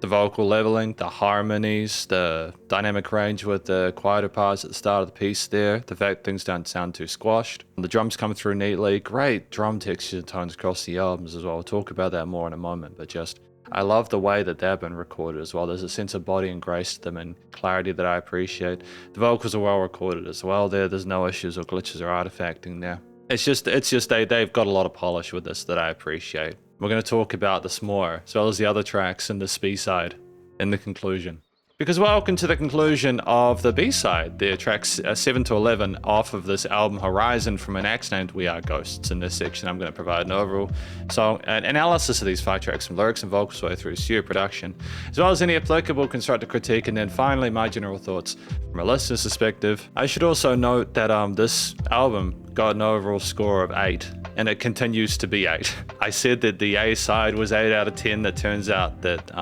vocal leveling, the harmonies, the dynamic range with the quieter parts at the start of the piece there, the fact things don't sound too squashed. The drums come through neatly. Great drum texture tones across the albums as well. We'll talk about that more in a moment, but just I love the way that they've been recorded as well. There's a sense of body and grace to them and clarity that I appreciate. The vocals are well recorded as well there. There's no issues or glitches or artifacting there. It's just they've got a lot of polish with this that I appreciate. We're going to talk about this more, as well as the other tracks in this B-side in the conclusion. Because welcome to the conclusion of the B-side. The tracks 7 to 11 off of this album Horizon from an act named We Are Ghosts. In this section, I'm going to provide an overall song an analysis of these 5 tracks from lyrics and vocals way through studio production, as well as any applicable constructive critique, and then finally my general thoughts from a listener's perspective. I should also note that this album got an overall score of 8, and it continues to be 8. I said that the A side was 8 out of 10. That turns out that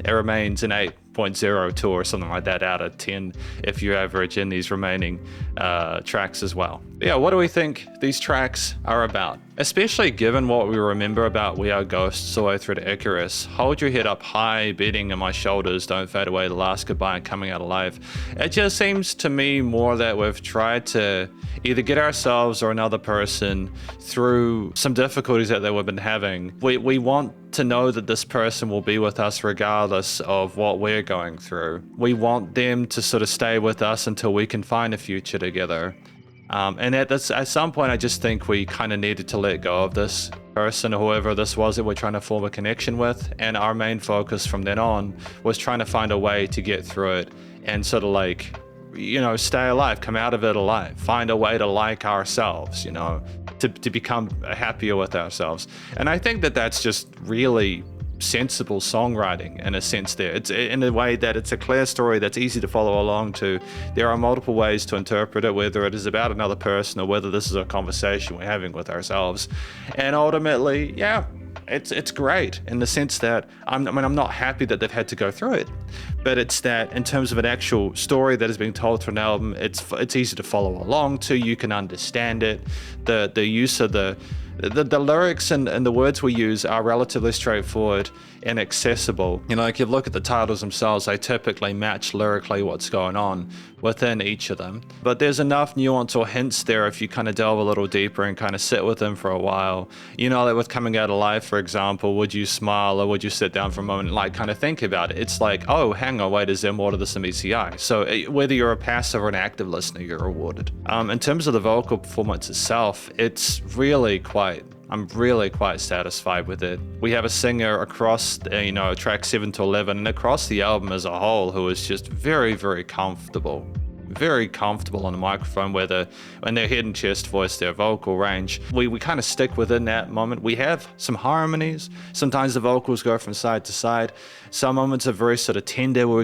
it remains an 8.02 or something like that out of 10 if you average in these remaining tracks as well. But yeah, what do we think these tracks are about? Especially given what we remember about We Are Ghosts all the way through to Icarus. Hold Your Head Up High, Beating in My Shoulders, Don't Fade Away, The Last Goodbye, and Coming Out Alive. It just seems to me more that we've tried to either get ourselves or another person through some difficulties that we've been having. We want to know that this person will be with us regardless of what we're going through. We want them to sort of stay with us until we can find a future together. And at some point, I just think we kind of needed to let go of this person, or whoever this was that we're trying to form a connection with. And our main focus from then on was trying to find a way to get through it and sort of like, you know, stay alive, come out of it alive, find a way to like ourselves, you know, to become happier with ourselves. And I think that that's just really sensible songwriting in a sense there. It's in a way that it's a clear story that's easy to follow along to. There are multiple ways to interpret it, whether it is about another person or whether this is a conversation we're having with ourselves. And ultimately, yeah, it's great in the sense that I'm not happy that they've had to go through it, but it's that in terms of an actual story that is being told through an album, it's easy to follow along to. You can understand it. The use of the lyrics and the words we use are relatively straightforward and accessible. You know, like if you look at the titles themselves, they typically match lyrically what's going on within each of them. But there's enough nuance or hints there if you kind of delve a little deeper and kind of sit with them for a while. You know, like with Coming Out Alive, for example, would you smile or would you sit down for a moment and like kind of think about it? It's like, oh, hang on, wait, is there more to this than meets the eye? So whether you're a passive or an active listener, you're rewarded. In terms of the vocal performance itself, it's really I'm really quite satisfied with it. We have a singer across, track 7 to 11 and across the album as a whole who is just very, very comfortable. Very comfortable on the microphone, when their head and chest voice, their vocal range. We kind of stick within that moment. We have some harmonies. Sometimes the vocals go from side to side. Some moments are very sort of tender where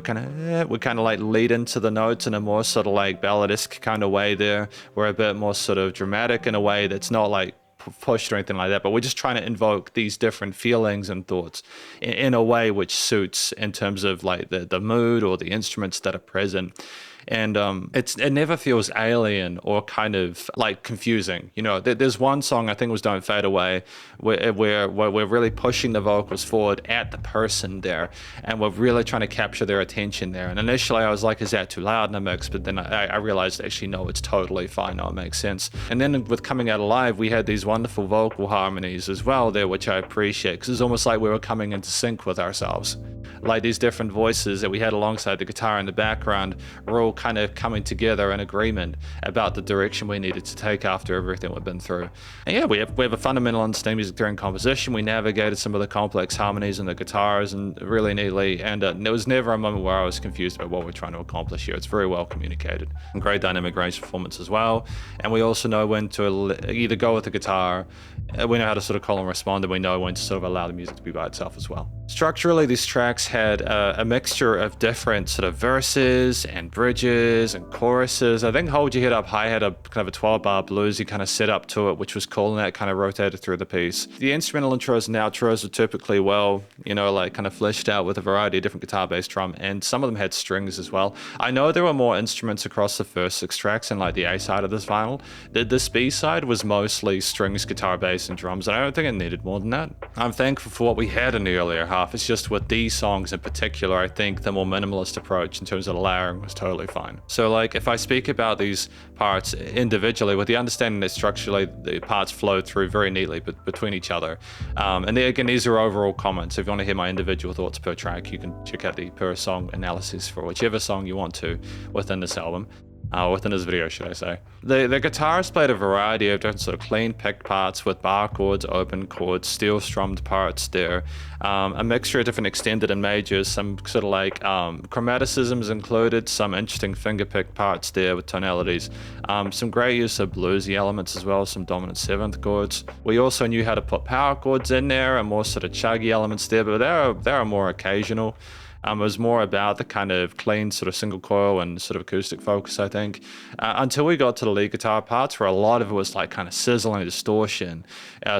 we kind of like lead into the notes in a more sort of like balladesque kind of way there. We're a bit more sort of dramatic in a way that's not like pushed or anything like that, but we're just trying to invoke these different feelings and thoughts in a way which suits in terms of like the mood or the instruments that are present. And it never feels alien or kind of like confusing. You know, there's one song, I think it was Don't Fade Away, where we're really pushing the vocals forward at the person there, and we're really trying to capture their attention there. And initially I was like, is that too loud in the mix? But then I realized actually, no, it's totally fine. No, it makes sense. And then with Coming Out Alive, we had these wonderful vocal harmonies as well there, which I appreciate, because it's almost like we were coming into sync with ourselves. Like these different voices that we had alongside the guitar in the background were all all kind of coming together in agreement about the direction we needed to take after everything we've been through. And yeah, we have a fundamental understanding music theory and composition. We navigated some of the complex harmonies and the guitars and really neatly, and there was never a moment where I was confused about what we're trying to accomplish here. It's very well communicated and great dynamic range performance as well. And we also know when to either go with the guitar, we know how to sort of call and respond, and we know when to sort of allow the music to be by itself as well. Structurally, these tracks had a mixture of different sort of verses and bridges and choruses. I think Hold Your Head Up High had a kind of a 12-bar bluesy kind of setup to it, which was cool, and that kind of rotated through the piece. The instrumental intros and outros are typically well, you know, like kind of fleshed out with a variety of different guitar, bass, drum, and some of them had strings as well. I know there were more instruments across the first 6 tracks and like the A side of this vinyl. This B side was mostly strings, guitar, bass, and drums, and I don't think it needed more than that. I'm thankful for what we had in the earlier half. It's just with these songs in particular, I think the more minimalist approach in terms of the layering was totally fine. So like if I speak about these parts individually with the understanding that structurally the parts flow through very neatly between each other. And again, these are overall comments. If you want to hear my individual thoughts per track, you can check out the per song analysis for whichever song you want to within this album. Within this video, should I say. The guitarist played a variety of different sort of clean picked parts with bar chords, open chords, steel strummed parts there, a mixture of different extended and majors, some sort of like chromaticisms included, some interesting finger picked parts there with tonalities, some great use of bluesy elements as well, some dominant 7th chords. We also knew how to put power chords in there and more sort of chuggy elements there, but they are more occasional. It was more about the kind of clean sort of single coil and sort of acoustic focus, I think, until we got to the lead guitar parts where a lot of it was like kind of sizzling distortion,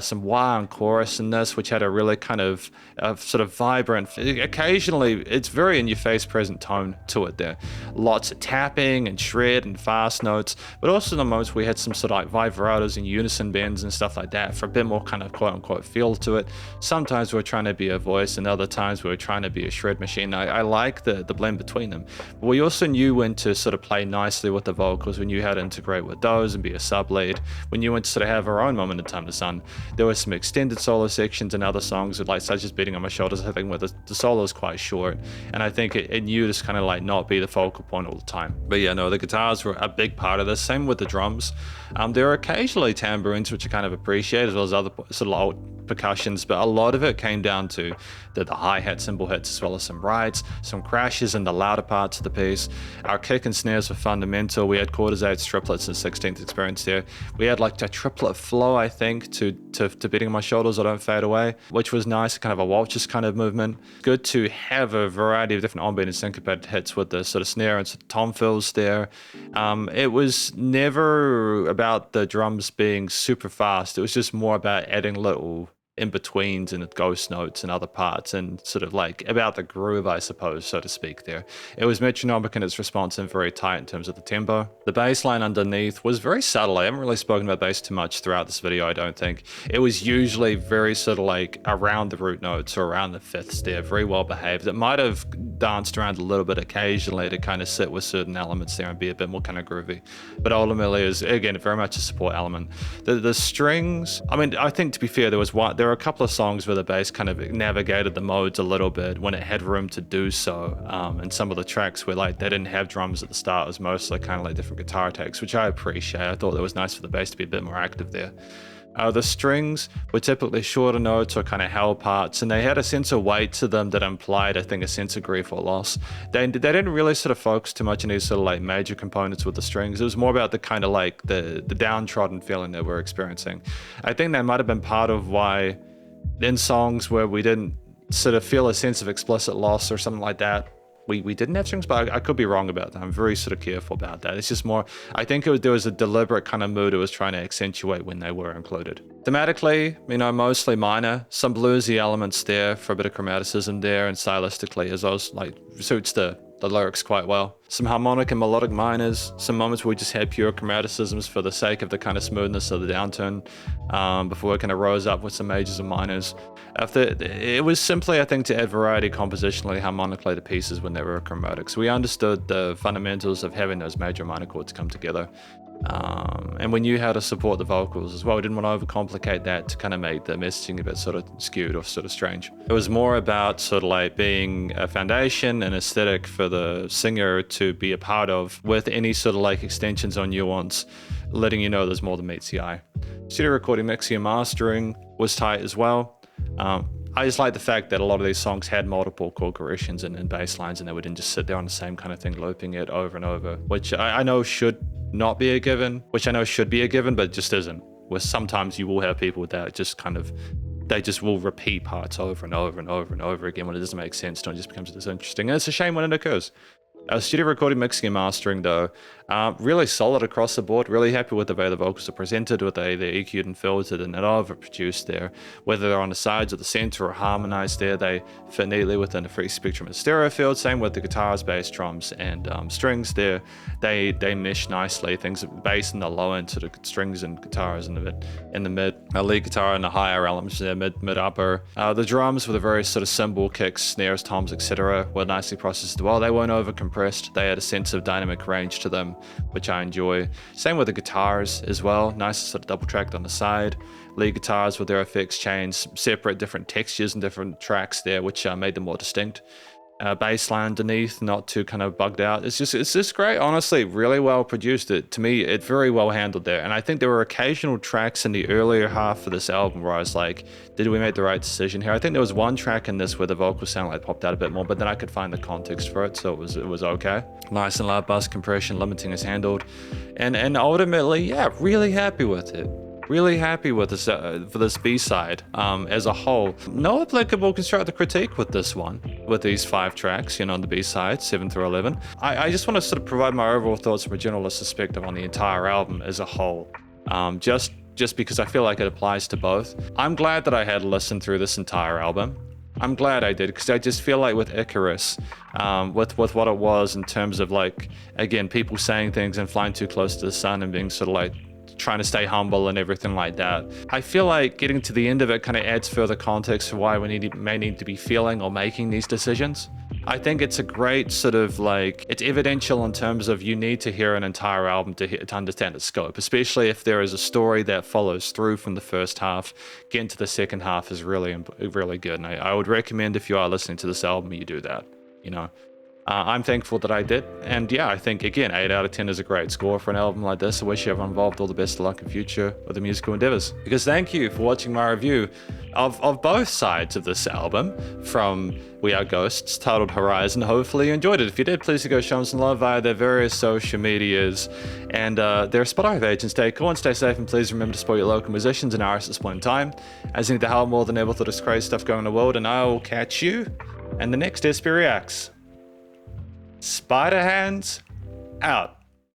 some wah and chorus in this, which had a really kind of sort of vibrant, occasionally it's very in your face present tone to it there. Lots of tapping and shred and fast notes, but also the moments we had some sort of like vibratos and unison bends and stuff like that for a bit more kind of quote unquote feel to it. Sometimes we were trying to be a voice and other times we were trying to be a shred machine. I like the blend between them. But we also knew when to sort of play nicely with the vocals. We knew how to integrate with those and be a sub lead. We knew when to sort of have our own moment in time to sun. There were some extended solo sections and other songs like such as Beating on My Shoulders, I think, where the solo is quite short. And I think it knew to kind of like not be the focal point all the time. But yeah, no, the guitars were a big part of this. Same with the drums. There are occasionally tambourines, which I kind of appreciate, as well as other sort of old percussions, but a lot of it came down to the hi-hat cymbal hits, as well as some rides, some crashes in the louder parts of the piece. Our kick and snares were fundamental. We had quarters, eighths, triplets, and 16th experience there. We had like a triplet flow, I think, to Beating on My Shoulders or Don't Fade Away, which was nice, kind of a waltzes kind of movement. Good to have a variety of different on-beat and syncopated hits with the sort of snare and sort of tom fills there. It was never about the drums being super fast. It was just more about adding little in-betweens and ghost notes and other parts and sort of like about the groove, I suppose, so to speak there. It was metronomic in its response and very tight in terms of the tempo. The bass line underneath was very subtle. I haven't really spoken about bass too much throughout this video, I don't think. It was usually very sort of like around the root notes or around the fifths there, very well behaved. It might have danced around a little bit occasionally to kind of sit with certain elements there and be a bit more kind of groovy. But ultimately is, again, very much a support element. The strings, I mean, I think to be fair, there were a couple of songs where the bass kind of navigated the modes a little bit when it had room to do so. And some of the tracks where like they didn't have drums at the start, it was mostly kind of like different guitar takes, which I appreciate. I thought it was nice for the bass to be a bit more active there. The strings were typically shorter notes or kind of held parts, and they had a sense of weight to them that implied, I think, a sense of grief or loss. They didn't really sort of focus too much on these sort of like major components with the strings. It was more about the kind of like the downtrodden feeling that we're experiencing. I think that might have been part of why in songs where we didn't sort of feel a sense of explicit loss or something like that, we didn't have strings, but I could be wrong about that. I'm very sort of careful about that. It's just more, I think there was a deliberate kind of mood it was trying to accentuate when they were included. Thematically, you know, mostly minor, some bluesy elements there for a bit of chromaticism there, and stylistically as well, like suits the lyrics quite well. Some harmonic and melodic minors, some moments where we just had pure chromaticisms for the sake of the kind of smoothness of the downturn, before it kind of rose up with some majors and minors. It was simply, I think, to add variety compositionally, harmonically to pieces when they were chromatic. So we understood the fundamentals of having those major and minor chords come together. And we knew how to support the vocals as well. We didn't want to overcomplicate that to kind of make the messaging a bit sort of skewed or sort of strange. It was more about sort of like being a foundation and aesthetic for the singer to to be a part of, with any sort of like extensions on nuance, letting you know there's more than meets the eye. Studio recording, mixing, and mastering was tight as well. I just like the fact that a lot of these songs had multiple chord progressions and bass lines, and they wouldn't just sit there on the same kind of thing, looping it over and over, which I know should not be a given, which I know should be a given, but it just isn't. Where sometimes you will have people that just kind of, they just will repeat parts over and over and over and over again when it doesn't make sense, and it just becomes disinteresting. And it's a shame when it occurs. Studio recording, mixing, and mastering, though, really solid across the board. Really happy with the way the vocals are presented, with they're EQ'd and filtered and not overproduced there. Whether they're on the sides or the center or harmonized there, they fit neatly within a free spectrum and stereo field. Same with the guitars, bass, drums, and strings there. They mesh nicely. Things bass in the low end, sort of strings and guitars in the mid, lead guitar in the higher elements there, mid upper. The drums with the various sort of cymbal kicks, snares, toms, etc. were nicely processed as well. They weren't over compressed. They had a sense of dynamic range to them, which I enjoy. Same with the guitars as well. Nice sort of double tracked on the side. Lead guitars with their effects chains, separate different textures and different tracks there, which made them more distinct. Bass line underneath, not too kind of bugged out. It's just great, honestly, really well produced. To me, it very well handled there. And I think there were occasional tracks in the earlier half of this album where I was like, did we make the right decision here? I think there was one track in this where the vocals sound like popped out a bit more, but then I could find the context for it, so it was okay. Nice and loud bass compression, limiting is handled. And ultimately, yeah, really happy with it. Really happy with this for this B-side as a whole. No applicable constructive critique with this one, with these 5 tracks, on the B-side, 7 through 11. I just want to sort of provide my overall thoughts from a generalist perspective on the entire album as a whole, just because I feel like it applies to both. I'm glad that I had listened through this entire album. I'm glad I did, because I just feel like with Icarus, with what it was in terms of, like, again, people saying things and flying too close to the sun and being sort of like trying to stay humble and everything like that. I feel like getting to the end of it kind of adds further context for why we may need to be feeling or making these decisions. I think it's a great sort of like, it's evidential in terms of you need to hear an entire album to understand its scope, especially if there is a story that follows through from the first half. Getting to the second half is really good, and I would recommend, if you are listening to this album, you do that, I'm thankful that I did, and yeah, I think, again, 8 out of 10 is a great score for an album like this. I wish everyone involved all the best of luck in future with the musical endeavors. Because thank you for watching my review of both sides of this album from We Are Ghosts, titled Horizon. Hopefully you enjoyed it. If you did, please go show them some love via their various social medias and their Spotify page, and stay cool and stay safe, and please remember to support your local musicians and artists at this point in time, as they need the help more than ever with all this crazy stuff going in the world. And I will catch you in the next SP Reacts. Spiderhands out.